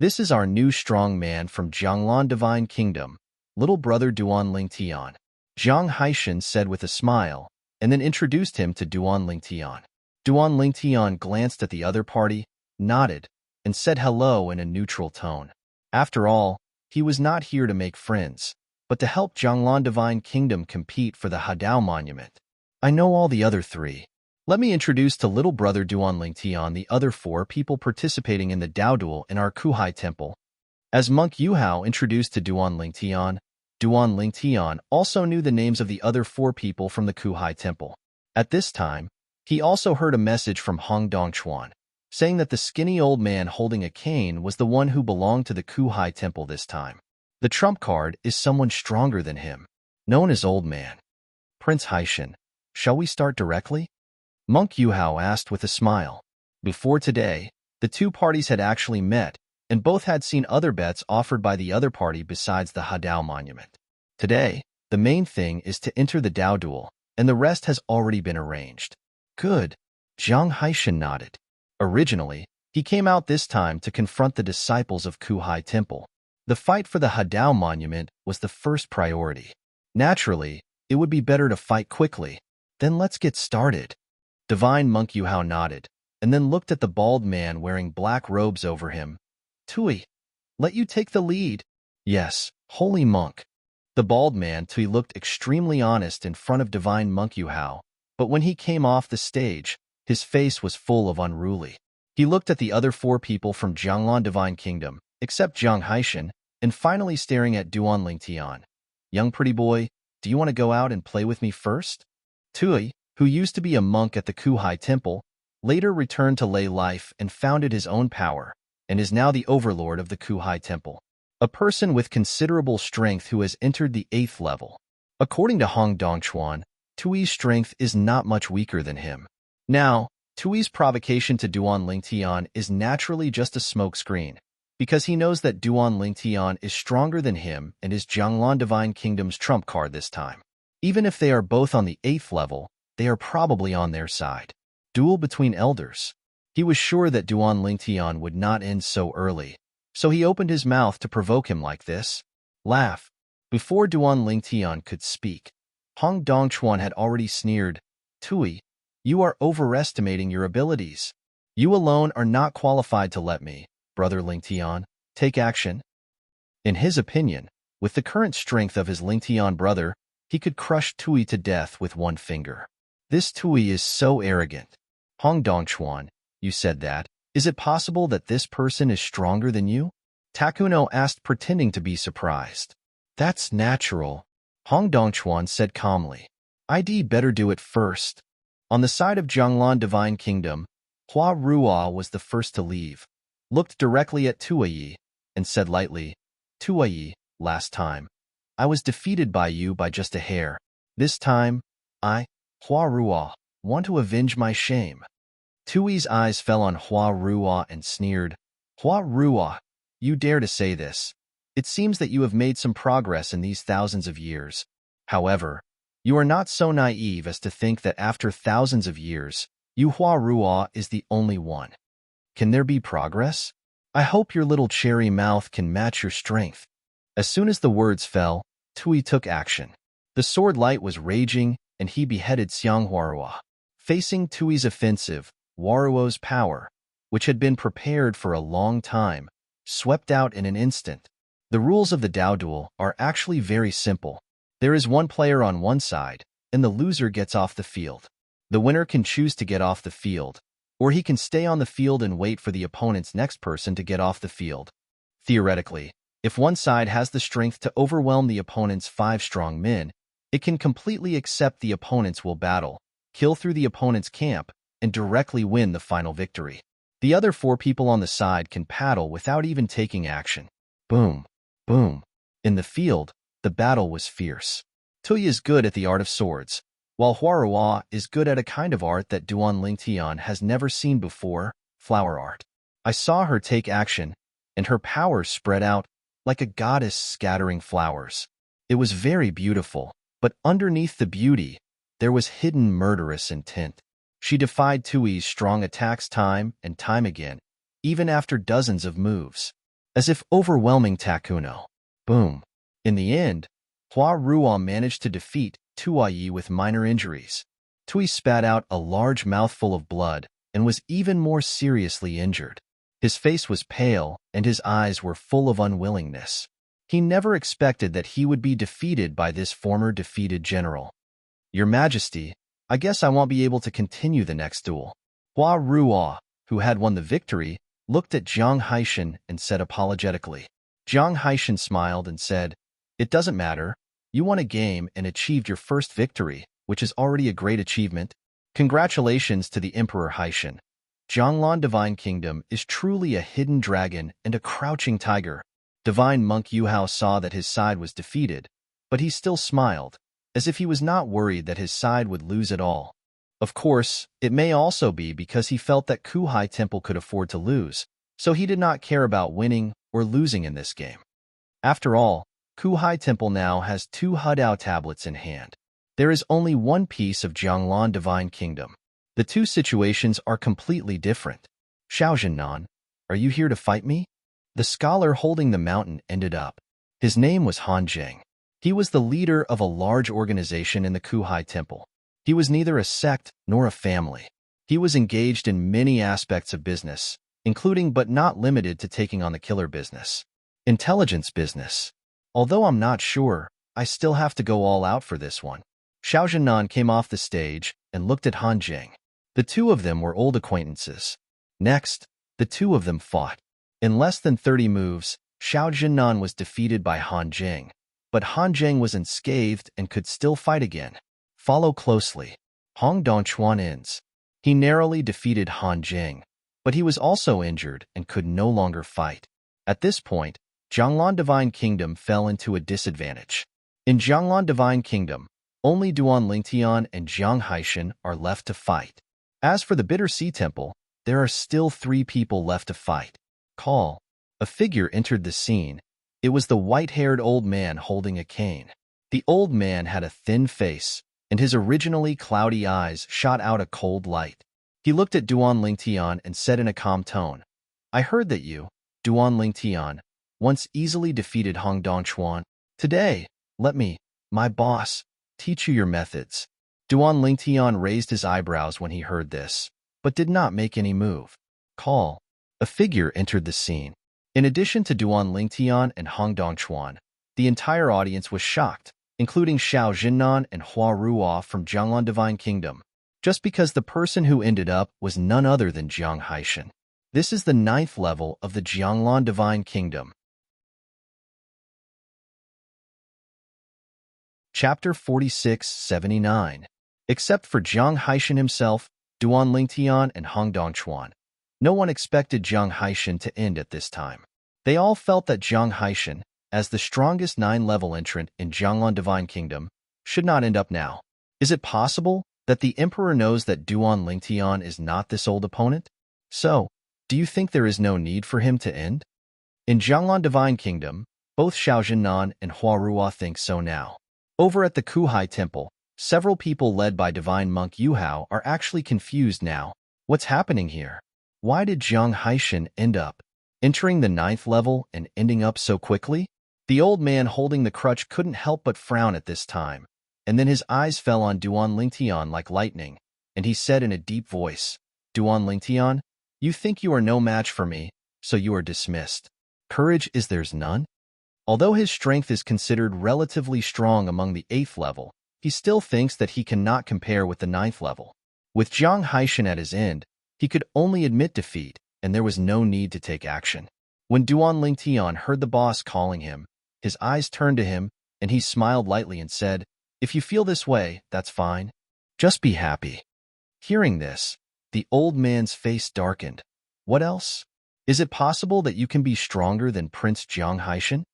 This is our new strong man from Jianglan Divine Kingdom, little brother Duan Lingtian." Jiang Haishan said with a smile, and then introduced him to Duan Lingtian. Duan Lingtian glanced at the other party, nodded, and said hello in a neutral tone. After all, he was not here to make friends, but to help Jianglan Divine Kingdom compete for the Hadao Monument. I know all the other three. Let me introduce to little brother Duan Lingtian the other 4 people participating in the Dao Duel in our Kuhai Temple. As Monk Yuhao introduced to Duan Lingtian also knew the names of the other 4 people from the Kuhai Temple. At this time, he also heard a message from Hong Dongchuan, saying that the skinny old man holding a cane was the one who belonged to the Kuhai Temple this time. The trump card is someone stronger than him, known as Old Man. Prince Haishan, shall we start directly? Monk Yuhao asked with a smile. Before today, the 2 parties had actually met, and both had seen other bets offered by the other party besides the Hadao Monument. Today, the main thing is to enter the Dao Duel, and the rest has already been arranged. Good. Jiang Haishan nodded. Originally, he came out this time to confront the disciples of Kuhai Temple. The fight for the Hadao Monument was the first priority. Naturally, it would be better to fight quickly. Then let's get started. Divine Monk Yuhao nodded, and then looked at the bald man wearing black robes over him. Tui, let you take the lead. Yes, holy monk. The bald man Tui looked extremely honest in front of Divine Monk Yuhao, but when he came off the stage, his face was full of unruly. He looked at the other 4 people from Jianglan Divine Kingdom, except Jiang Haishan, and finally staring at Duan Lingtian. Young pretty boy, do you want to go out and play with me first? Tui, who used to be a monk at the Kuhai Temple, later returned to lay life and founded his own power, and is now the overlord of the Kuhai Temple. A person with considerable strength who has entered the 8th level. According to Hong Dongchuan, Tui's strength is not much weaker than him. Now, Tui's provocation to Duan Lingtian is naturally just a smokescreen, because he knows that Duan Lingtian is stronger than him and is Jianglan Divine Kingdom's trump card this time. Even if they are both on the 8th level, they are probably on their side. Duel between elders. He was sure that Duan Lingtian would not end so early, so he opened his mouth to provoke him like this. Laugh. Before Duan Lingtian could speak, Hong Dongchuan had already sneered, Tui, you are overestimating your abilities. You alone are not qualified to let me, brother Lingtian, take action. In his opinion, with the current strength of his Lingtian brother, he could crush Tui to death with one finger. This Tui is so arrogant. Hong Dongchuan, you said that. Is it possible that this person is stronger than you? Takuno asked, pretending to be surprised. That's natural, Hong Dongchuan said calmly. I'd better do it first. On the side of Jianglan Divine Kingdom, Hua Ruo was the first to leave, looked directly at Tuiyi, and said lightly, Tuiyi, last time, I was defeated by you by just a hair. This time, I, Hua Ruo, want to avenge my shame. Tui's eyes fell on Hua Ruo and sneered, Hua Ruo, you dare to say this. It seems that you have made some progress in these thousands of years. However, you are not so naive as to think that after thousands of years, you Hua Ruo is the only one. Can there be progress? I hope your little cherry mouth can match your strength. As soon as the words fell, Tui took action. The sword light was raging, and he beheaded Xiang Huarua. Facing Tui's offensive, Huaruo's power, which had been prepared for a long time, swept out in an instant. The rules of the Dao duel are actually very simple. There is one player on one side, and the loser gets off the field. The winner can choose to get off the field, or he can stay on the field and wait for the opponent's next person to get off the field. Theoretically, if one side has the strength to overwhelm the opponent's 5 strong men, it can completely accept the opponent's will battle, kill through the opponent's camp, and directly win the final victory. The other 4 people on the side can paddle without even taking action. Boom, boom. In the field, the battle was fierce. Tuyi is good at the art of swords, while Huarua is good at a kind of art that Duan Lingtian has never seen before, flower art. I saw her take action, and her powers spread out like a goddess scattering flowers. It was very beautiful, but underneath the beauty, there was hidden murderous intent. She defied Tui's strong attacks time and time again, even after dozens of moves, as if overwhelming Takuno. Boom. In the end, Hua Ruo managed to defeat Tuyi with minor injuries. Tui spat out a large mouthful of blood and was even more seriously injured. His face was pale and his eyes were full of unwillingness. He never expected that he would be defeated by this former defeated general. Your Majesty, I guess I won't be able to continue the next duel. Hua Ruo, who had won the victory, looked at Jiang Haishan and said apologetically. Jiang Haishan smiled and said, "It doesn't matter. You won a game and achieved your first victory, which is already a great achievement. Congratulations to the Emperor Haishan. Jianglan Divine Kingdom is truly a hidden dragon and a crouching tiger." Divine Monk Yuhao saw that his side was defeated, but he still smiled, as if he was not worried that his side would lose at all. Of course, it may also be because he felt that Kuhai Temple could afford to lose, so he did not care about winning or losing in this game. After all, Kuhai Temple now has 2 Hudao tablets in hand. There is only one piece of Jianglan Divine Kingdom. The 2 situations are completely different. Xiaojinnan, are you here to fight me? The scholar holding the mountain ended up. His name was Han Jing. He was the leader of a large organization in the Kuhai Temple. He was neither a sect nor a family. He was engaged in many aspects of business, including but not limited to taking on the killer business. Intelligence business. Although I'm not sure, I still have to go all out for this one. Xiaojinnan came off the stage and looked at Han Jing. The 2 of them were old acquaintances. Next, the 2 of them fought. In less than 30 moves, Xiaojinnan was defeated by Han Jing, but Han Jing was unscathed and could still fight again. Follow closely. Hong Dongchuan ends. He narrowly defeated Han Jing, but he was also injured and could no longer fight. At this point, Jianglan Divine Kingdom fell into a disadvantage. In Jianglan Divine Kingdom, only Duan Lingtian and Jiang Haishan are left to fight. As for the Bitter Sea Temple, there are still 3 people left to fight. Call. A figure entered the scene. It was the white-haired old man holding a cane. The old man had a thin face, and his originally cloudy eyes shot out a cold light. He looked at Duan Lingtian and said in a calm tone, "I heard that you, Duan Lingtian, once easily defeated Hong Dongchuan. Today, let me, my boss, teach you your methods." Duan Lingtian raised his eyebrows when he heard this, but did not make any move. Call. A figure entered the scene. In addition to Duan Lingtian and Hong Dongchuan, the entire audience was shocked, including Xiaojinnan and Hua Ruo from Jianglan Divine Kingdom, just because the person who ended up was none other than Jiang Haishan. This is the 9th level of the Jianglan Divine Kingdom. Chapter 46-79. Except for Jiang Haishan himself, Duan Lingtian, and Hong Dongchuan, no one expected Jiang Haishan to end at this time. They all felt that Jiang Haishan, as the strongest 9-level entrant in Jianglan Divine Kingdom, should not end up now. Is it possible that the Emperor knows that Duan Lingtian is not this old opponent? So, do you think there is no need for him to end? In Jianglan Divine Kingdom, both Xiaojinnan and Hua Ruo think so now. Over at the Kuhai Temple, several people led by Divine Monk Yuhao are actually confused now. What's happening here? Why did Jiang Haishan end up entering the 9th level and ending up so quickly? The old man holding the crutch couldn't help but frown at this time, and then his eyes fell on Duan Lingtian like lightning, and he said in a deep voice, "Duan Lingtian, you think you are no match for me, so you are dismissed. Courage is there's none?" Although his strength is considered relatively strong among the 8th level, he still thinks that he cannot compare with the 9th level. With Jiang Haishan at his end, he could only admit defeat, and there was no need to take action. When Duan Lingtian heard the boss calling him, his eyes turned to him, and he smiled lightly and said, "If you feel this way, that's fine. Just be happy." Hearing this, the old man's face darkened. What else? Is it possible that you can be stronger than Prince Jiang Haishan?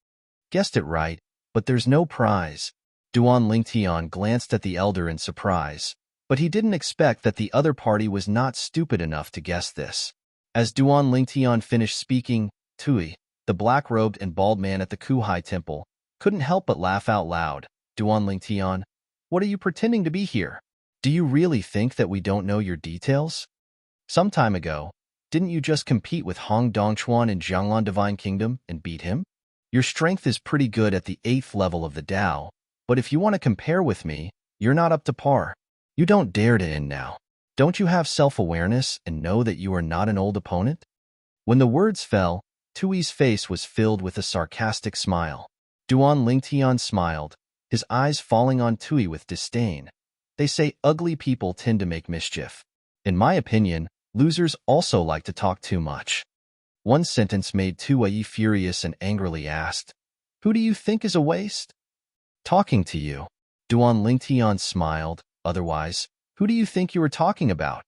Guessed it right, but there's no prize. Duan Lingtian glanced at the elder in surprise, but he didn't expect that the other party was not stupid enough to guess this. As Duan Lingtian finished speaking, Tui, the black-robed and bald man at the Kuhai temple, couldn't help but laugh out loud. Duan Lingtian, what are you pretending to be here? Do you really think that we don't know your details? Some time ago, didn't you just compete with Hong Dongchuan in Jianglan Divine Kingdom and beat him? Your strength is pretty good at the 8th level of the Tao, but if you want to compare with me, you're not up to par. You don't dare to end now. Don't you have self-awareness and know that you are not an old opponent? When the words fell, Tui's face was filled with a sarcastic smile. Duan Lingtian smiled, his eyes falling on Tui with disdain. They say ugly people tend to make mischief. In my opinion, losers also like to talk too much. One sentence made Tui furious and angrily asked, "Who do you think is a waste?" "Talking to you." Duan Lingtian smiled. "Otherwise, who do you think you were talking about?"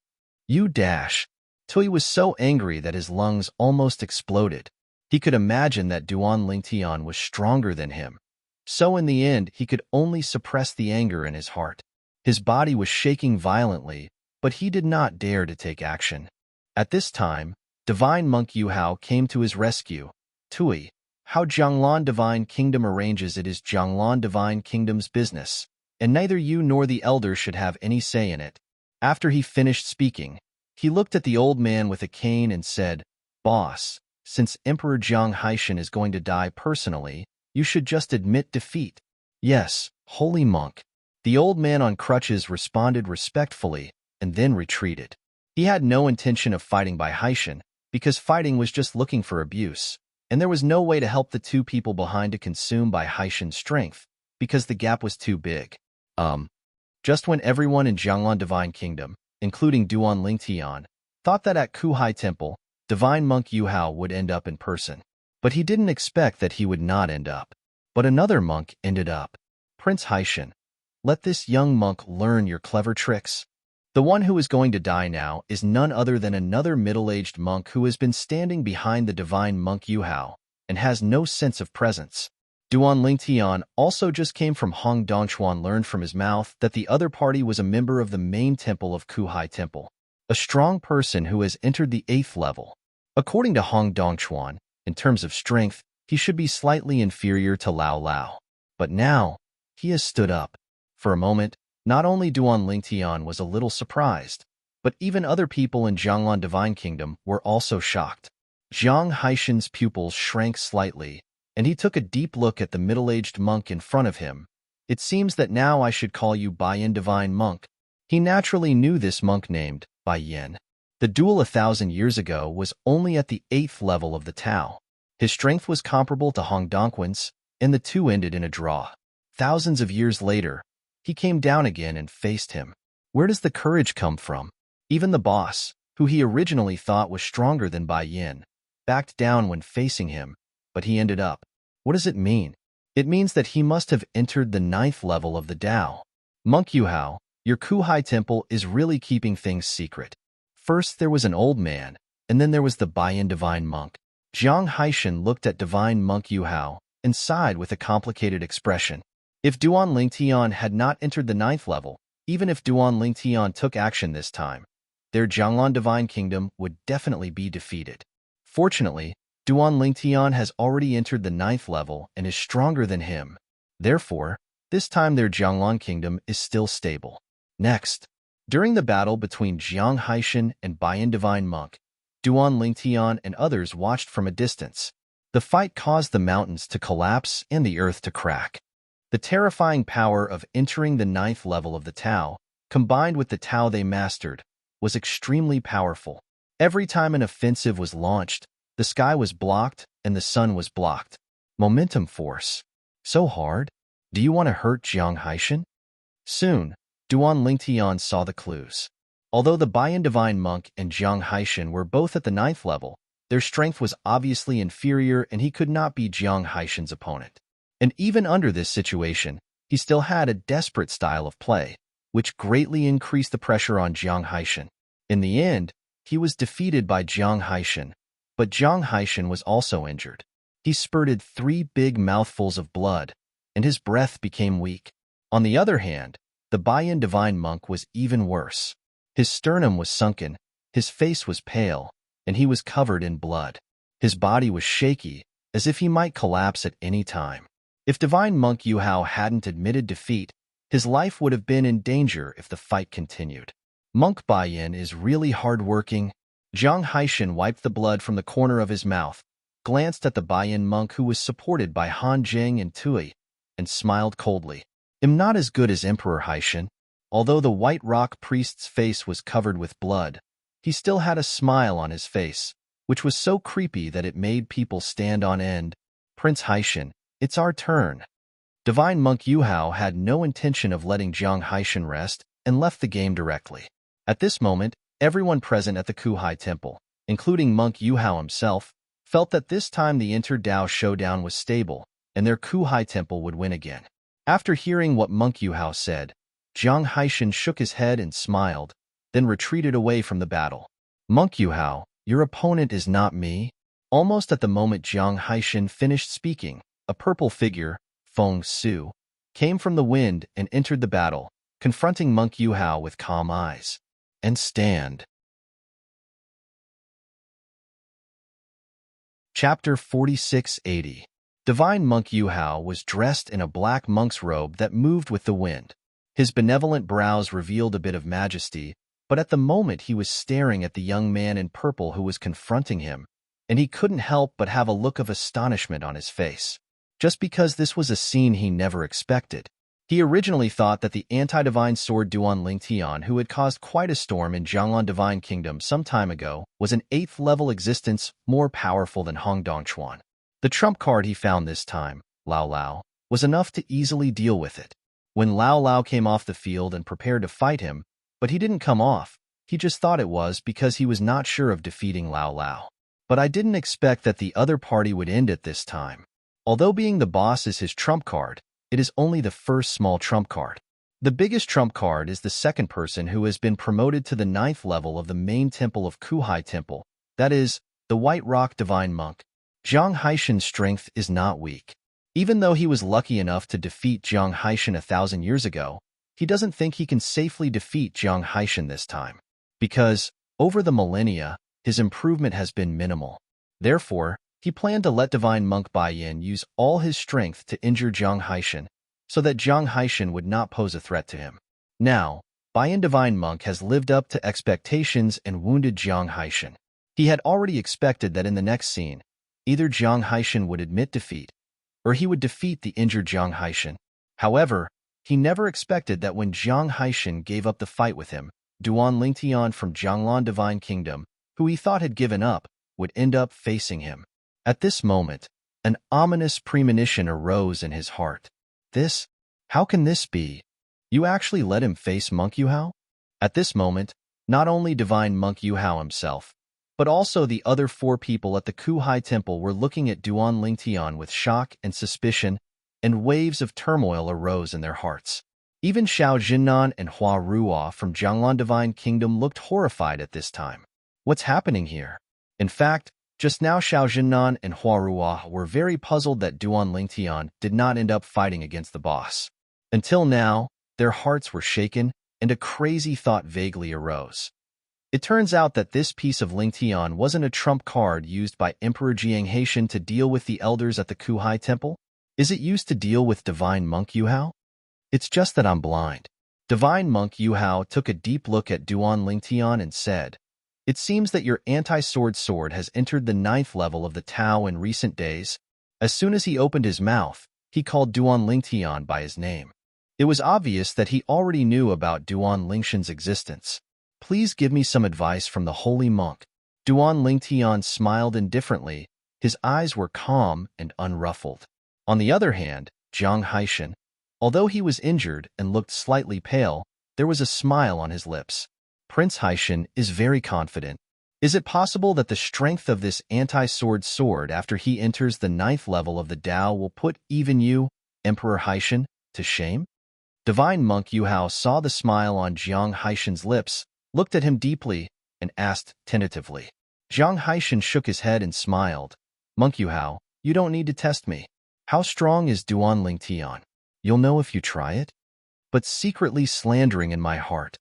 "You dash." Tui was so angry that his lungs almost exploded. He could imagine that Duan Lingtian was stronger than him. So in the end, he could only suppress the anger in his heart. His body was shaking violently, but he did not dare to take action. At this time, Divine Monk Yuhao came to his rescue. "Tui, how Jianglan Divine Kingdom arranges it is Jianglan Divine Kingdom's business, and neither you nor the elder should have any say in it." After he finished speaking, he looked at the old man with a cane and said, "Boss, since Emperor Jiang Haishan is going to die personally, you should just admit defeat." "Yes, holy monk." The old man on crutches responded respectfully and then retreated. He had no intention of fighting by Haishan, because fighting was just looking for abuse, and there was no way to help the two people behind to consume by Haishan's strength, because the gap was too big. Just when everyone in Jianglan Divine Kingdom, including Duan Lingtian, thought that at Kuhai Temple, Divine Monk Yuhao would end up in person. But he didn't expect that he would not end up. But another monk ended up. "Prince Haishan, let this young monk learn your clever tricks." The one who is going to die now is none other than another middle-aged monk who has been standing behind the Divine Monk Yuhao and has no sense of presence. Duan Lingtian also just came from Hong Dongchuan, learned from his mouth that the other party was a member of the main temple of Kuhai Temple, a strong person who has entered the 8th level. According to Hong Dongchuan, in terms of strength, he should be slightly inferior to Lao Lao. But now, he has stood up. For a moment, not only Duan Lingtian was a little surprised, but even other people in Jianglan Divine Kingdom were also shocked. Jiang Haishan's pupils shrank slightly, and he took a deep look at the middle-aged monk in front of him. "It seems that now I should call you Bai Yin Divine Monk." He naturally knew this monk named Bai Yin. The duel 1,000 years ago was only at the 8th level of the Tao. His strength was comparable to Hong Dongquan's, and the two ended in a draw. Thousands of years later, he came down again and faced him. Where does the courage come from? Even the boss, who he originally thought was stronger than Bai Yin, backed down when facing him, but he ended up. What does it mean? It means that he must have entered the 9th level of the Tao. Monk Yuhao, your Kuhai temple is really keeping things secret. First there was an old man, and then there was the Bai Yin Divine Monk. Jiang Haishan looked at Divine Monk Yuhao and sighed with a complicated expression. If Duan Lingtian had not entered the 9th level, even if Duan Lingtian took action this time, their Jianglan Divine Kingdom would definitely be defeated. Fortunately, Duan Lingtian has already entered the 9th level and is stronger than him. Therefore, this time their Jianglan Kingdom is still stable. Next, during the battle between Jiang Haishan and Bai Yin Divine Monk, Duan Lingtian and others watched from a distance. The fight caused the mountains to collapse and the earth to crack. The terrifying power of entering the 9th level of the Tao, combined with the Tao they mastered, was extremely powerful. Every time an offensive was launched, the sky was blocked and the sun was blocked. Momentum force. So hard? Do you want to hurt Jiang Haishan? Soon, Duan Lingtian saw the clues. Although the Bayan Divine Monk and Jiang Haishan were both at the 9th level, their strength was obviously inferior and he could not be Jiang Haishan's opponent. And even under this situation, he still had a desperate style of play, which greatly increased the pressure on Jiang Haishan. In the end, he was defeated by Jiang Haishan, but Jiang Haishan was also injured. He spurted 3 big mouthfuls of blood, and his breath became weak. On the other hand, the Bayan Divine Monk was even worse. His sternum was sunken, his face was pale, and he was covered in blood. His body was shaky, as if he might collapse at any time. If Divine Monk Yu Hao hadn't admitted defeat, his life would have been in danger if the fight continued. Monk Bayan is really hard-working. Jiang Haishan wiped the blood from the corner of his mouth, glanced at the Bayan monk who was supported by Han Jing and Tui, and smiled coldly. I'm not as good as Emperor Haishan. Although the White Rock priest's face was covered with blood, he still had a smile on his face, which was so creepy that it made people stand on end. Prince Haishan, it's our turn. Divine Monk Yu Hao had no intention of letting Jiang Haishan rest and left the game directly. At this moment, everyone present at the Kuhai Temple, including Monk Yu Hao himself, felt that this time the Inter-Dao showdown was stable and their Kuhai Temple would win again. After hearing what Monk Yu Hao said, Jiang Haishan shook his head and smiled, then retreated away from the battle. Monk Yu Hao, your opponent is not me. Almost at the moment Jiang Haishan finished speaking, a purple figure, Feng Su, came from the wind and entered the battle, confronting Monk Yu Hao with calm eyes. And stand. Chapter 4680. Divine Monk Yu Hao was dressed in a black monk's robe that moved with the wind. His benevolent brows revealed a bit of majesty, but at the moment he was staring at the young man in purple who was confronting him, and he couldn't help but have a look of astonishment on his face. Just because this was a scene he never expected. He originally thought that the anti-divine sword Duan Lingtian, who had caused quite a storm in Jianglan Divine Kingdom some time ago, was an 8th-level existence more powerful than Hong Dongchuan. The trump card he found this time, Lao Lao, was enough to easily deal with it. When Lao Lao came off the field and prepared to fight him, but he didn't come off, he just thought it was because he was not sure of defeating Lao Lao. But I didn't expect that the other party would end at this time. Although being the boss is his trump card, it is only the first small trump card. The biggest trump card is the second person who has been promoted to the 9th level of the main temple of Kuhai Temple, that is, the White Rock Divine Monk. Jiang Haishan's strength is not weak. Even though he was lucky enough to defeat Jiang Haishan 1,000 years ago, he doesn't think he can safely defeat Jiang Haishan this time. Because, over the millennia, his improvement has been minimal. Therefore, he planned to let Divine Monk Baiyin use all his strength to injure Jiang Haishan, so that Jiang Haishan would not pose a threat to him. Now, Baiyin Divine Monk has lived up to expectations and wounded Jiang Haishan. He had already expected that in the next scene, either Jiang Haishan would admit defeat, or he would defeat the injured Jiang Haishan. However, he never expected that when Jiang Haishan gave up the fight with him, Duan Lingtian from Jianglan Divine Kingdom, who he thought had given up, would end up facing him. At this moment, an ominous premonition arose in his heart. How can this be? You actually let him face Monk Yu Hao? At this moment, not only Divine Monk Yu Hao himself, but also the other 4 people at the Kuhai Temple were looking at Duan Lingtian with shock and suspicion, and waves of turmoil arose in their hearts. Even Xiao Jinnan and Hua Ruo from Jianglan Divine Kingdom looked horrified at this time. What's happening here? In fact, just now Xiao Jinnan and Hua Ruo were very puzzled that Duan Lingtian did not end up fighting against the boss. Until now, their hearts were shaken, and a crazy thought vaguely arose. It turns out that this piece of Lingtian wasn't a trump card used by Emperor Jiang Haishan to deal with the elders at the Kuhai Temple. Is it used to deal with Divine Monk Yu Hao? It's just that I'm blind. Divine Monk Yu Hao took a deep look at Duan Lingtian and said, "It seems that your anti-sword sword has entered the 9th level of the Tao in recent days." As soon as he opened his mouth, he called Duan Lingtian by his name. It was obvious that he already knew about Duan Lingshan's existence. "Please give me some advice from the holy monk." Duan Lingtian smiled indifferently, His eyes were calm and unruffled. On the other hand, Jiang Haishan, although he was injured and looked slightly pale, there was a smile on his lips. Prince Haishan is very confident. Is it possible that the strength of this anti-sword sword after he enters the 9th level of the Tao will put even you, Emperor Haishan, to shame? Divine Monk Yuhao saw the smile on Jiang Haishan's lips, looked at him deeply, and asked tentatively. Jiang Haishan shook his head and smiled. Monk Yuhao, you don't need to test me. How strong is Duan Ling Tian? You'll know if you try it. But secretly slandering in my heart.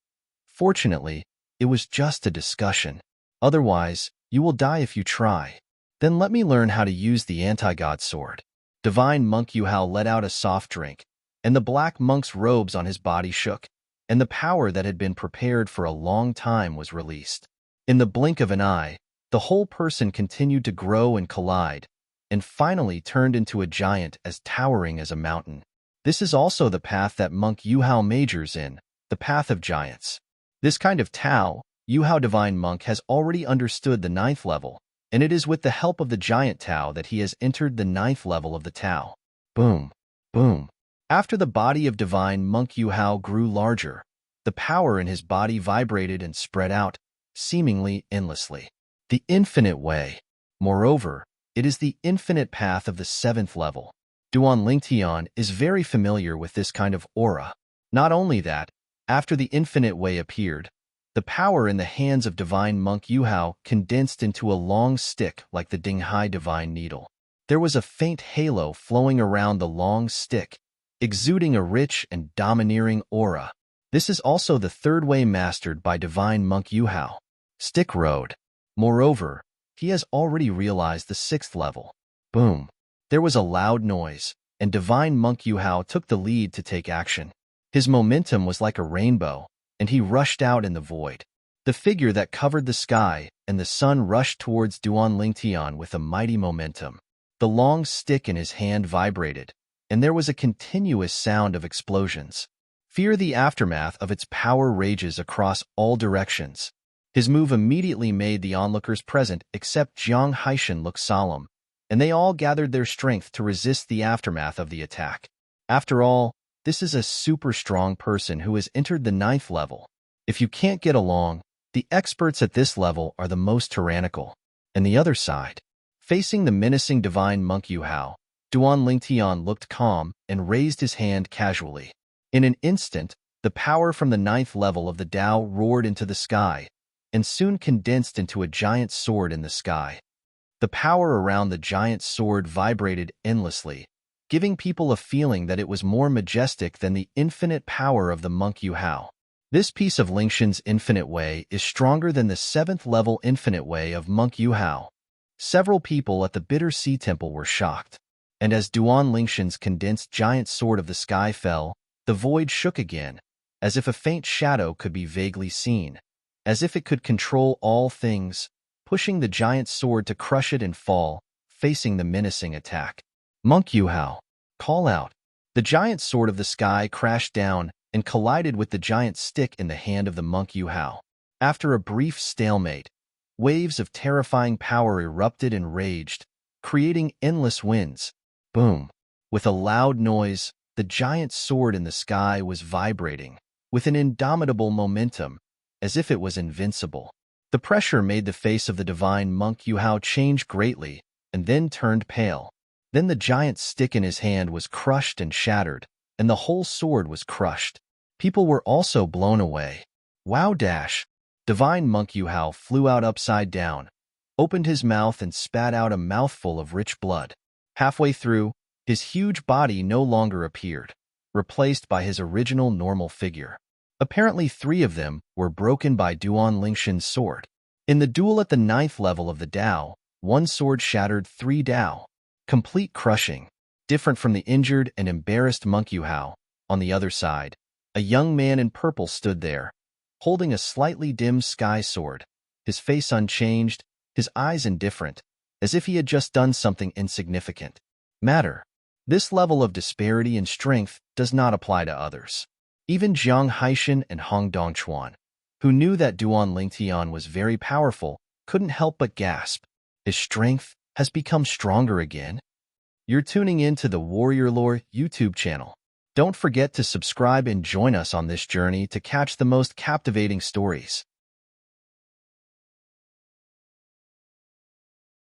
Fortunately, it was just a discussion. Otherwise, you will die if you try. Then let me learn how to use the anti-god sword. Divine Monk Yuhao let out a soft drink, and the black monk's robes on his body shook, and the power that had been prepared for a long time was released. In the blink of an eye, the whole person continued to grow and collide, and finally turned into a giant as towering as a mountain. This is also the path that Monk Yuhao majors in, the path of giants. This kind of Tao, Yuhao Divine Monk has already understood the 9th level, and it is with the help of the giant Tao that he has entered the 9th level of the Tao. Boom, boom. After the body of Divine Monk Yuhao grew larger, the power in his body vibrated and spread out, seemingly endlessly. The infinite way. Moreover, it is the infinite path of the 7th level. Duan Lingtian is very familiar with this kind of aura. Not only that, after the infinite way appeared, the power in the hands of Divine Monk Yuhao condensed into a long stick like the Dinghai Divine Needle. There was a faint halo flowing around the long stick, exuding a rich and domineering aura. This is also the 3rd way mastered by Divine Monk Yuhao. Stick Road. Moreover, he has already realized the 6th level. Boom. There was a loud noise, and Divine Monk Yuhao took the lead to take action. His momentum was like a rainbow, and he rushed out in the void. The figure that covered the sky and the sun rushed towards Duan Lingtian with a mighty momentum. The long stick in his hand vibrated, and there was a continuous sound of explosions. Fear the aftermath of its power rages across all directions. His move immediately made the onlookers present except Jiang Haishan look solemn, and they all gathered their strength to resist the aftermath of the attack. After all, this is a super strong person who has entered the 9th level. If you can't get along, the experts at this level are the most tyrannical. And the other side. Facing the menacing Divine Monk Yuhao, Duan Lingtian looked calm and raised his hand casually. In an instant, the power from the 9th level of the Tao roared into the sky, and soon condensed into a giant sword in the sky. The power around the giant sword vibrated endlessly, giving people a feeling that it was more majestic than the infinite power of the Monk Yuhao. This piece of Lingshan's infinite way is stronger than the 7th level infinite way of Monk Yuhao. Several people at the Bitter Sea Temple were shocked, and as Duan Lingshan's condensed giant sword of the sky fell, the void shook again, as if a faint shadow could be vaguely seen, as if it could control all things, pushing the giant sword to crush it and fall, facing the menacing attack. Monk Yuhao, call out. The giant sword of the sky crashed down and collided with the giant stick in the hand of the Monk Yuhao. After a brief stalemate, waves of terrifying power erupted and raged, creating endless winds. Boom. With a loud noise, the giant sword in the sky was vibrating, with an indomitable momentum, as if it was invincible. The pressure made the face of the Divine Monk Yuhao change greatly, and then turned pale. Then the giant stick in his hand was crushed and shattered, and the whole sword was crushed. People were also blown away. Wow dash! Divine Monk Yuhao flew out upside down, opened his mouth and spat out a mouthful of rich blood. Halfway through, his huge body no longer appeared, replaced by his original normal figure. Apparently 3 of them were broken by Duan Lingshan's sword. In the duel at the 9th level of the Tao, 1 sword shattered 3 Tao. Complete crushing. Different from the injured and embarrassed Monk Yuhao, on the other side, a young man in purple stood there, holding a slightly dim sky sword, his face unchanged, his eyes indifferent, as if he had just done something insignificant. Matter. This level of disparity in strength does not apply to others. Even Jiang Haishan and Hong Dongchuan, who knew that Duan Lingtian was very powerful, couldn't help but gasp. His strength, has become stronger again. You're tuning in to the Warrior Lore YouTube channel. Don't forget to subscribe and join us on this journey to catch the most captivating stories.